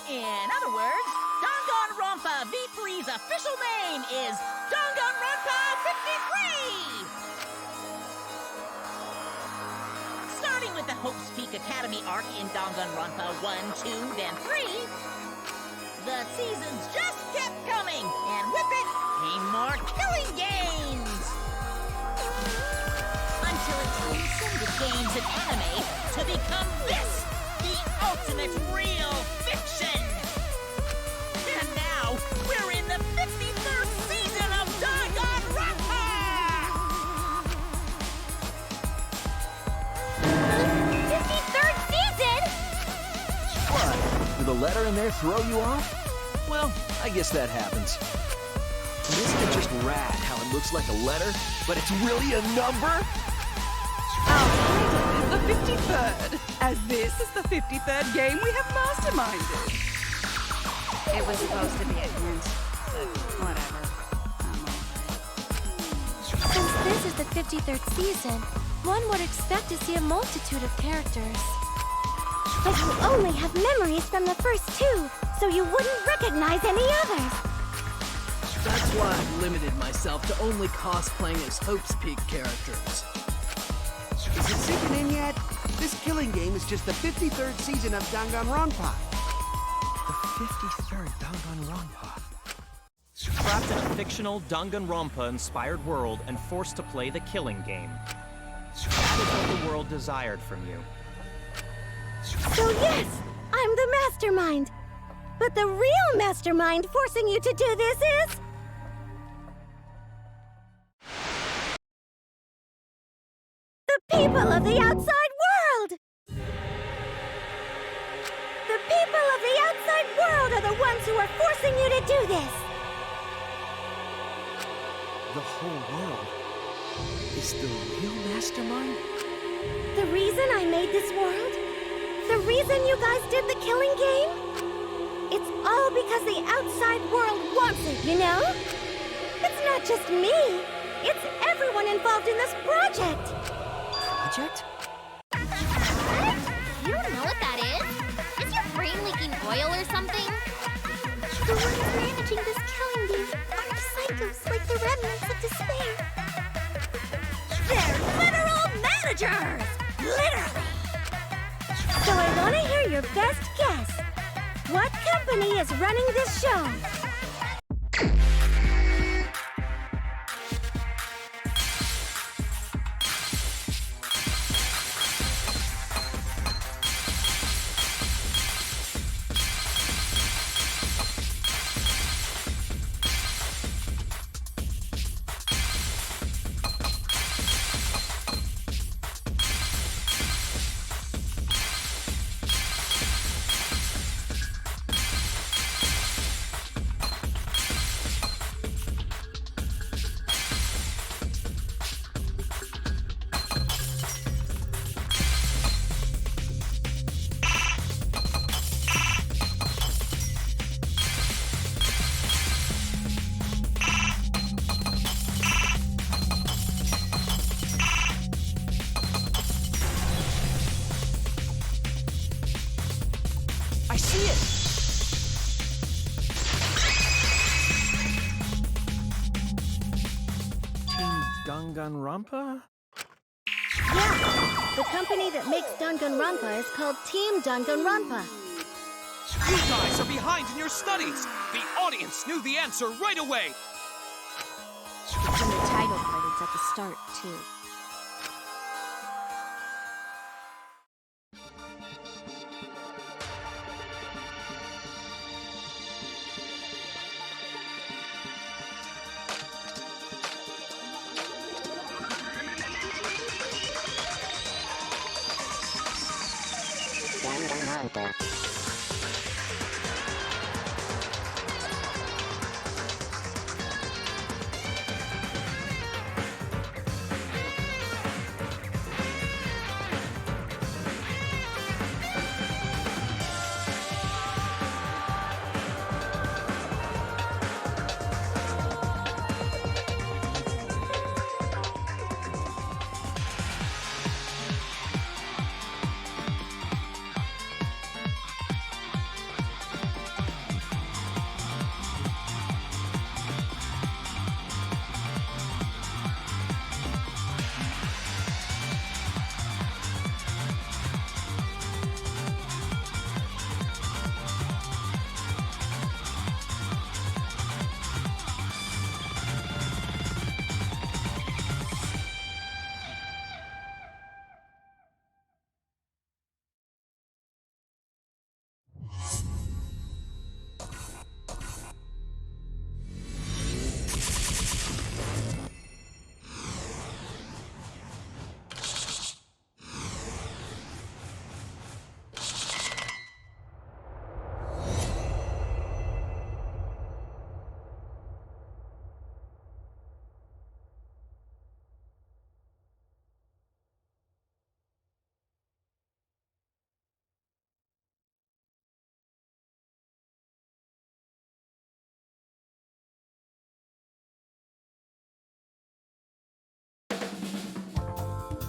In other words, Danganronpa V3's official name is Danganronpa 53! Starting with the Hope's Peak Academy arc in Danganronpa 1, 2, then 3, the seasons just kept coming, and with it came more killing games! Until it transcended games and anime to become this, the ultimate real fiction! And now, we're in the 53rd season of Danganronpa! 53rd season? What? Did the letter in there throw you off? Well, I guess that happens. Isn't it just rad how it looks like a letter, but it's really a number? The 53rd, as this is the 53rd game we have masterminded. It was supposed to be a hint, but whatever. Since this is the 53rd season, one would expect to see a multitude of characters. But you only have memories from the first two, so you wouldn't recognize any others. That's why I've limited myself to only cosplaying as Hope's Peak characters. Is it sinking in yet? This killing game is just the 53rd season of Danganronpa. The 53rd Danganronpa. Trapped in a fictional Danganronpa-inspired world and forced to play the killing game. That is what the world desired from you. So yes, I'm the mastermind. But the real mastermind forcing you to do this is... the people of the outside world! The people of the outside world are the ones who are forcing you to do this! The whole world is the real mastermind? The reason I made this world? The reason you guys did the killing game? It's all because the outside world wants it, you know? It's not just me. It's everyone involved in this project. Project? You don't know what that is? Is your brain leaking oil or something? The ones managing this killing game aren't psychos like the remnants of despair. They're literal managers! Literally! So I want to hear your best guess. What company is running this show? I see it! Team Danganronpa? Yeah, the company that makes Danganronpa is called Team Danganronpa. You guys are behind in your studies! The audience knew the answer right away! It's in the title credits at the start, too. Danganronpa.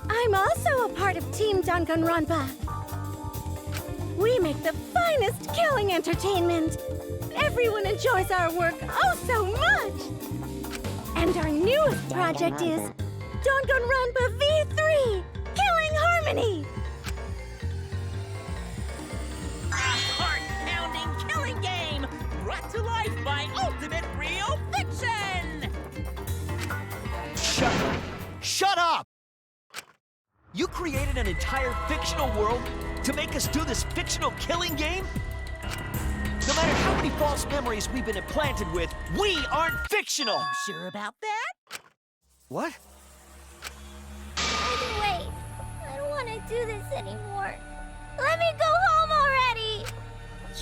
I'm also a part of Team Danganronpa. We make the finest killing entertainment. Everyone enjoys our work oh so much. And our newest project is Danganronpa V3, Killing Harmony. A heart-pounding killing game brought to life by Ultimate Real Fiction! Shut up! You created an entire fictional world to make us do this fictional killing game? No matter how many false memories we've been implanted with, we aren't fictional! You sure about that? What? I can wait. I don't want to do this anymore. Let me go home already!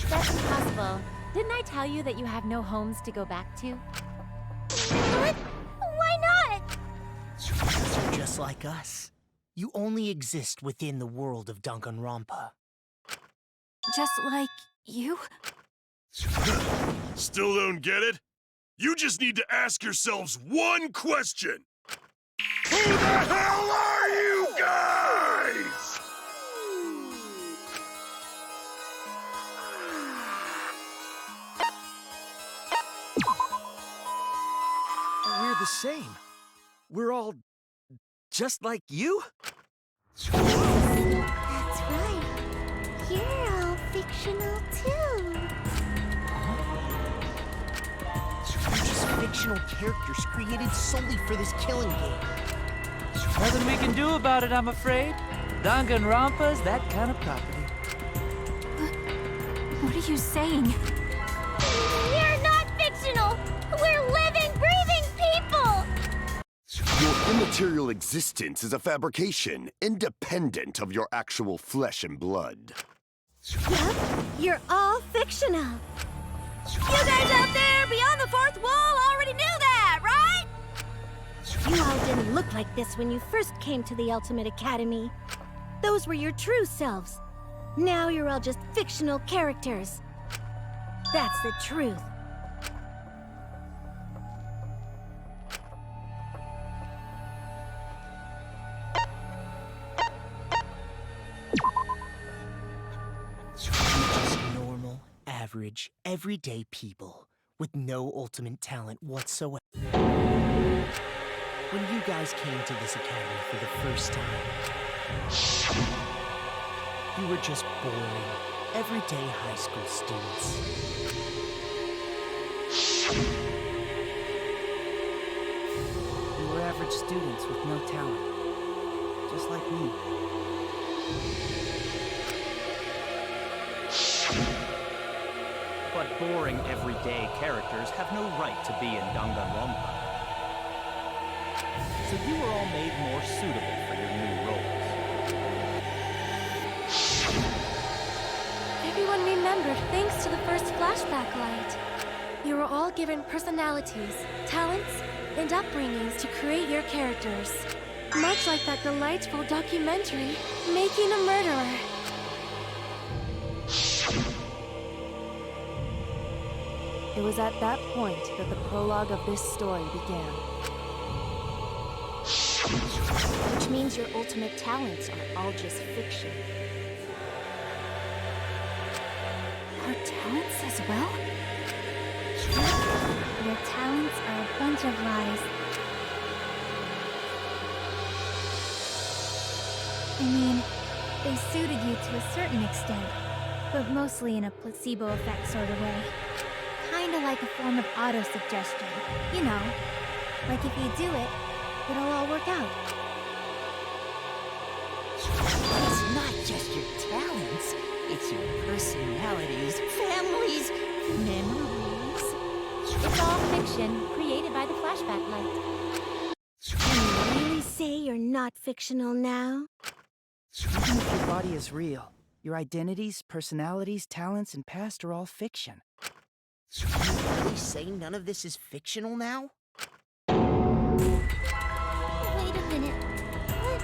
That's impossible. Didn't I tell you that you have no homes to go back to? What? Why not? Because you're just like us. You only exist within the world of Danganronpa. Just like you? Still don't get it? You just need to ask yourselves one question. Who the hell are you guys? We're the same. We're all just like you? That's right. You're all fictional too. We're just fictional characters created solely for this killing game. Nothing we can do about it, I'm afraid. Danganronpa's that kind of property. What are you saying? We're not fictional! We're living, breathing people! Your immaterial existence is a fabrication, independent of your actual flesh and blood. Yep, you're all fictional. You guys out there beyond the fourth wall already knew that, right? You all didn't look like this when you first came to the Ultimate Academy. Those were your true selves. Now you're all just fictional characters. That's the truth. Just normal, average, everyday people with no ultimate talent whatsoever. When you guys came to this academy for the first time, you were just boring, everyday high school students. We were average students with no talent. Just like me. But boring everyday characters have no right to be in Danganronpa. So you were all made more suitable for your new roles. Everyone remembered thanks to the first flashback light. You were all given personalities, talents, and upbringings to create your characters. Much like that delightful documentary, Making a Murderer. It was at that point that the prologue of this story began. Which means your ultimate talents are all just fiction. Our talents as well? Your talents are a bunch of lies. I mean, they suited you to a certain extent, but mostly in a placebo effect sort of way. Kinda like a form of auto-suggestion. You know, like if you do it, it'll all work out. It's not just your talents, it's your personalities, families, memories. It's all fiction, created by the flashback light. Can you really say you're not fictional now? Even if your body is real, your identities, personalities, talents, and past are all fiction. So can you really say none of this is fictional now? Wait a minute. What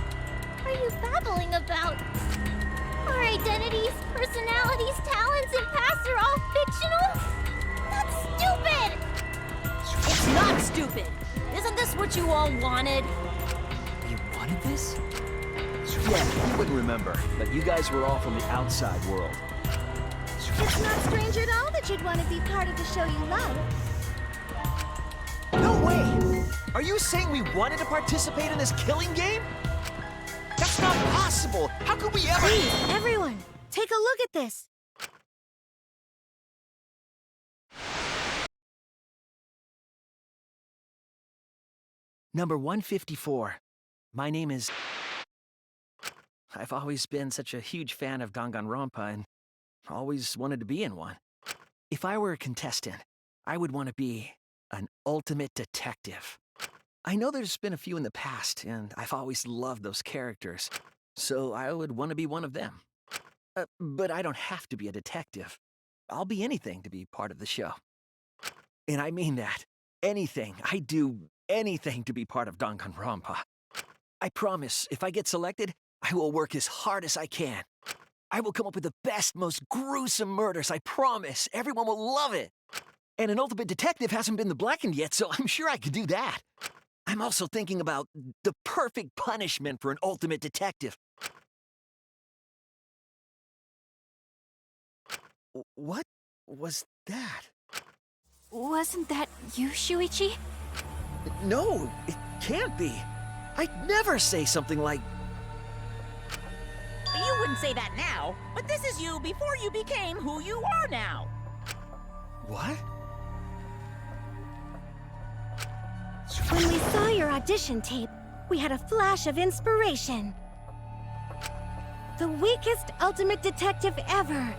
are you babbling about? Our identities, personalities, talents, and pasts are all fictional? That's stupid! It's not stupid! Isn't this what you all wanted? You wanted this? Yeah, you wouldn't remember, but you guys were all from the outside world. It's not strange at all that you'd want to be part of the show you love. No way! Are you saying we wanted to participate in this killing game? That's not possible! How could we ever— Please, everyone, take a look at this. Number 154. My name is... I've always been such a huge fan of Danganronpa and always wanted to be in one. If I were a contestant, I would want to be an ultimate detective. I know there's been a few in the past, and I've always loved those characters, so I would want to be one of them. But I don't have to be a detective. I'll be anything to be part of the show. And I mean that. Anything. I do anything to be part of Danganronpa. I promise, if I get selected, I will work as hard as I can. I will come up with the best, most gruesome murders, I promise. Everyone will love it. And an ultimate detective hasn't been the Blackened yet, so I'm sure I could do that. I'm also thinking about the perfect punishment for an ultimate detective. What was that? Wasn't that you, Shuichi? No, it can't be. I'd never say something like... You wouldn't say that now, but this is you before you became who you are now. What? When we saw your audition tape, we had a flash of inspiration. The weakest ultimate detective ever.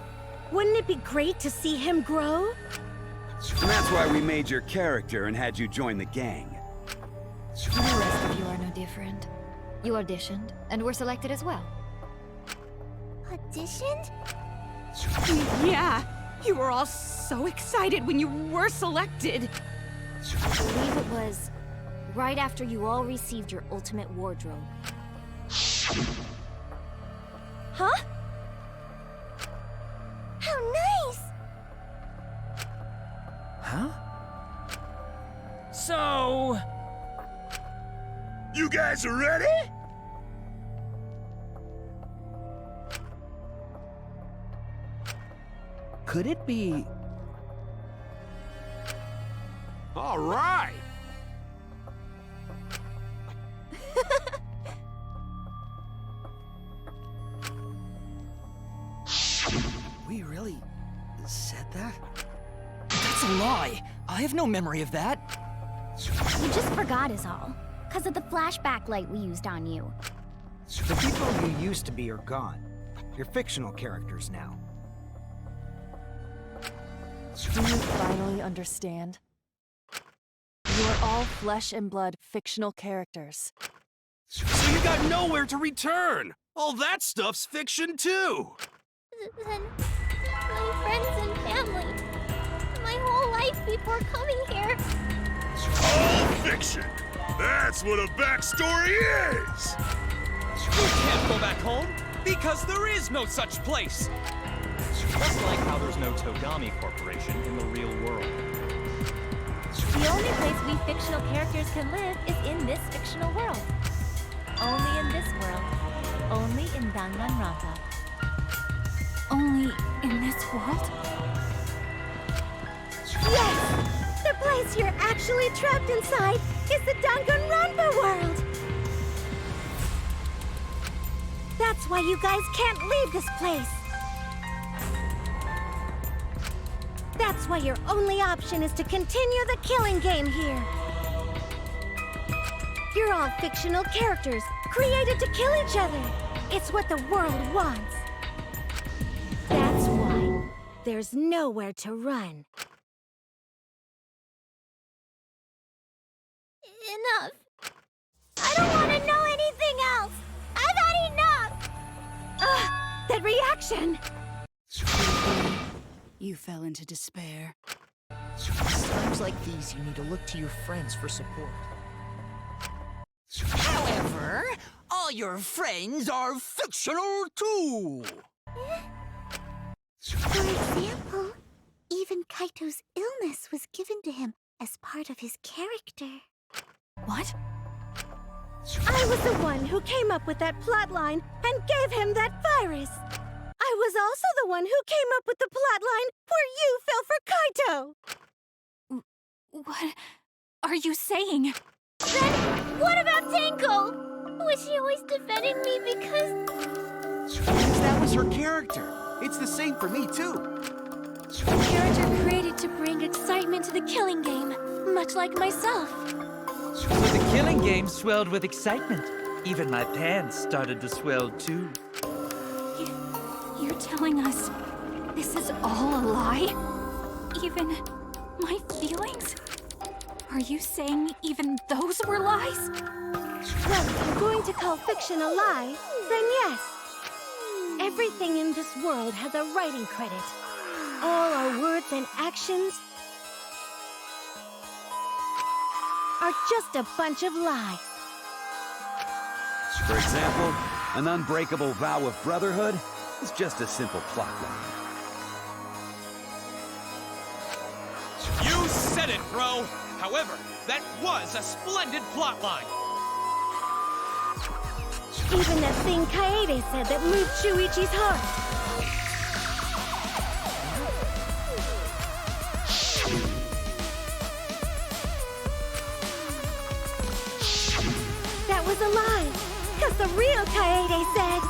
Wouldn't it be great to see him grow? And that's why we made your character and had you join the gang. The rest of you are no different. You auditioned, and were selected as well. Auditioned? Yeah, you were all so excited when you were selected. I believe it was right after you all received your ultimate wardrobe. Huh? How nice! Huh? So... You guys are ready? Could it be... All right! We really said that? That's a lie. I have no memory of that. You just forgot is all. Because of the flashback light we used on you. The people you used to be are gone. You're fictional characters now. Do you finally understand? You are all flesh and blood fictional characters. So you got nowhere to return! All that stuff's fiction too! Then my friends and family. My whole life before coming here. All fiction! That's what a backstory is! You can't go back home, because there is no such place! Just like how there's no Togami Corporation in the real world. The only place we fictional characters can live is in this fictional world. Only in this world. Only in Danganronpa. Only in this world? Yes! The place you're actually trapped inside is the Danganronpa world! That's why you guys can't leave this place! That's why your only option is to continue the killing game here! You're all fictional characters, created to kill each other! It's what the world wants! That's why there's nowhere to run. Enough. I don't want to know anything else. I've had enough. Ugh, that reaction! You fell into despair. It's times like these you need to look to your friends for support. However, all your friends are fictional too! For example, even Kaito's illness was given to him as part of his character. What? I was the one who came up with that plotline and gave him that virus. I was also the one who came up with the plotline where you fell for Kaito! What are you saying? Then, what about Tinkle? Was she always defending me because That was her character. It's the same for me, too. A character created to bring excitement to the killing game, much like myself. So the killing game swelled with excitement. Even my pants started to swell too. You're telling us this is all a lie? Even my feelings? Are you saying even those were lies? Well, if you're going to call fiction a lie, then yes. Everything in this world has a writing credit. All our words and actions are just a bunch of lies. For example, an unbreakable vow of brotherhood is just a simple plotline. You said it, bro! However, that was a splendid plotline! Even that thing Kaede said that moved Shuichi's heart. That was a lie, because the real Kaede said...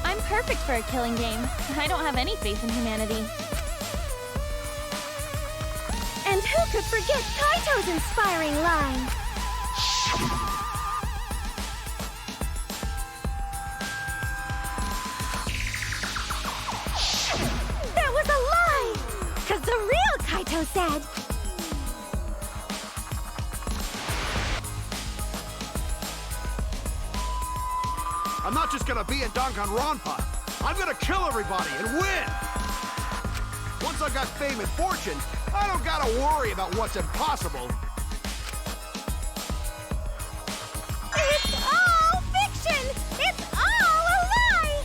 I'm perfect for a killing game. I don't have any faith in humanity. And who could forget Kaito's inspiring line? That was a lie! Because the real Kaito said... I'm not just gonna be in Danganronpa. I'm gonna kill everybody and win! Once I've got fame and fortune, I don't gotta worry about what's impossible. It's all fiction! It's all a lie!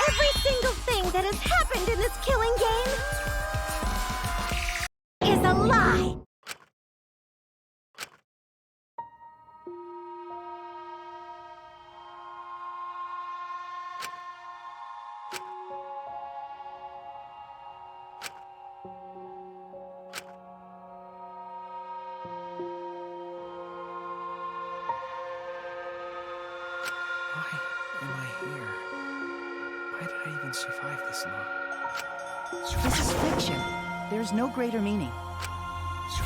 Every single thing that has happened in this killing game is a lie! Why am I here? Why did I even survive this long? This is fiction. There's no greater meaning.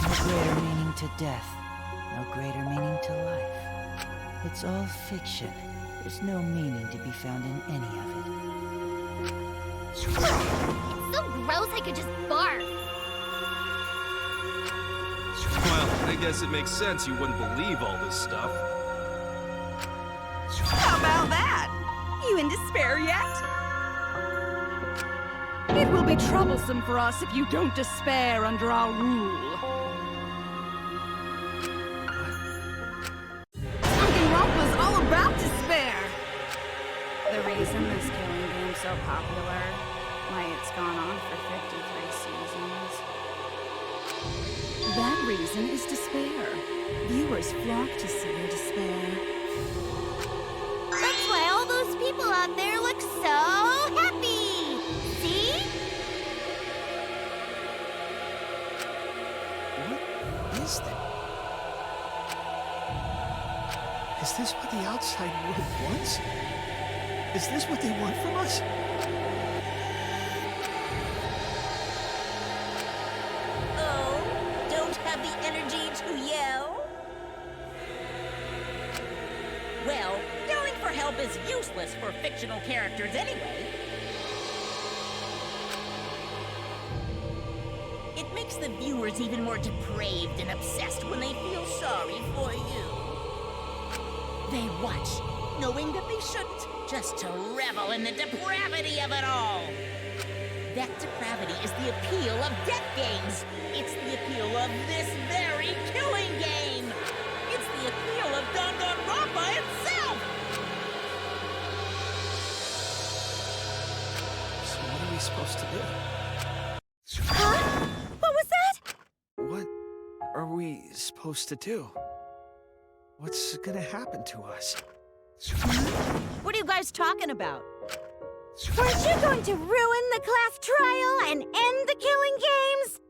No greater meaning to death. No greater meaning to life. It's all fiction. There's no meaning to be found in any of it. it's so gross I could just barf. Well, I guess it makes sense you wouldn't believe all this stuff. How about that? You in despair yet? It will be troublesome for us if you don't despair under our rule. Danganronpa's all about despair! The reason this killing game's so popular, why it's gone on for 53 seasons. That reason is despair. Viewers flock to see your despair. That's why all those people out there look so happy! See? What is that? Is this what the outside world wants? Is this what they want from us? Oh, don't have the energy to yell? Well, yelling for help is useless for fictional characters anyway. It makes the viewers even more depraved and obsessed when they feel sorry for you. They watch, knowing that they shouldn't, just to revel in the depravity of it all. That depravity is the appeal of death games. It's the appeal of this very killing game. It's the appeal of Danganronpa itself. So what are we supposed to do? Huh? What was that? What are we supposed to do? What's gonna happen to us? What are you guys talking about? Aren't you going to ruin the class trial and end the killing games?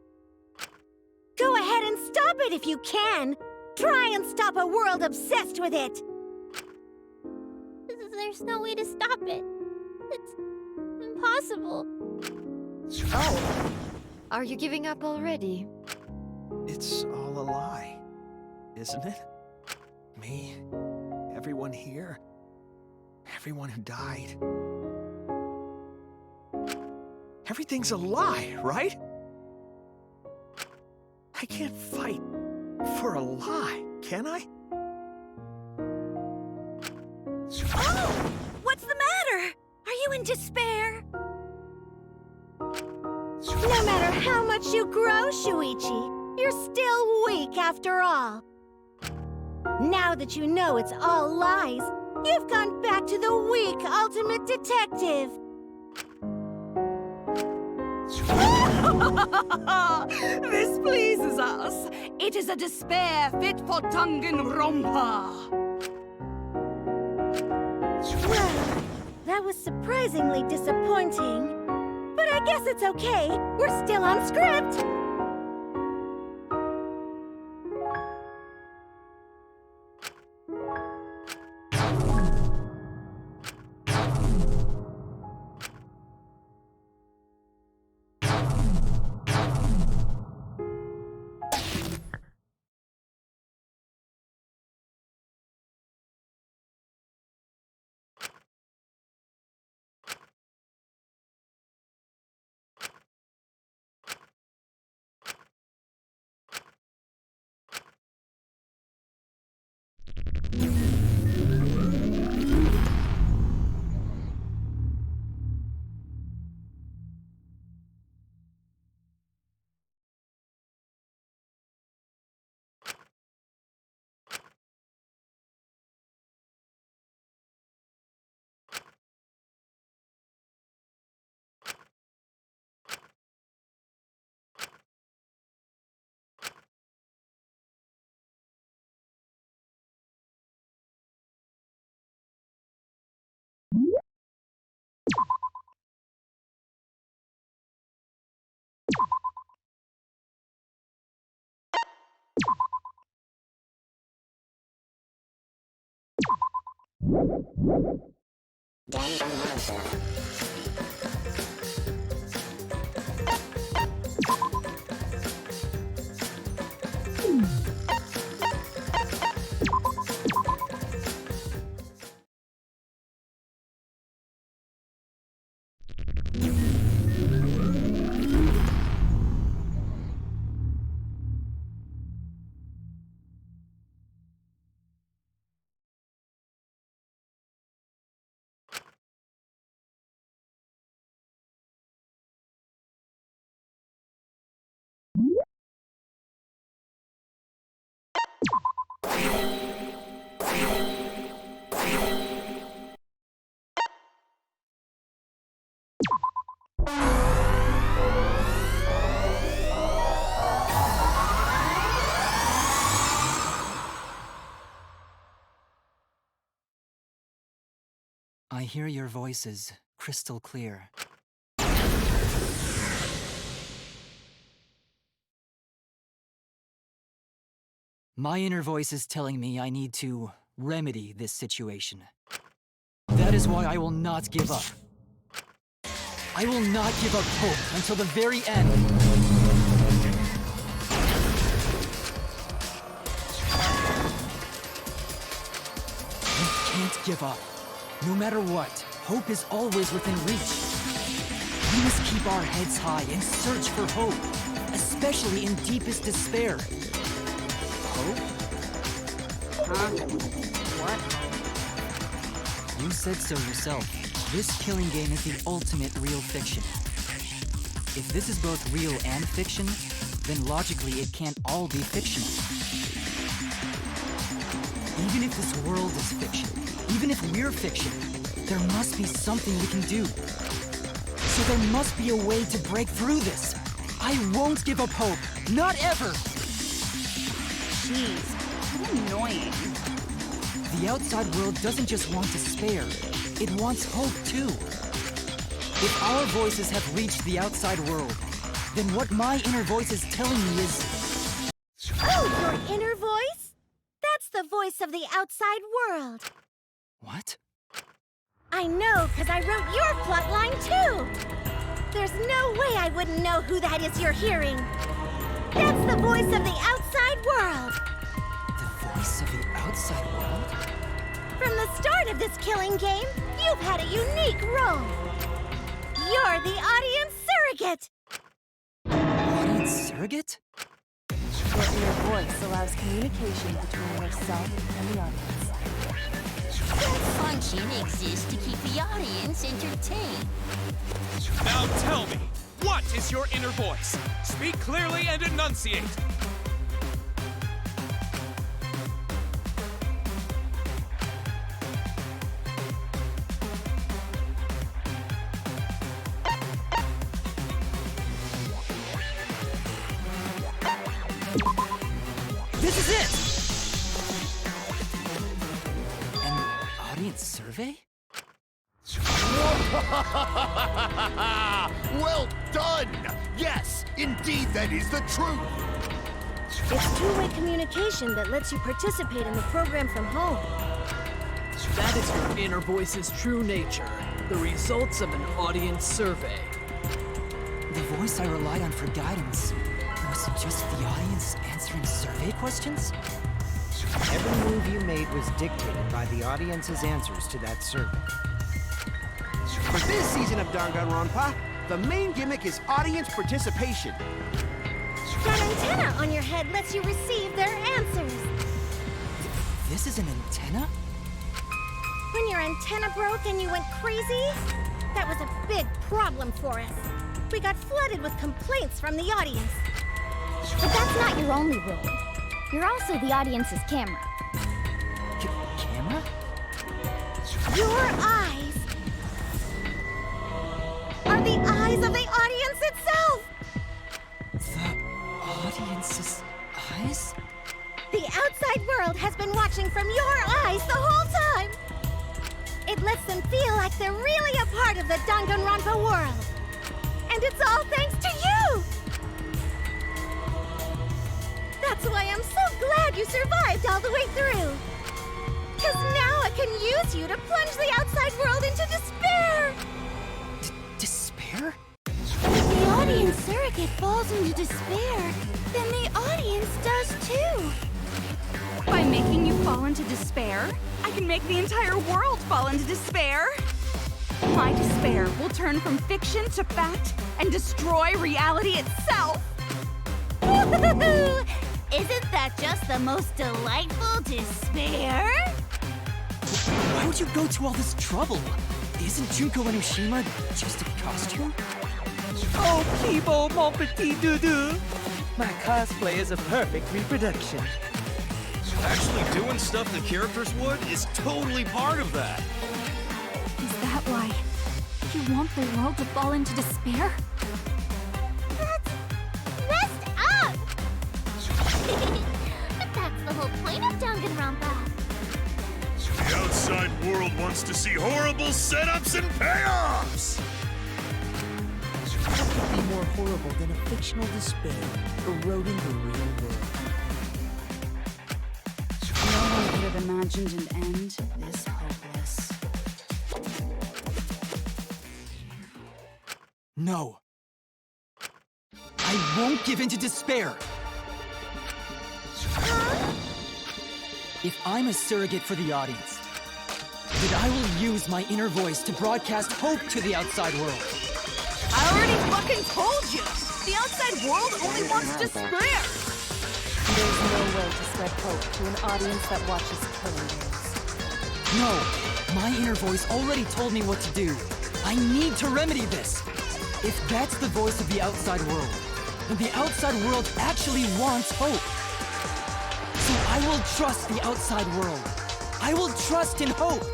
Go ahead and stop it if you can. Try and stop a world obsessed with it. There's no way to stop it. It's impossible. Oh, Are you giving up already? it's all a lie, isn't it? Me, everyone here, everyone who died. Everything's a lie, right? I can't fight for a lie, can I? Oh! What's the matter? Are you in despair? No matter how much you grow, Shuichi, you're still weak after all. Now that you know it's all lies, you've gone back to the weak ultimate detective. This pleases us. It is a despair fit for Danganronpa. Well, that was surprisingly disappointing. But I guess it's okay. We're still on script. I hear your voices crystal clear. My inner voice is telling me I need to remedy this situation. That is why I will not give up. I will not give up hope until the very end. We can't give up. No matter what, hope is always within reach. We must keep our heads high and search for hope, especially in deepest despair. Hope? Huh? What hope? You said so yourself. This killing game is the ultimate real fiction. If this is both real and fiction, then logically it can't all be fictional. Even if this world is fiction, even if we're fiction, there must be something we can do. So there must be a way to break through this. I won't give up hope. Not ever! Jeez, how annoying. the outside world doesn't just want despair, it wants hope too. If our voices have reached the outside world, then what my inner voice is telling me is... Oh, your inner voice? That's the voice of the outside world. What? I know, because I wrote your plotline too. There's no way I wouldn't know who that is you're hearing. That's the voice of the outside world. The voice of the outside world? From the start of this killing game, you've had a unique role. You're the audience surrogate. Audience surrogate? Your inner voice allows communication between yourself and the audience. That function exists to keep the audience entertained. Now tell me, what is your inner voice? Speak clearly and enunciate. This is it! An audience survey? Well done! Yes, indeed that is the truth! It's two-way communication that lets you participate in the program from home. That is your inner voice's true nature, the results of an audience survey. The voice I relied on for guidance was just the audience answering survey questions? Every move you made was dictated by the audience's answers to that survey. For this season of Danganronpa, the main gimmick is audience participation. That antenna on your head lets you receive their answers. This is an antenna? When your antenna broke and you went crazy, that was a big problem for us. We got flooded with complaints from the audience. But that's not your only role. You're also the audience's camera. Camera? Your eyes are the eyes of the audience itself! The audience's eyes? The outside world has been watching from your eyes the whole time! It lets them feel like they're really a part of the Danganronpa world. And it's all thanks to you! That's why I'm so glad you survived all the way through. 'Cause now I can use you to plunge the outside world into despair! Despair? If the audience surrogate falls into despair, then the audience does too. By making you fall into despair, I can make the entire world fall into despair. My despair will turn from fiction to fact and destroy reality itself. Isn't that just the most delightful despair? Why would you go to all this trouble? Isn't Junko Enoshima just a costume? Oh, Kibo, mon petit doudou! My cosplay is a perfect reproduction. Actually doing stuff the characters would is totally part of that. Is that why you want the world to fall into despair? That's messed up! But that's the whole point of Danganronpa. The outside world wants to see horrible setups and payoffs! What could be more horrible than a fictional despair eroding the real world? No one could have imagined an end this hopeless. No. I won't give in to despair! If I'm a surrogate for the audience, then I will use my inner voice to broadcast hope to the outside world. I already fucking told you! The outside world only wants despair! There's no way to spread hope to an audience that watches killing games. No, my inner voice already told me what to do. I need to remedy this. If that's the voice of the outside world, then the outside world actually wants hope. So I will trust the outside world. I will trust in hope.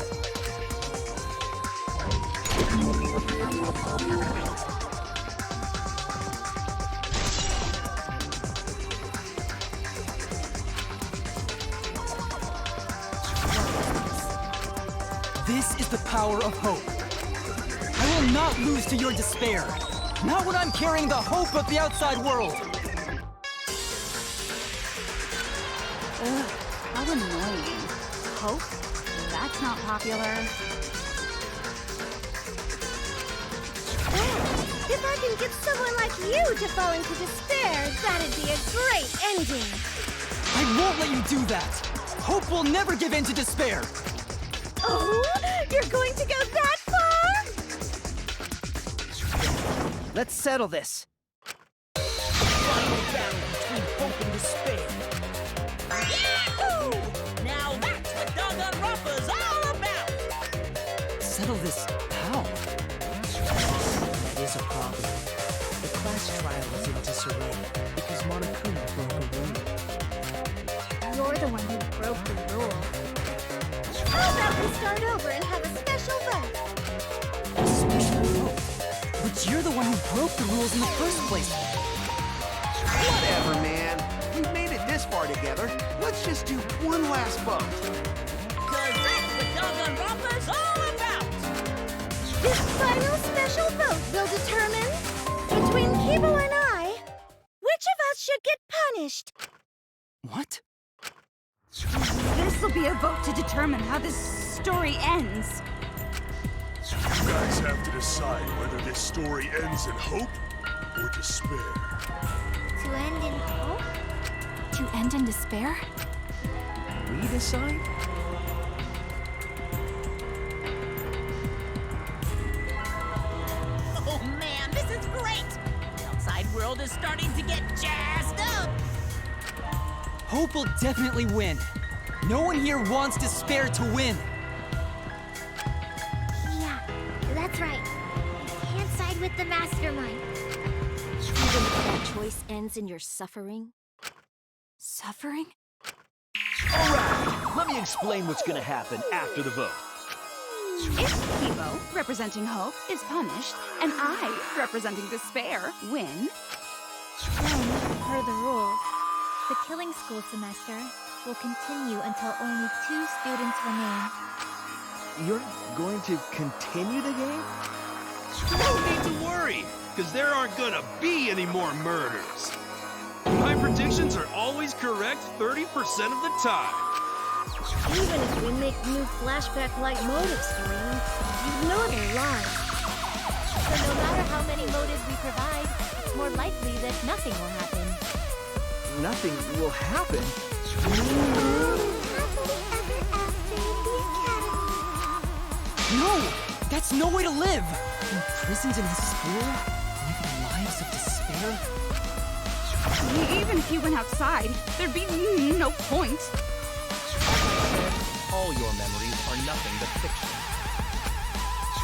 This is the power of hope. I will not lose to your despair. Not when I'm carrying the hope of the outside world. Ugh, how annoying. Hope? That's not popular. Well, if I can get someone like you to fall into despair, that'd be a great ending. I won't let you do that. Hope will never give in to despair. Oh, you're going to go that far? Let's settle this. Final battle between hope and despair. Yahoo! Now that's what Danganronpa's all about! Settle this how? That is a problem. The class trial is in disarray because Monokuma broke a rule. You're the one who broke the rule. How about we start over and have a special vote? A special vote? But you're the one who broke the rules in the first place. Whatever, man. We've made it this far together. Let's just do one last vote. Cause that's what Danganronpa's all about! This final special vote will determine, between Kibo and I, which of us should get punished. What? This'll be a vote to determine how this story ends. You guys have to decide whether this story ends in hope or despair. To end in hope? To end in despair? We decide? Oh man, this is great! The outside world is starting to get jazzed up! Hope will definitely win. No one here wants despair to win. Yeah, that's right. You can't side with the mastermind. Even if that choice ends in your suffering? Suffering? All right, let me explain what's gonna happen after the vote. If Kibo, representing hope, is punished, and I, representing despair, win, Then, per the rules, the killing school semester will continue until only 2 students remain. You're going to continue the game? No need to worry, because there aren't gonna be any more murders. My predictions are always correct 30% of the time. Even if we make new flashback-like motives for you, you'd know they're lies. So no matter how many motives we provide, it's more likely that nothing will happen. Nothing will happen. No! That's no way to live! Imprisoned in this school? Living lives of despair? even if you went outside, there'd be no point. All your memories are nothing but fiction.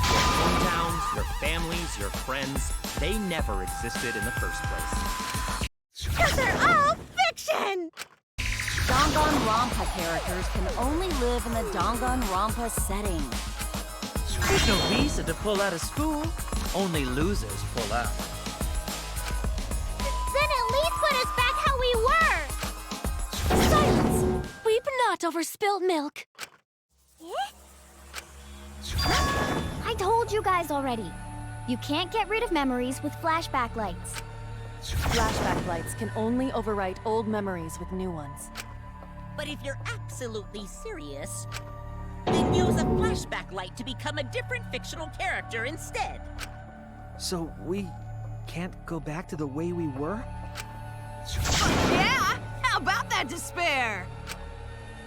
Your hometowns, your families, your friends, they never existed in the first place. Because they're all fiction! Danganronpa characters can only live in the Danganronpa setting. There's no reason to pull out of school. Only losers pull out. Then at least put us back how we were! Silence! Weep not over spilt milk. I told you guys already. You can't get rid of memories with flashback lights. Flashback lights can only overwrite old memories with new ones. But if you're absolutely serious, then use a flashback light to become a different fictional character instead. So we can't go back to the way we were? Yeah! How about that despair?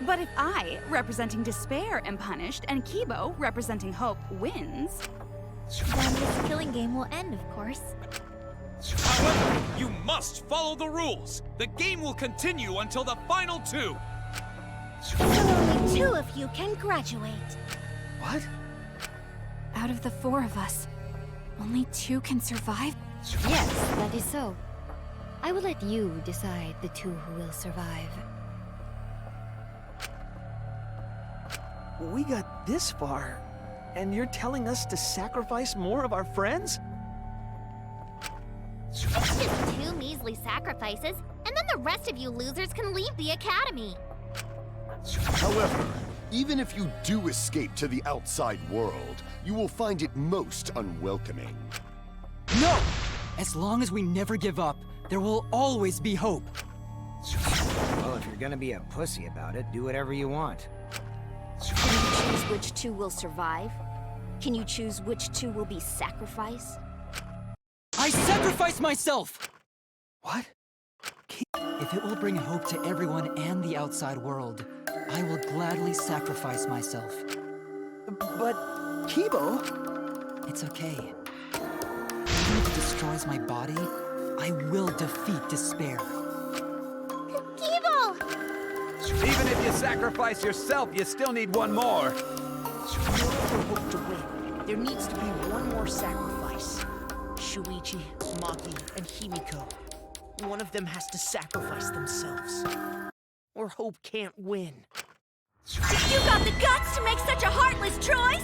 But if I, representing despair, am punished, and Kibo, representing hope, wins... Then this killing game will end, of course. However, you must follow the rules. The game will continue until the final 2. So only 2 of you can graduate. What? Out of the 4 of us, only 2 can survive? Yes, that is so. I will let you decide the 2 who will survive. We got this far, and you're telling us to sacrifice more of our friends? It's just 2 measly sacrifices, and then the rest of you losers can leave the academy. However, Even if you do escape to the outside world, you will find it most unwelcoming. No! As long as we never give up, there will always be hope. Well, if you're gonna be a pussy about it, do whatever you want. Can you choose which two will survive? Can you choose which two will be sacrificed? I sacrifice myself! What? If it will bring hope to everyone and the outside world, I will gladly sacrifice myself. But, Kibo... It's okay. Even if it destroys my body, I will defeat despair. Kibo! Even if you sacrifice yourself, you still need one more. In order for Hope to win, there needs to be one more sacrifice. Shuichi, Maki, and Himiko. One of them has to sacrifice themselves. Or Hope can't win. You got the guts to make such a heartless choice?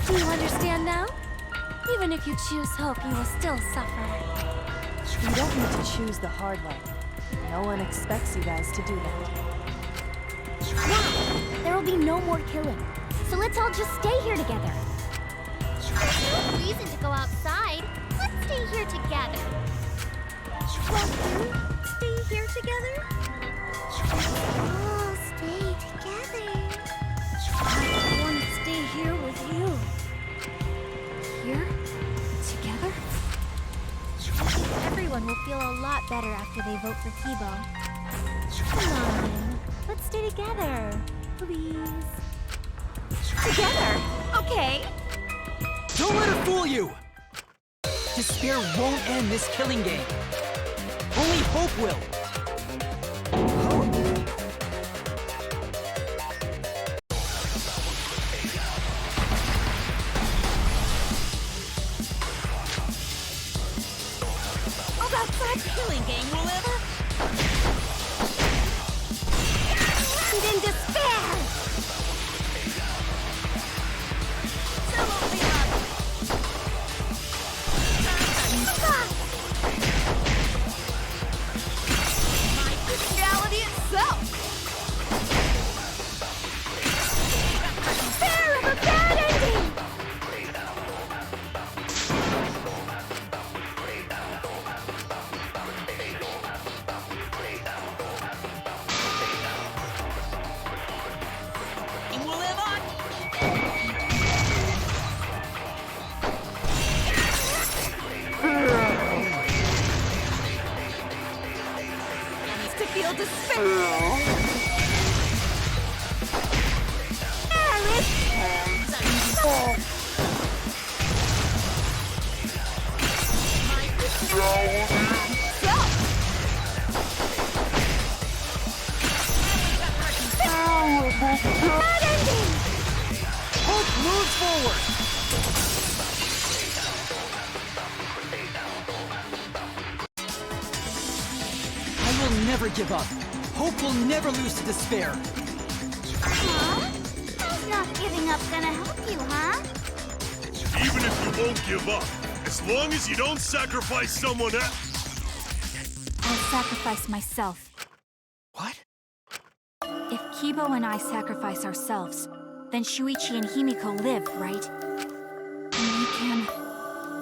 Do you understand now? Even if you choose hope, you will still suffer. You don't need to choose the hard way. No one expects you guys to do that. Now, there will be no more killing. So let's all just stay here together. There's no reason to go outside. Let's stay here together. Want to stay here together? Oh, stay together. I want to stay here with you. Here? Together? I think everyone will feel a lot better after they vote for Kibo. Come on, let's stay together, please. Together? Okay. Don't let her fool you! Despair won't end this killing game. Only hope will. About that killing game will ever... And in despair! Reality itself! Despair of a bad ending! And we'll live on. To feel despair! Hope moves forward! I will never give up. Hope will never lose to despair. Huh? How's not giving up gonna help you, huh? Even if you won't give up, as long as you don't sacrifice someone else. I'll sacrifice myself. What? If Kibo and I sacrifice ourselves, then Shuichi and Himiko live, right? And we can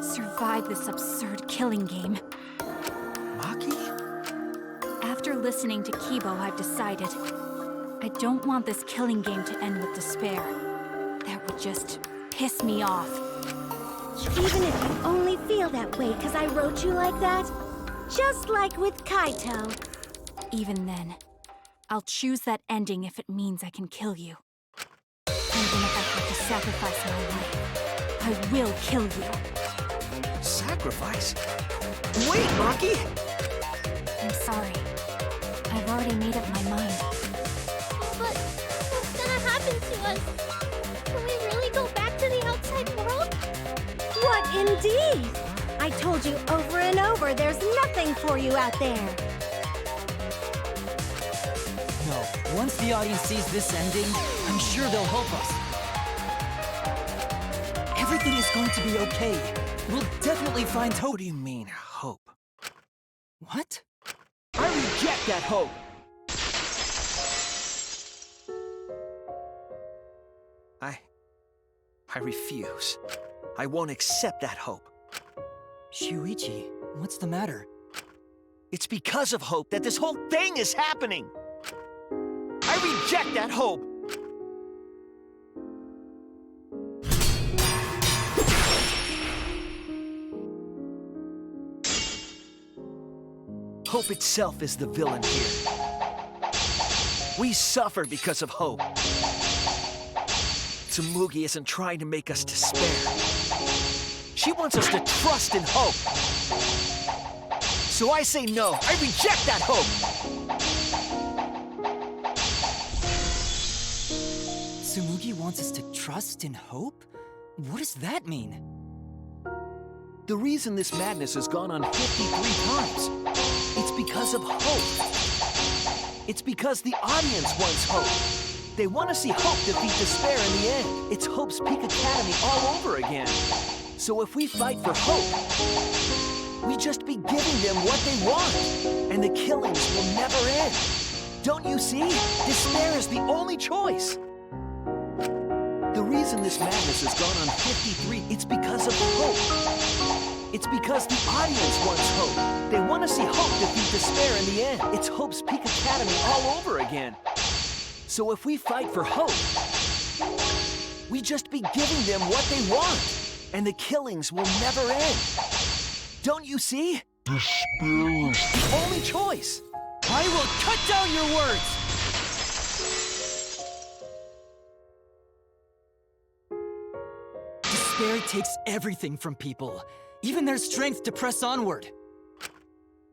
survive this absurd killing game. Maki? After listening to Kibo, I've decided I don't want this killing game to end with despair. That would just piss me off. Even if you only feel that way because I wrote you like that, just like with Kaito. Even then, I'll choose that ending if it means I can kill you. Even if I have to sacrifice my life, I will kill you. Sacrifice? Wait, Maki! I'm sorry. I've already made up my mind. But what's gonna happen to us? Can we really go back to the outside world? What indeed? I told you over and over there's nothing for you out there. No, once the audience sees this ending, I'm sure they'll help us. Everything is going to be okay. We'll definitely find hope. What do you mean, hope? What? I reject that hope! I refuse. I won't accept that hope. Shuichi, what's the matter? It's because of hope that this whole thing is happening. I reject that hope. Hope itself is the villain here. We suffer because of hope. Tsumugi isn't trying to make us despair. She wants us to trust in hope. So I say no. I reject that hope. Tsumugi wants us to trust in hope? What does that mean? The reason this madness has gone on 53 times, it's because of hope. It's because the audience wants hope. They want to see hope defeat despair in the end. It's Hope's Peak Academy all over again. So if we fight for hope, we just be giving them what they want, and the killings will never end. Don't you see? Despair is the only choice. The reason this madness has gone on 53, it's because of hope. It's because the audience wants hope. They want to see hope defeat despair in the end. It's Hope's Peak Academy all over again. So if we fight for hope, we just be giving them what they want, and the killings will never end. Don't you see? Despair is the only choice. I will cut down your words! Despair takes everything from people, even their strength to press onward.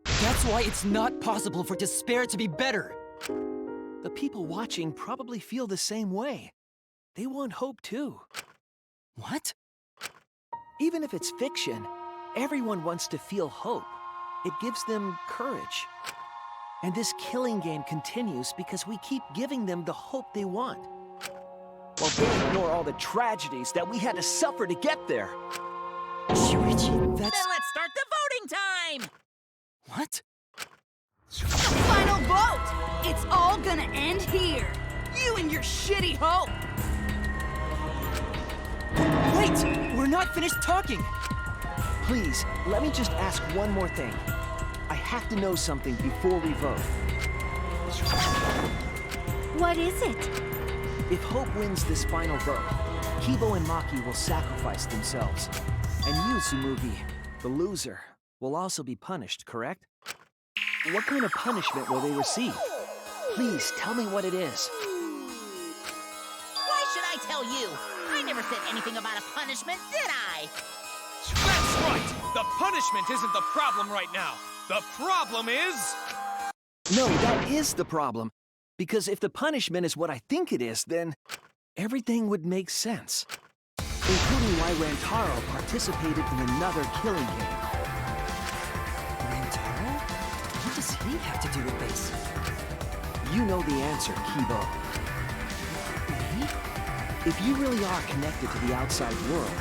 That's why it's not possible for despair to be better. The people watching probably feel the same way. They want hope too. What? Even if it's fiction, everyone wants to feel hope. It gives them courage. And this killing game continues because we keep giving them the hope they want. While they ignore all the tragedies that we had to suffer to get there. Shuichi, that's... Then let's start the voting time! What? Final vote! It's all gonna end here! You and your shitty hope! Wait! We're not finished talking! Please, let me just ask one more thing. I have to know something before we vote. What is it? If Hope wins this final vote, Kibo and Maki will sacrifice themselves. And you, Tsumugi, the loser, will also be punished, correct? What kind of punishment will they receive? Please, tell me what it is. Why should I tell you? I never said anything about a punishment, did I? That's right! The punishment isn't the problem right now. The problem is... No, that is the problem. Because if the punishment is what I think it is, then everything would make sense. Including why Rantaro participated in another killing game. Rantaro? What does he have to do with this? You know the answer, Kibo. Me? If you really are connected to the outside world,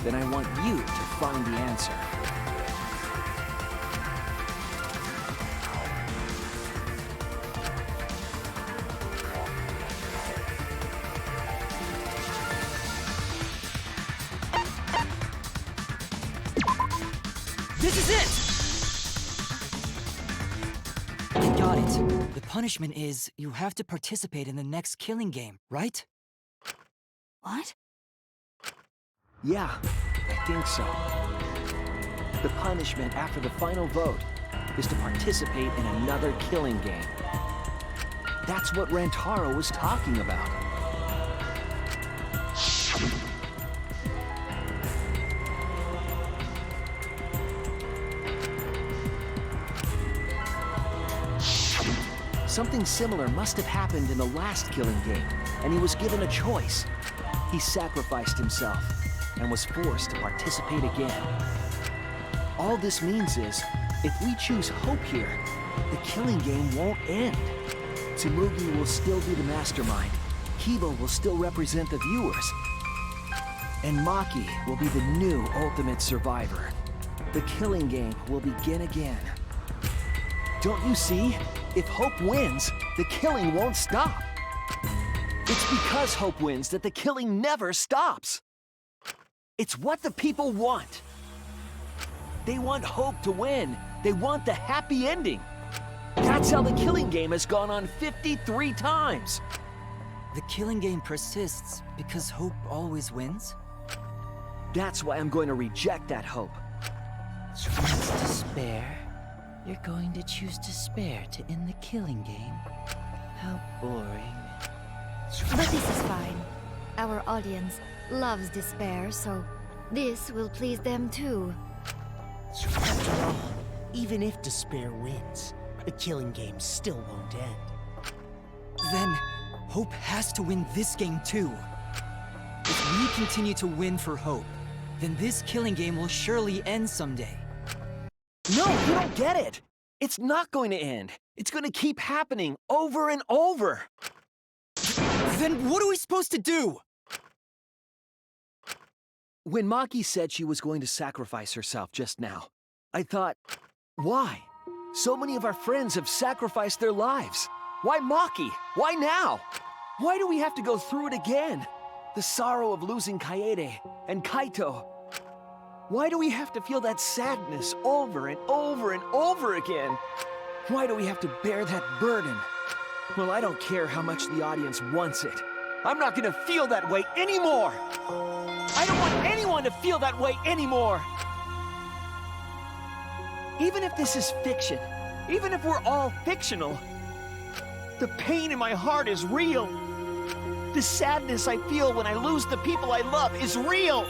then I want you to find the answer. This is it! I got it. The punishment is you have to participate in the next killing game, right? What? Yeah, I think so. The punishment after the final vote is to participate in another killing game. That's what Rantaro was talking about. Something similar must have happened in the last killing game, and he was given a choice. He sacrificed himself and was forced to participate again. All this means is, if we choose hope here, the killing game won't end. Tsumugi will still be the mastermind, Kibo will still represent the viewers, and Maki will be the new ultimate survivor. The killing game will begin again. Don't you see? If Hope wins, the killing won't stop. It's because Hope wins that the killing never stops. It's what the people want. They want Hope to win. They want the happy ending. That's how the killing game has gone on 53 times. The killing game persists because Hope always wins? That's why I'm going to reject that hope. It's despair. You're going to choose despair to end the killing game? How boring. But this is fine. Our audience loves despair, so this will please them too. After all, even if despair wins, the killing game still won't end. Then, Hope has to win this game too. If we continue to win for Hope, then this killing game will surely end someday. No, you don't get it. It's not going to end. It's going to keep happening over and over. Then what are we supposed to do? When Maki said she was going to sacrifice herself just now, I thought, why? So many of our friends have sacrificed their lives. Why Maki? Why now? Why do we have to go through it again? The sorrow of losing Kaede and Kaito. Why do we have to feel that sadness over and over and over again? Why do we have to bear that burden? Well, I don't care how much the audience wants it. I'm not gonna feel that way anymore! I don't want anyone to feel that way anymore! Even if this is fiction, even if we're all fictional, the pain in my heart is real. The sadness I feel when I lose the people I love is real.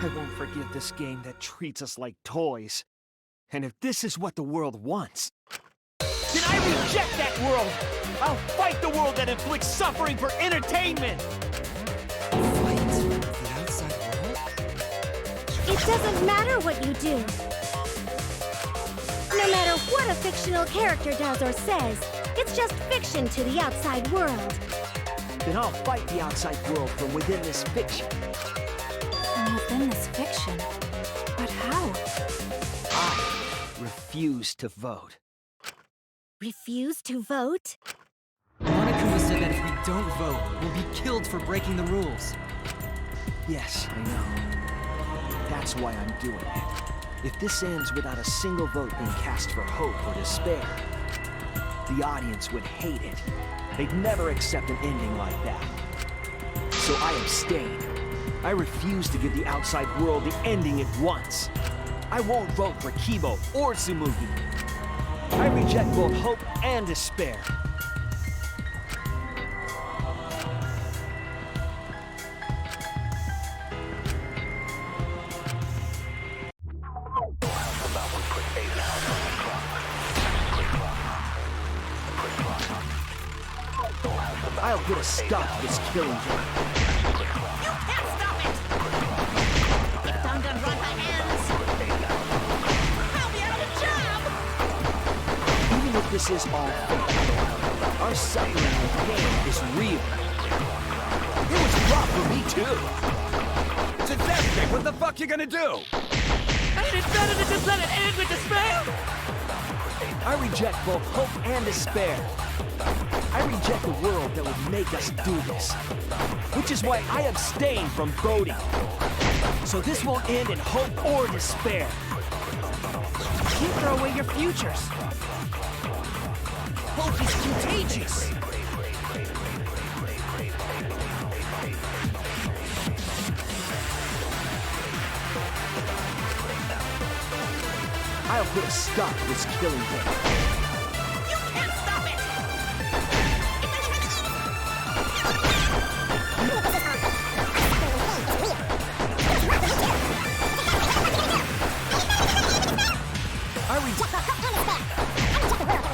I won't forgive this game that treats us like toys. And if this is what the world wants, then I reject that world! I'll fight the world that inflicts suffering for entertainment! Fight the outside world? It doesn't matter what you do. No matter what a fictional character does or says, it's just fiction to the outside world. Then I'll fight the outside world from within this fiction. From within this fiction? But how? I refuse to vote. Refuse to vote? Monokuma said that if we don't vote, we'll be killed for breaking the rules. Yes, I know. That's why I'm doing it. If this ends without a single vote being cast for hope or despair, the audience would hate it. They'd never accept an ending like that. So I abstain. I refuse to give the outside world the ending it wants. I won't vote for Kibo or Tsumugi. I reject both hope and despair. I'll put a stop to this killing game. You can't stop it! If Danganronpa ends, I'll be out of a job! Even if this is all fake, our suffering and pain is real. It was rough for me too. It's a death thing. What the fuck you gonna do? And it's better to just let it end with despair! I reject both hope and despair. I reject the world that would make us do this. Which is why I abstain from voting. So this won't end in hope or despair. You can't throw away your futures. Hope is contagious. I'll put a stop to this killing game. You can't stop it! I reject the hope and despair. I reject the world that would make us do this.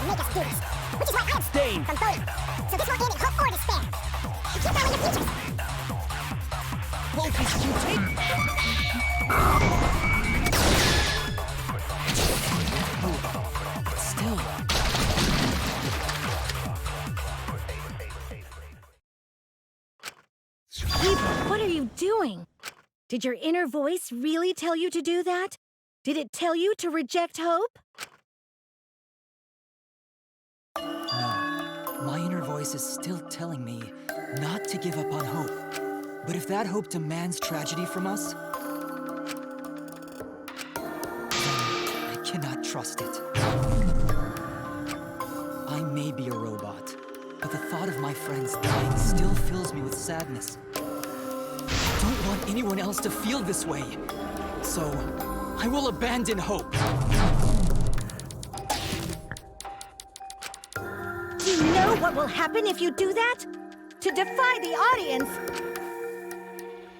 Which is why I abstain from voting. So this won't end in hope or despair. You keep throwing your futures. Hope is Still. Kibo, what are you doing? Did your inner voice really tell you to do that? Did it tell you to reject hope? No. My inner voice is still telling me not to give up on hope. But if that hope demands tragedy from us, then I cannot trust it. I may be a robot, but the thought of my friends dying still fills me with sadness. I don't want anyone else to feel this way, so I will abandon hope. Do you know what will happen if you do that? To defy the audience!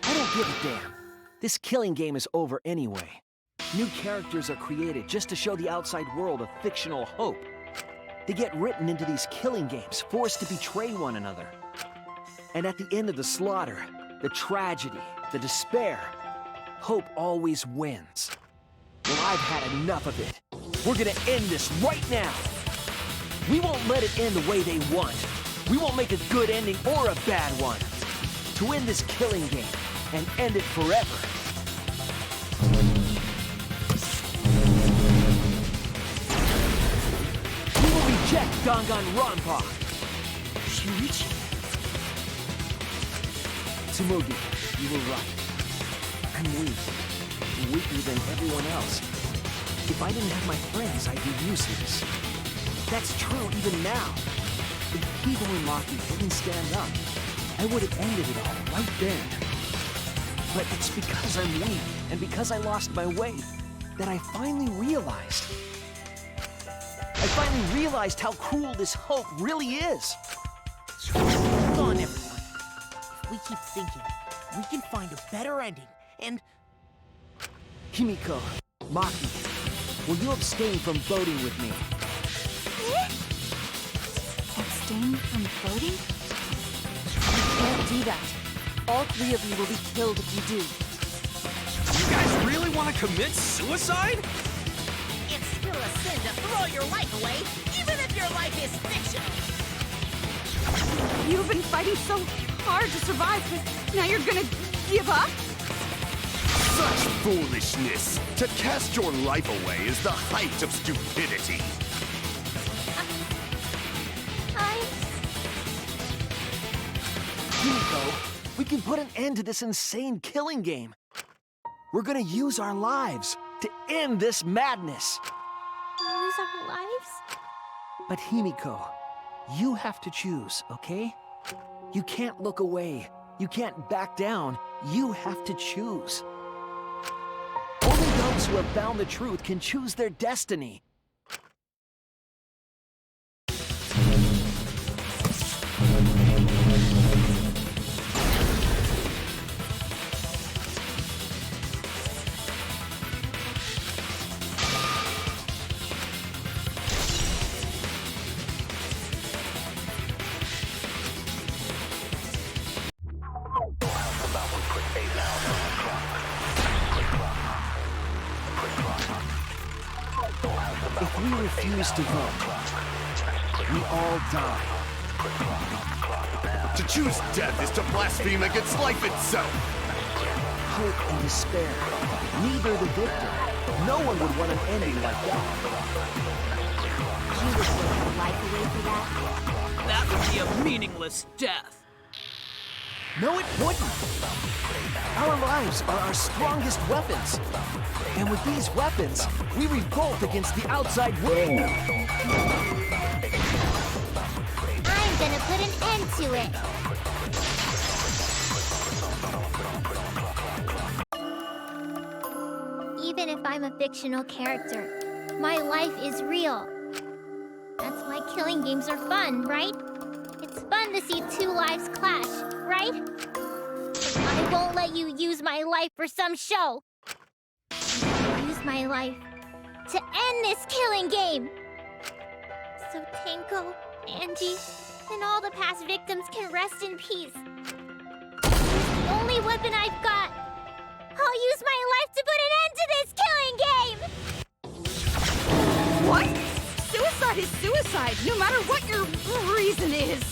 I don't give a damn. This killing game is over anyway. New characters are created just to show the outside world a fictional hope. They get written into these killing games, forced to betray one another. And at the end of the slaughter, the tragedy, the despair, hope always wins. Well, I've had enough of it. We're gonna end this right now. We won't let it end the way they want. We won't make a good ending or a bad one. To end this killing game and end it forever. We will reject Danganronpa. Shuichi. Tsumugi, you were right. I'm weak. I'm weaker than everyone else. If I didn't have my friends, I'd be useless. That's true even now. If Kibo and Maki didn't stand up, I would have ended it all right then. But it's because I'm weak, and because I lost my way, that I finally realized. How cruel this hope really is. Hold on, everyone. If we keep thinking, we can find a better ending, and... Himiko, Maki, will you abstain from voting with me? Abstain from voting? You can't do that. All three of you will be killed if you do. You guys really want to commit suicide? It's still a sin to throw your life away, even if your life is fictional. You've been fighting so hard to survive, but now you're gonna give up? Such foolishness! To cast your life away is the height of stupidity. Himiko, we can put an end to this insane killing game. We're gonna use our lives to end this madness. Use our lives? But Himiko, you have to choose, okay? You can't look away. You can't back down. You have to choose. Only those who have found the truth can choose their destiny. If we refuse to vote, we all die. To choose death is to blaspheme against life itself. Hope and despair. Neither the victor. No one would want an ending like that. You would give your life away for that? That would be a meaningless death. No, it wouldn't. Our lives are our strongest weapons. And with these weapons, we revolt against the outside world. I'm gonna put an end to it. Even if I'm a fictional character, my life is real. That's why killing games are fun, right? It's fun to see two lives clash, right? I won't let you use my life for some show. Use my life to end this killing game. So Tenko, Angie, and all the past victims can rest in peace. It's the only weapon I've got. I'll use my life to put an end to this killing game! What? Suicide is suicide, no matter what your reason is.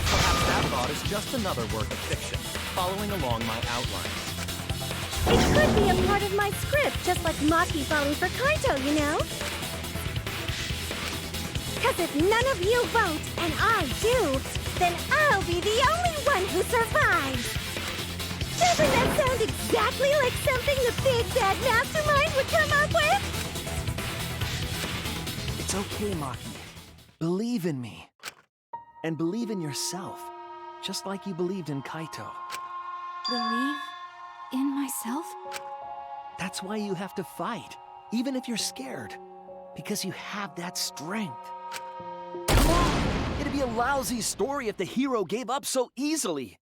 Perhaps that thought is just another work of fiction, following along my outline. It could be a part of my script, just like Maki falling for Kaito, you know? Because if none of you vote, and I do, then I'll be the only one who survives! Doesn't that sound exactly like something the big bad mastermind would come up with? It's okay, Maki. Believe in me. And believe in yourself. Just like you believed in Kaito. Believe in myself? That's why you have to fight, even if you're scared. Because you have that strength. Come on! It'd be a lousy story if the hero gave up so easily.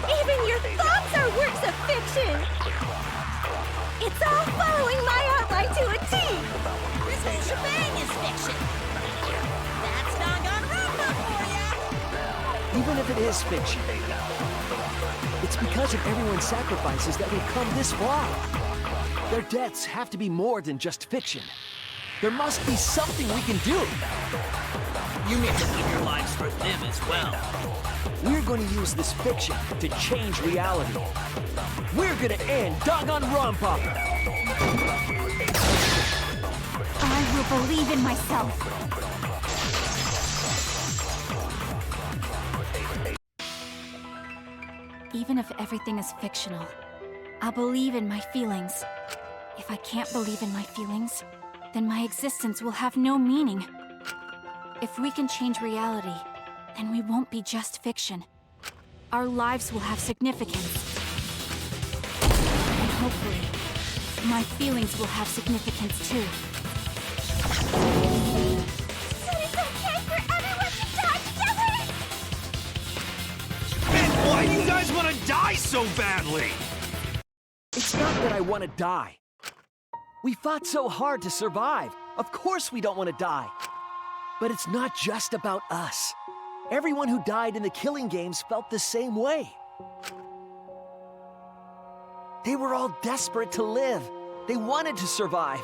Even your thoughts are works of fiction! It's all following my outline to a T! This whole shebang is fiction. That's Danganronpa for ya! Even if it is fiction, it's because of everyone's sacrifices that we've come this far. Their deaths have to be more than just fiction. There must be something we can do. You need to live your lives for them as well. We're going to use this fiction to change reality. We're going to end Danganronpa! I will believe in myself. Even if everything is fictional, I'll believe in my feelings. If I can't believe in my feelings, then my existence will have no meaning. If we can change reality, then we won't be just fiction. Our lives will have significance. And hopefully, my feelings will have significance too. But it's okay for everyone to die together! And why do you guys want to die so badly? It's not that I want to die. We fought so hard to survive. Of course we don't want to die. But it's not just about us. Everyone who died in the killing games felt the same way. They were all desperate to live. They wanted to survive.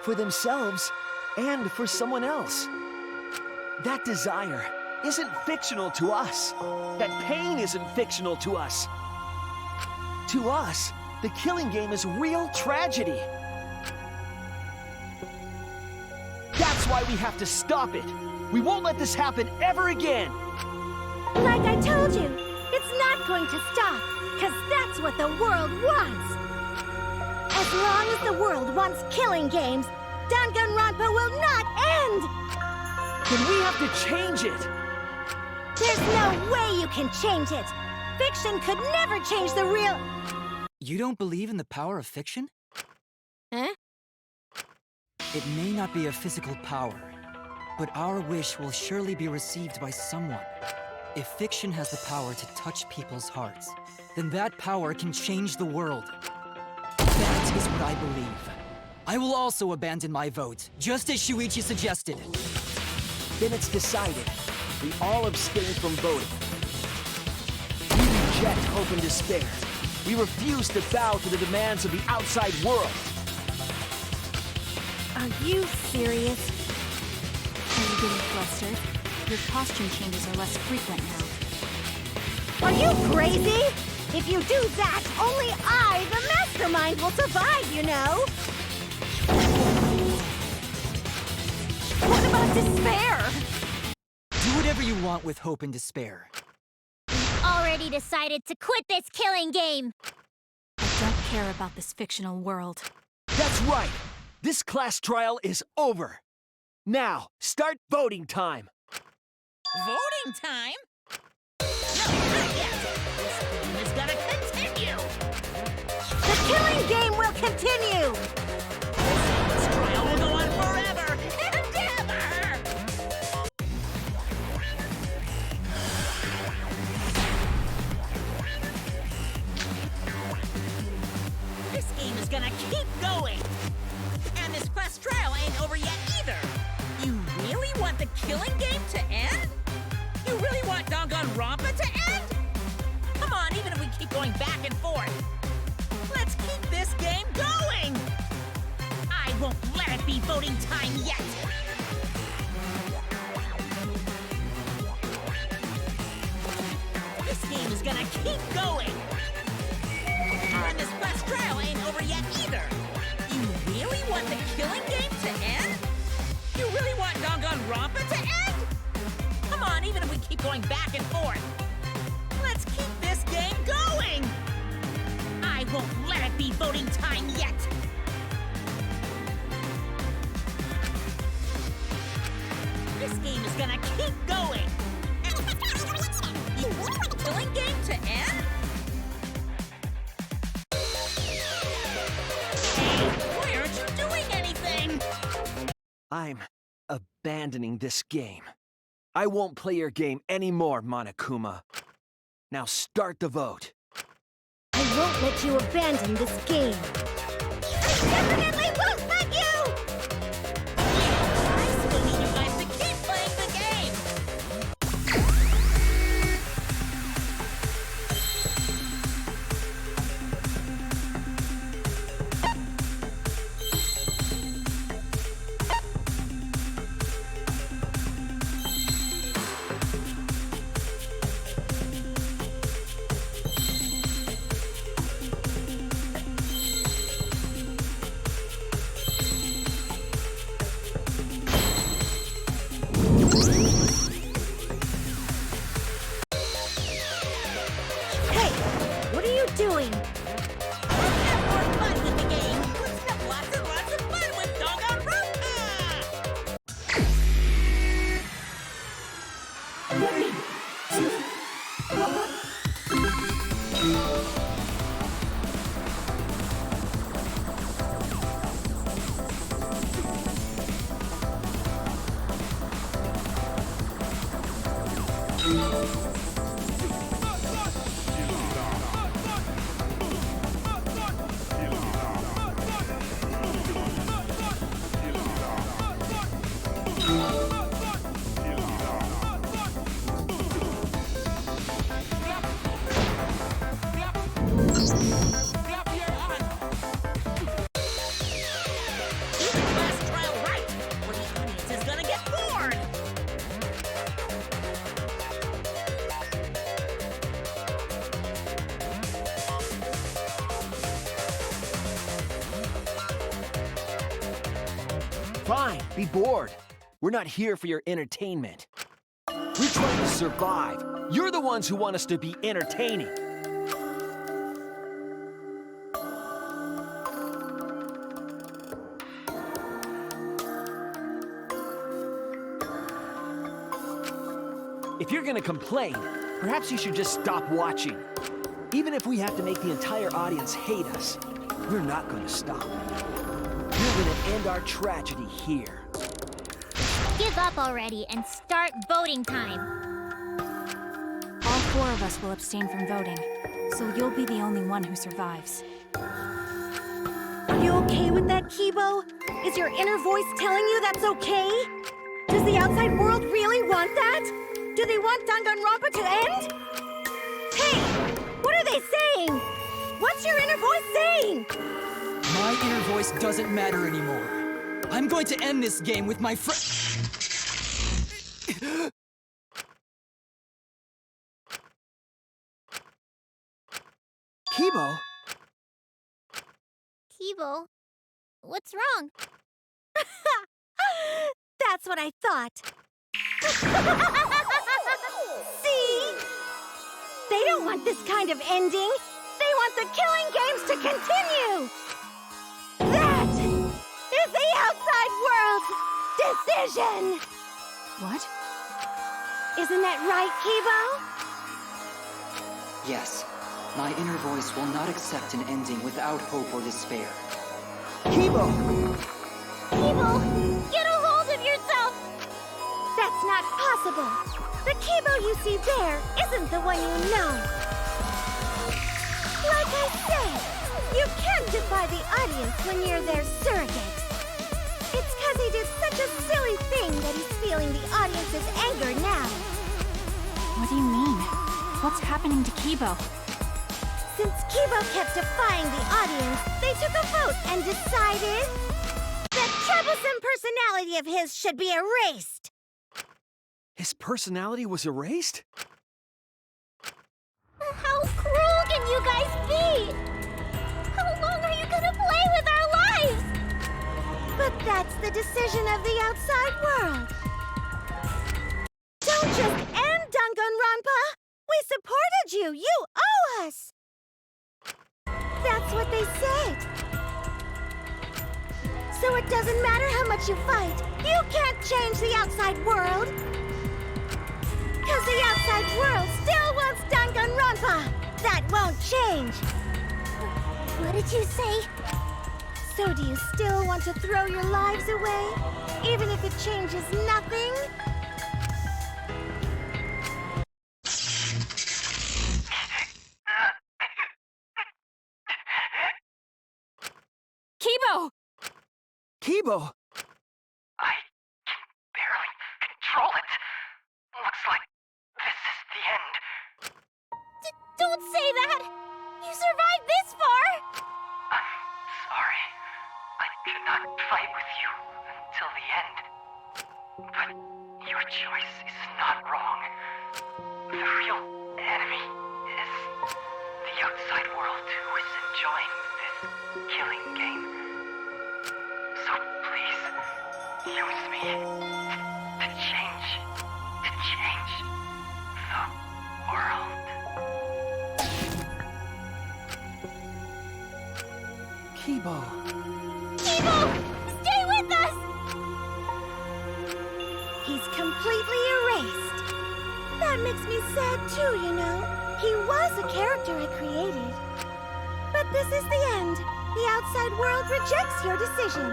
For themselves and for someone else. That desire isn't fictional to us. That pain isn't fictional to us. To us, the killing game is real tragedy. That's why we have to stop it. We won't let this happen ever again. Like I told you, it's not going to stop, because that's what the world wants. As long as the world wants killing games, Danganronpa will not end! Then we have to change it. There's no way you can change it. Fiction could never change the real... You don't believe in the power of fiction? Huh? It may not be a physical power, but our wish will surely be received by someone. If fiction has the power to touch people's hearts, then that power can change the world. That is what I believe. I will also abandon my vote, just as Shuichi suggested. Then it's decided. We all abstain from voting. We reject hope and despair. We refuse to bow to the demands of the outside world. Are you serious? Are you getting flustered? Your costume changes are less frequent now. Are you crazy? If you do that, only I, the mastermind, will survive, you know? What about despair? Do whatever you want with hope and despair. Already decided to quit this killing game. I don't care about this fictional world. That's right! This class trial is over! Now, start voting time! Voting time? No, not yet! This game is gonna continue! The killing game will continue! This trial will go on forever and ever! This game is gonna keep going! And this class trial ain't over yet either! You really want the killing game to end? You really want Danganronpa to end? Come on, even if we keep going back and forth! Let's keep this game going! I won't let it be voting time yet! This game is gonna keep going! And this quest trial ain't over yet either! You really want the killing game to end? You really want Danganronpa to end? Come on, even if we keep going back and forth! Let's keep this game going! I won't let it be voting time yet! This game is gonna keep going! You want the killing game to end? Hey, why aren't you doing anything? I'm abandoning this game. I won't play your game anymore, Monokuma. Now start the vote. I won't let you abandon this game. I definitely won't let you! I still need you guys to keep playing the game! Hey, what are you doing? Let's have more fun with the game! Let's have lots and lots of fun with Danganronpa! Last trial right, or the audience is gonna get bored! Fine, be bored. We're not here for your entertainment. We're trying to survive. You're the ones who want us to be entertaining. If you're gonna complain, perhaps you should just stop watching. Even if we have to make the entire audience hate us, we're not gonna stop. We're gonna end our tragedy here. Give up already and start voting time. All 4 of us will abstain from voting, so you'll be the only one who survives. Are you okay with that, Kibo? Is your inner voice telling you that's okay? Does the outside world really want that? Do they want Danganronpa to end? Hey! What are they saying? What's your inner voice saying? My inner voice doesn't matter anymore. I'm going to end this game with my friend. Kibo? Kibo, what's wrong? That's what I thought. See? They don't want this kind of ending. They want the killing games to continue. That is the outside world's decision. What? Isn't that right, Kibo? Yes, my inner voice will not accept an ending without hope or despair. Kibo! Kibo, get a hold of yourself! That's not possible. The Kibo you see there isn't the one you know. Like I said, you can't defy the audience when you're their surrogate. It's 'cause he did such a silly thing that he's feeling the audience's anger now. What do you mean? What's happening to Kibo? Since Kibo kept defying the audience, they took a vote and decided that troublesome personality of his should be erased. His personality was erased? How cruel can you guys be? How long are you gonna play with our lives? But that's the decision of the outside world. Don't just end Danganronpa! We supported you! You owe us! That's what they said. So it doesn't matter how much you fight, you can't change the outside world! Because the outside world still wants Danganronpa! That won't change! What did you say? So do you still want to throw your lives away? Even if it changes nothing? Kibo! Kibo! I can barely control it. Looks like this is the end. Don't say that! You survived this far! I'm sorry. I could not fight with you until the end. But your choice is not wrong. The real enemy is the outside world who is enjoying this killing game. So please, use me to change the world. Kibo. Kibo! Stay with us! He's completely erased. That makes me sad too, you know. He was a character I created. But this is the end. The outside world rejects your decision.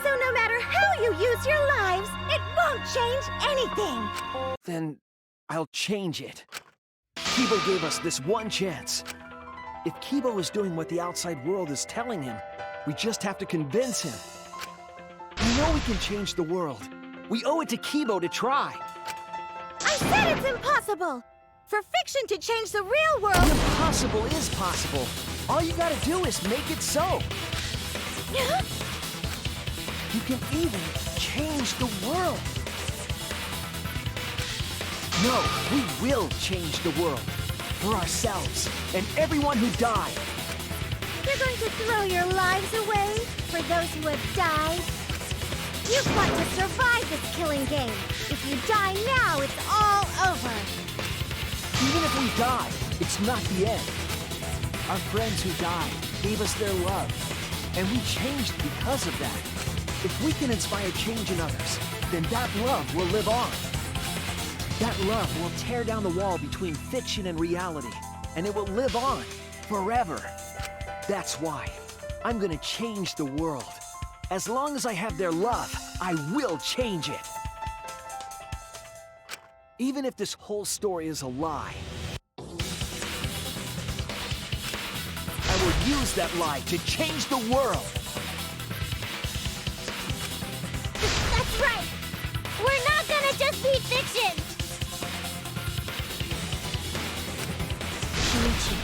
So no matter how you use your lives, it won't change anything. Then I'll change it. Kibo gave us this one chance. If Kibo is doing what the outside world is telling him, we just have to convince him. We know we can change the world. We owe it to Kibo to try. I said it's impossible! For fiction to change the real world... The impossible is possible. All you gotta do is make it so. You can even change the world. No, we will change the world. For ourselves, and everyone who died. You're going to throw your lives away for those who have died? You've got to survive this killing game. If you die now, it's all over. Even if we die, it's not the end. Our friends who died gave us their love, and we changed because of that. If we can inspire change in others, then that love will live on. That love will tear down the wall between fiction and reality, and it will live on forever. That's why I'm gonna change the world. As long as I have their love, I will change it. Even if this whole story is a lie, I will use that lie to change the world. That's right! We're not gonna just be fiction! Shuichi,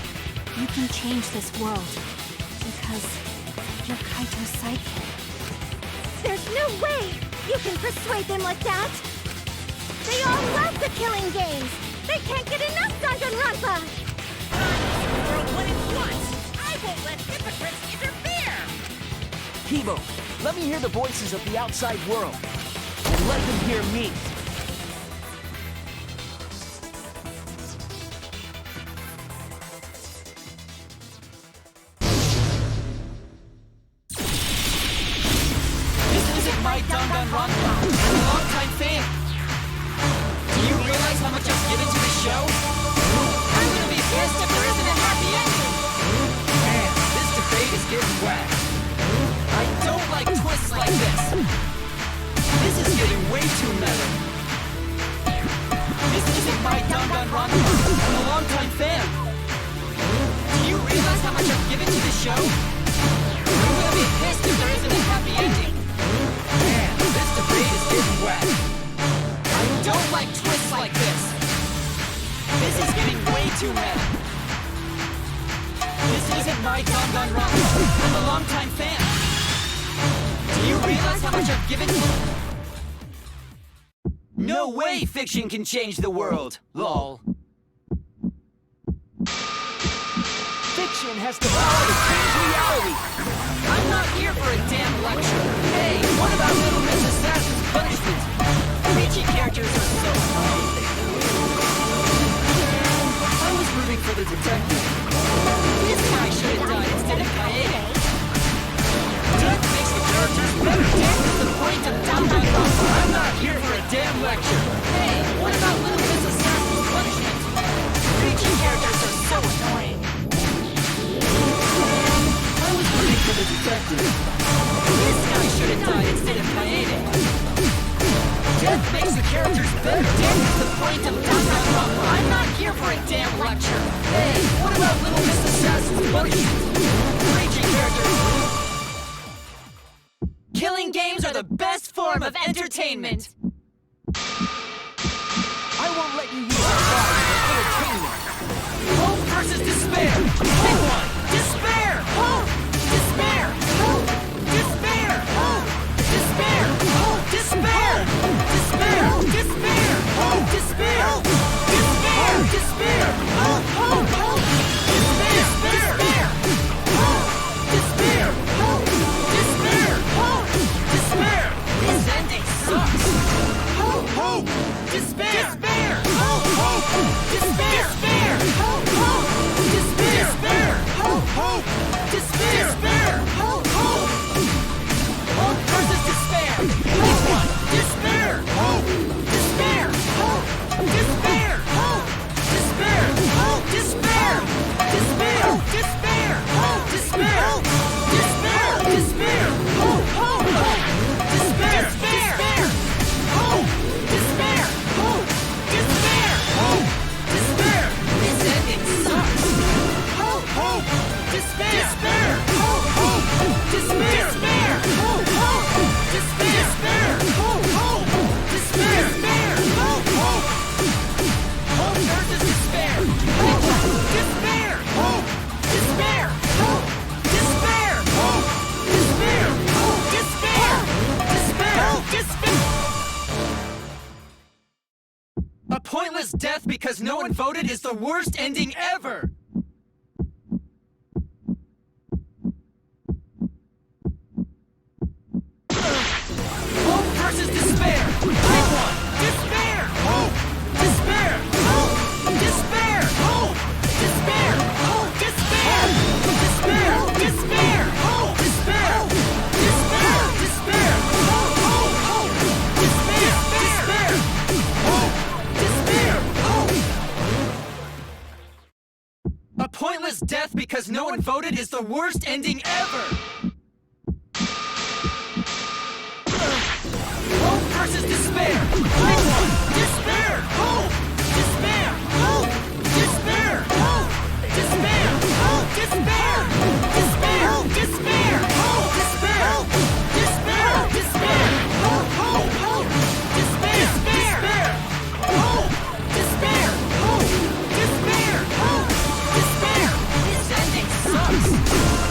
you can change this world because you're Kaito's sidekick. There's no way you can persuade them like that! They all love the killing games! They can't get enough Danganronpa! World what it wants! I won't let hypocrites interfere! Kibo, let me hear the voices of the outside world, and let them hear me. My Danganronpa, I'm a long-time fan. Do you realize how much I've given to the show? I'm gonna be pissed if there isn't a happy ending. Man, this debate is getting wet. I don't like twists like this. This is getting way too meta. This isn't my Danganronpa. I'm a long-time fan. Do you realize how much I've given to the show? I'm gonna be pissed if there isn't a happy ending. Man, this debate is getting wet. I don't like twists like this. This is getting way too meta. This isn't my Danganronpa. I'm a longtime fan. Do you realize how much I've given you? No way fiction can change the world, lol. Fiction has the power to change reality. I'm not here for a damn lecture. Hey, what about Little Miss Assassin's Punishment? Peachy characters are so annoying. I was rooting for the detective. This guy should have died instead of Kaede. Death makes the characters better. Death is the point of Danganronpa. I'm not here for a damn lecture. Hey, what about Little Miss Assassin's Punishment? Peachy characters are so annoying. I was rooting for the detective. This guy should have died instead of Kaede. Death makes the characters better. Death is the point of Danganronpa. I'm not here for a damn lecture. Hey, what about Little Miss Assassin's Punishment? Raging characters. Killing games are the best form of entertainment. I won't let you use our bodies for entertainment. Hope versus despair. Pick one. Despair. Hope. Despair. Hope. Despair. Hope. Despair. Hope. Despair. Despair. Despair. Hope. Despair. Despair. Despair. Hope. Hope. Hope. Despair. Despair. Hope. Despair. Hope. Despair. Hope. Despair. This ending sucks. Hope. Hope. Despair. Despair. Hope. Hope. Despair. Despair. Hope. Hope. Despair. Despair. Hope. Hope. Despair. Despair. Hope. Hope. Hope versus despair. Which one? Despair. Hope. Despair. Hope. Despair. Hope. Despair. Hope. Despair. Despair. Despair. Hope. Despair. Despair. Despair. Hope. Hope. Hope. Despair. Despair. Hope. Despair. Hope. Despair. Hope. Despair. This ending sucks. Hope. Hope. Despair. Despair. Hope. Hope. Despair. Despair. Hope. Hope. Despair. Despair. Hope. Hope. Despair. Despair. Hope. Hope. Hope versus despair. Despair. Hope. Despair. Hope. Despair. Hope. Despair. Hope. Despair. Despair. Despair. A pointless death because no one voted is the worst ending ever! Hope versus despair! Pick one! Despair! Hope! Despair! Hope! Despair! Hope! Despair! Hope! Despair! Despair! Despair! Hope! Despair! Despair! Despair! Hope! Hope! Hope! Despair! Despair! Hope! Despair! Hope! A pointless death because no one voted is the worst ending ever! Hope versus despair! Pick one! Despair! Hope! Despair! Hope! Despair! Hope! Despair! Hope! Despair! Despair! Despair! Hope! Despair! Despair! Despair! Hope! Hope! Hope! Despair! Despair! Hope! Despair! Hope! Despair! Hope! Despair! This ending sucks!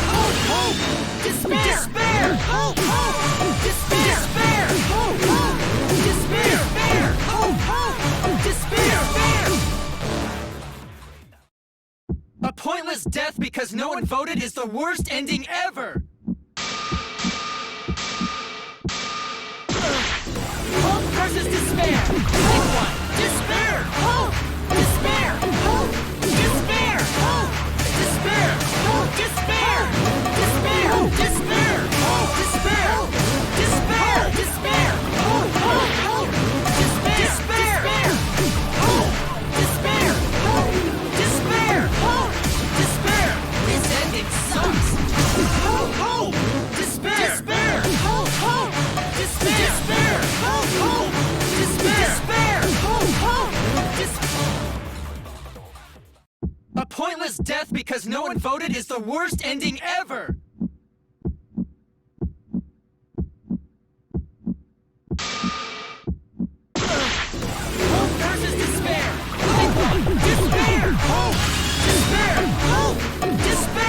Hope! Hope! Despair! Despair! Hope! Hope! Despair! Despair! Hope! Hope! Despair! Despair! Hope! Hope! Despair! Despair! A pointless death because no one voted is the worst ending ever! Hope versus despair! Pick one! Despair! Hope! Despair! Hope! Despair! Hope! Despair! Hope! Despair! Despair! Despair! Hope! Despair! Despair! Despair! Hope! Hope! Hope! Despair! Despair! Hope! Despair! Hope! Despair! Hope! Despair! This ending sucks! Hope! Hope! Despair! Despair! Hope! Hope! Despair! Despair! Hope! Hope! Despair! Despair! Hope! Hope! A pointless death because no one voted is the worst ending ever! Hope versus despair! Pick one! Despair! Hope! Despair! Hope! Despair!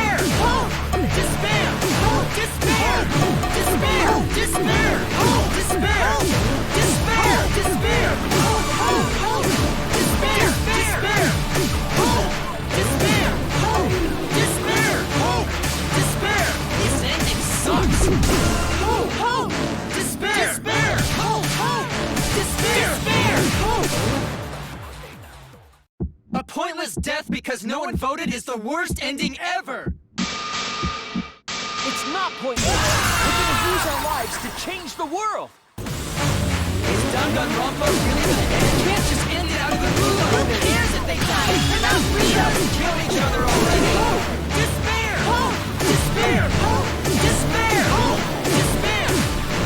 pointless death because no one voted is the worst ending ever! It's not pointless. We're gonna use our lives to change the world. Is Danganronpa really gonna end? You can't just end it out of the blue. Who cares if they die? They're not real! Kill each other already! Despair! Despair! Despair! Despair!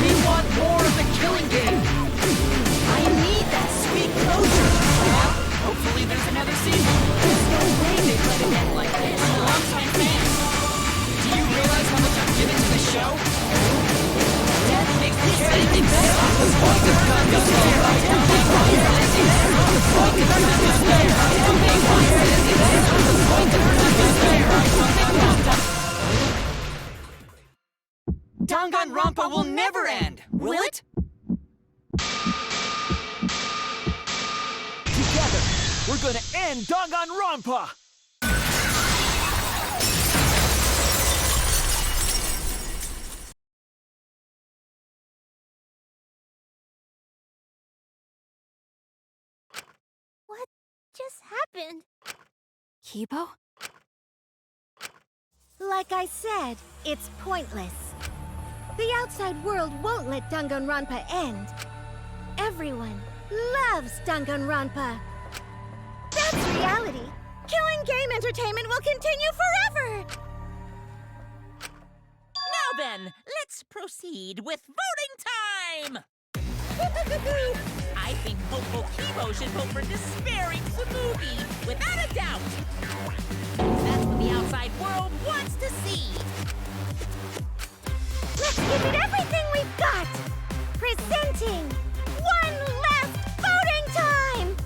We want more of the killing game! I need that sweet closure! Well, hopefully there's another season. There's no way they'd let it end like this. I'm a longtime fan. Do you realize how much I've given to the show? Death makes me anything better. The point of Danganronpa. The point of Danganronpa. Danganronpa will never end, will it? Together, we're gonna end Danganronpa! What just happened? Kibo? Like I said, it's pointless. The outside world won't let Danganronpa end. Everyone loves Danganronpa. That's reality. Killing game entertainment will continue forever! Now then, let's proceed with voting time! I think hopeful Kibo should vote for despairing Tsumugi, without a doubt! That's what the outside world wants to see! Let's give it everything we've got! Presenting one last voting time!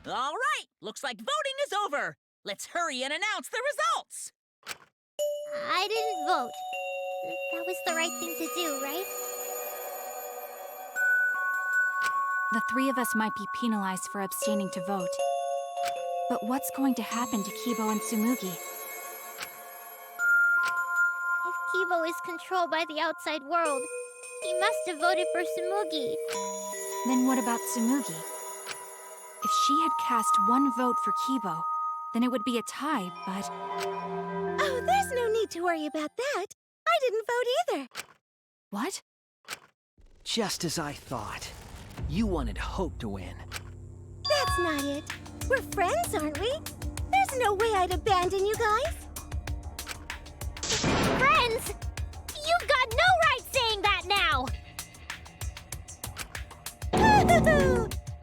All right, looks like voting is over. Let's hurry and announce the results. I didn't vote. That was the right thing to do, right? The three of us might be penalized for abstaining to vote. But what's going to happen to Kibo and Tsumugi? If Kibo is controlled by the outside world, he must have voted for Tsumugi. Then what about Tsumugi? If she had cast one vote for Kibo, then it would be a tie, but... Oh, there's no need to worry about that. I didn't vote either. What? Just as I thought. You wanted Hope to win. That's not it. We're friends, aren't we? There's no way I'd abandon you guys. Friends? You've got no right saying that now!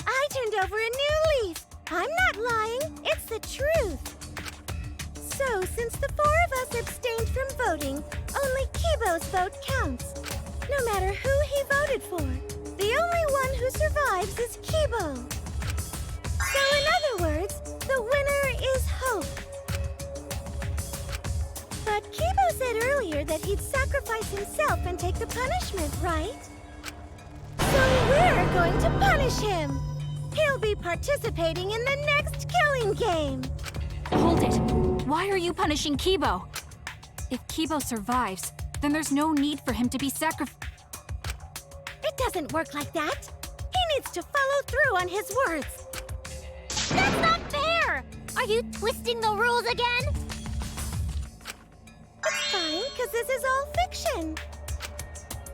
I turned over a new leaf. I'm not lying. It's the truth. So, since the four of us abstained from voting, only Kibo's vote counts. No matter who he voted for, the only one who survives is Kibo. So, in other words, the winner is Hope. But Kibo said earlier that he'd sacrifice himself and take the punishment, right? So we're going to punish him. He'll be participating in the next killing game. Hold it! Why are you punishing Kibo? If Kibo survives, then there's no need for him to be sacrificed. It doesn't work like that. He needs to follow through on his words. That's not fair! Are you twisting the rules again? It's fine, because this is all fiction.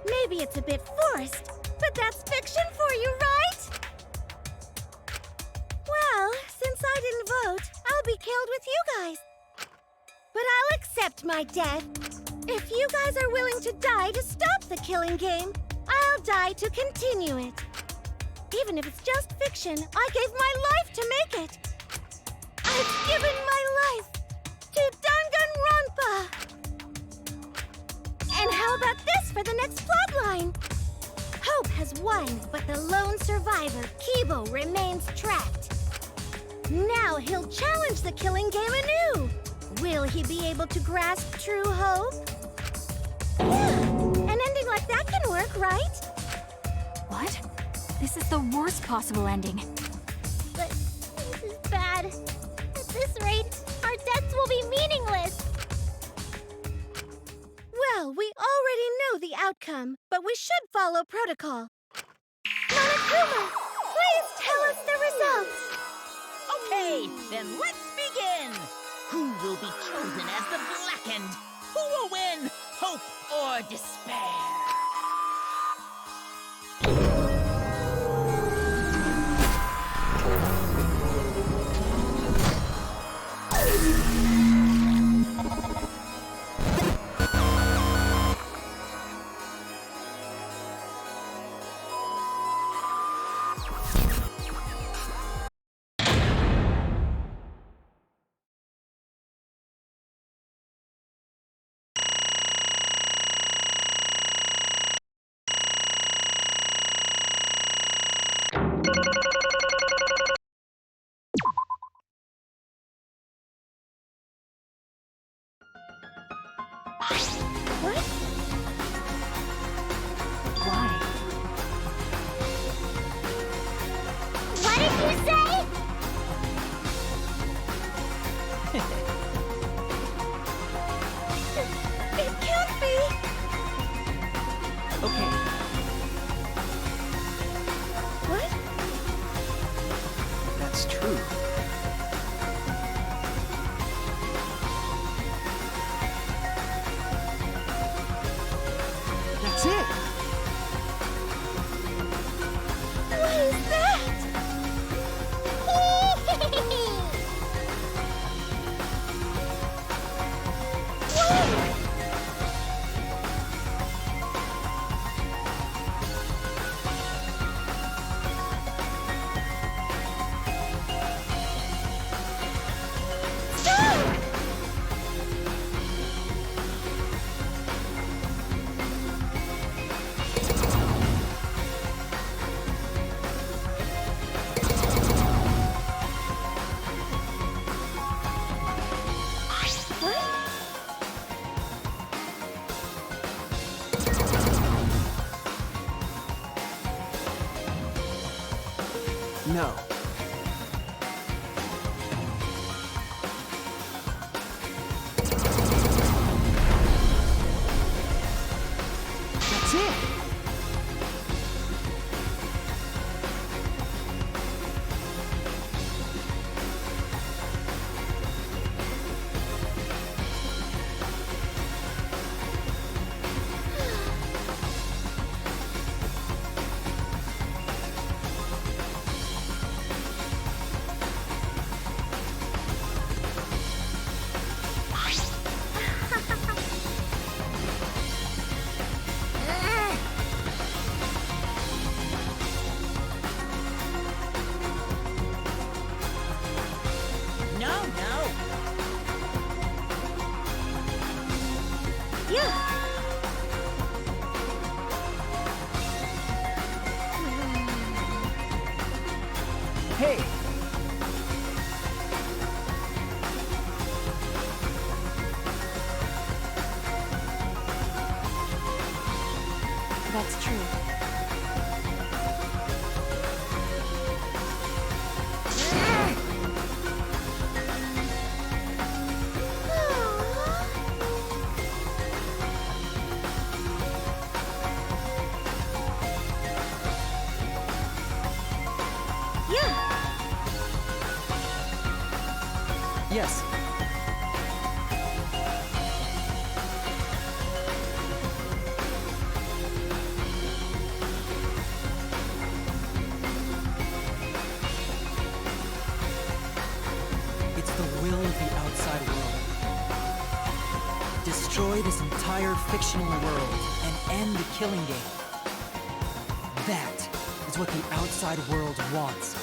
Maybe it's a bit forced, but that's fiction for you, right? Well, since I didn't vote, I'll be killed with you guys. But I'll accept my death. If you guys are willing to die to stop the killing game, I'll die to continue it. Even if it's just fiction, I gave my life to make it. I've given my life to Hope has won, but the lone survivor, Kibo, remains trapped. Now he'll challenge the killing game anew. Will he be able to grasp true hope? Yeah, an ending like that can work, right? What? This is the worst possible ending. But this is bad. At this rate, our deaths will be meaningless. Well, we already know the outcome, but we should follow protocol. Monokuma, please tell us the results. Okay, then let's begin. Who will be chosen as the Blackened? Who will win? Hope or despair? What? Why? What did you say? It can't be. Okay, What? that's true. That's it! What is that? No. That's it! No, no. Yeah. Hey! That's true. Yes. It's the will of the outside world. Destroy this entire fictional world and end the killing game. That is what the outside world wants.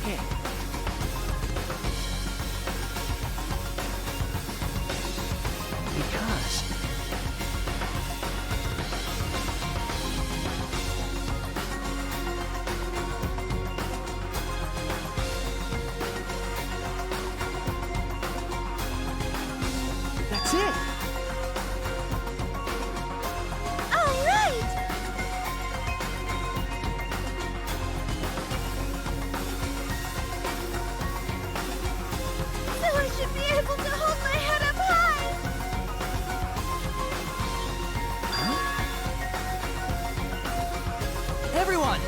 Okay. Because... That's it! All right! So I should be able to hold my head up high! Everyone!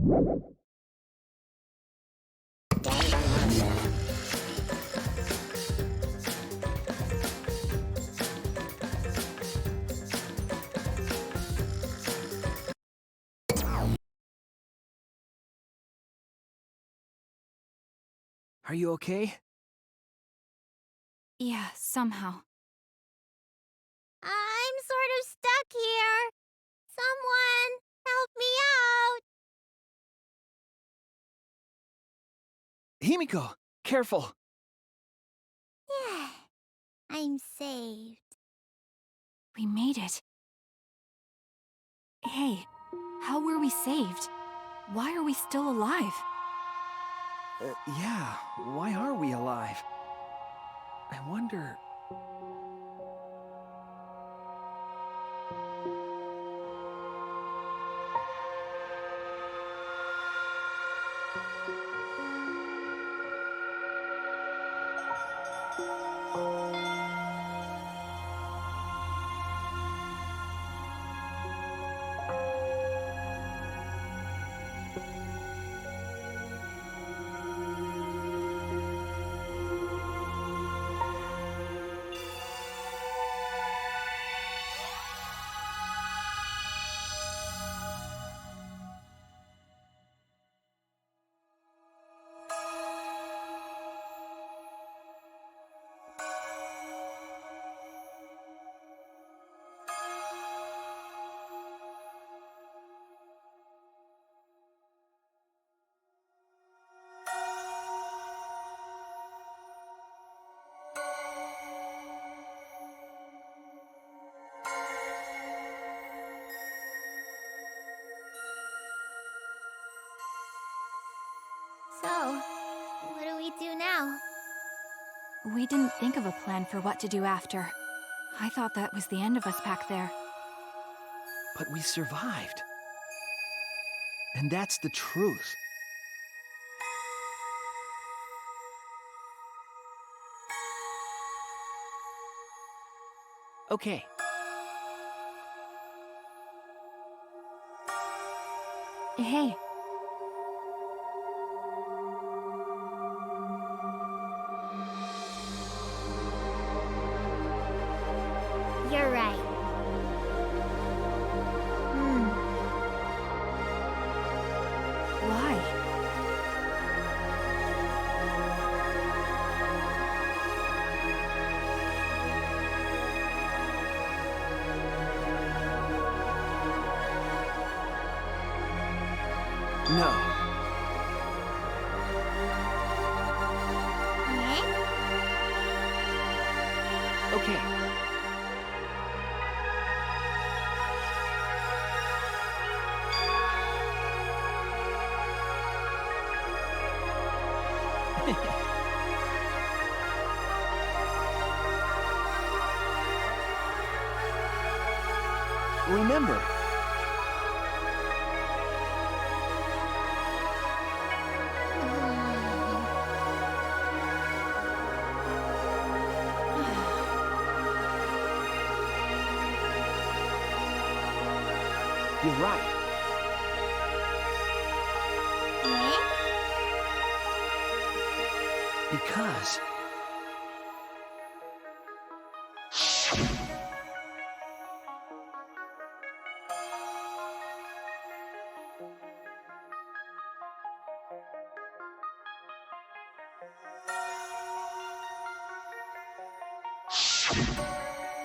Are you okay? Yeah, somehow. I'm sort of stuck here. Someone, help me out. Himiko, careful. Yeah, I'm saved. We made it. Hey, how were we saved? Why are we still alive? Yeah, why are we alive? I wonder... So, what do we do now? We didn't think of a plan for what to do after. I thought that was the end of us back there. But we survived. And that's the truth. Okay. Hey. You're right. Why? No. Okay. Remember, you're right. Because...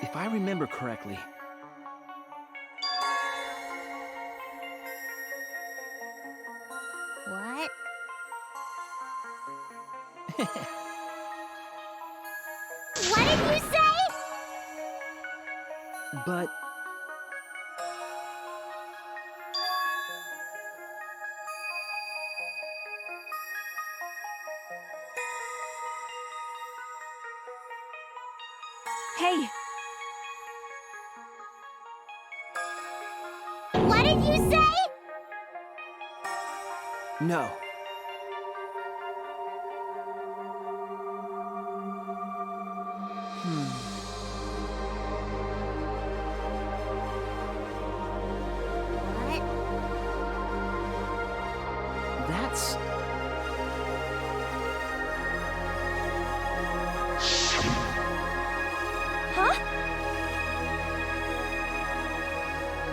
if I remember correctly... What? What did you say? But... Hey! What did you say? No. What? chance. Huh?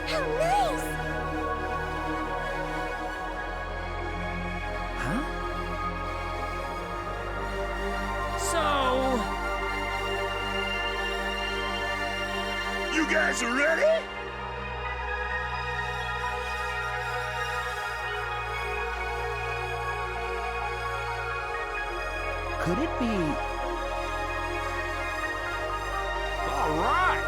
How nice! Huh? So, You guys are ready? Could it be... All right.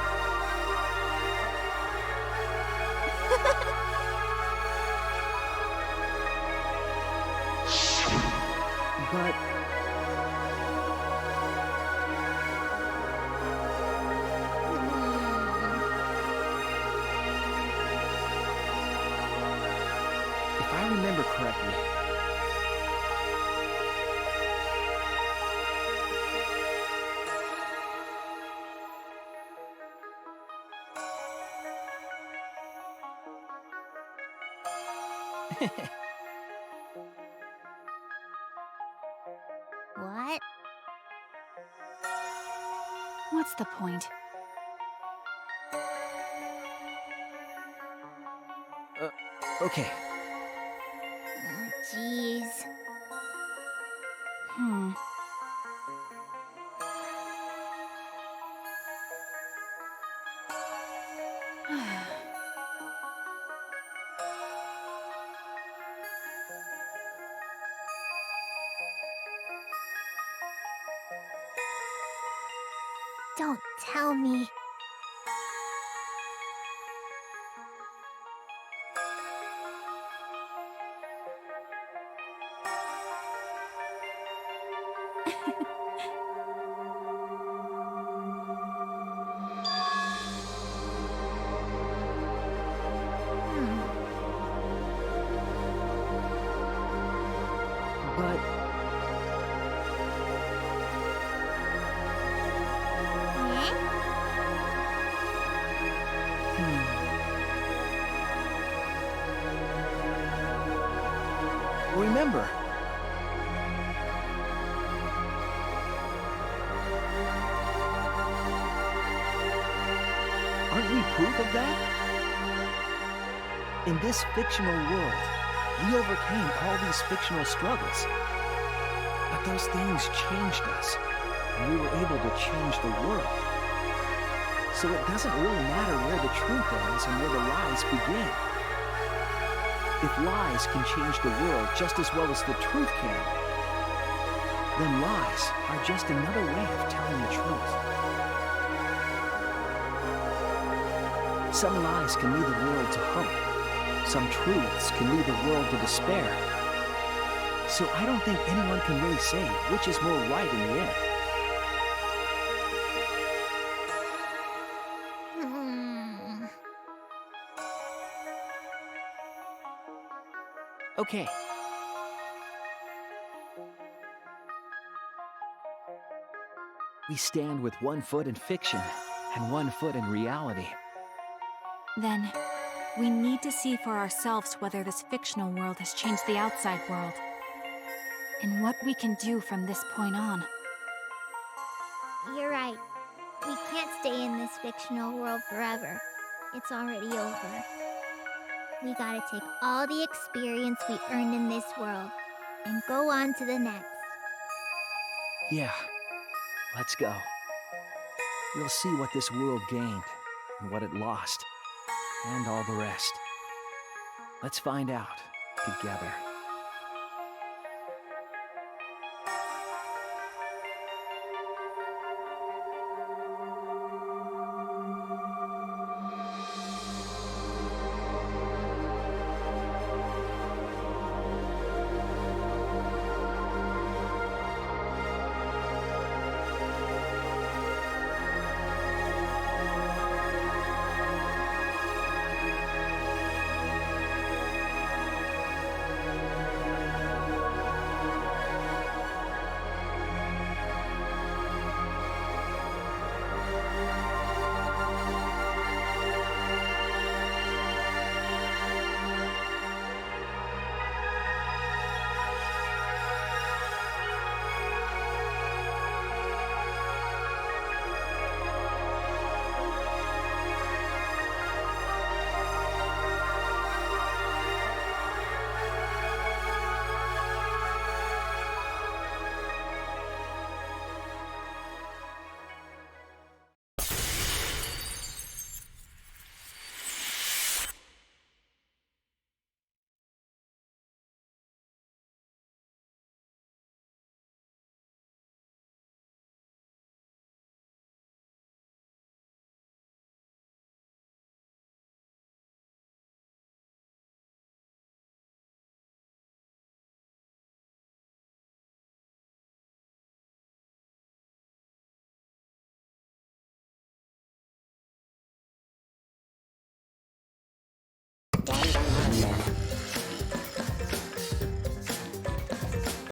But... If I remember correctly... What? What's the point? Okay. Oh, jeez. Hmm. Don't tell me. But... Remember, aren't we proof of that? In this fictional world, we overcame all these fictional struggles. But those things changed us, and we were able to change the world. So it doesn't really matter where the truth ends and where the lies begin. If lies can change the world just as well as the truth can, then lies are just another way of telling the truth. Some lies can lead the world to hope. Some truths can lead the world to despair. So I don't think anyone can really say which is more right in the end. Okay. We stand with one foot in fiction and one foot in reality. Then, we need to see for ourselves whether this fictional world has changed the outside world. And what we can do from this point on. You're right. We can't stay in this fictional world forever. It's already over. We gotta take all the experience we earned in this world and go on to the next. Yeah. Let's go. We'll see what this world gained and what it lost, and all the rest. Let's find out together.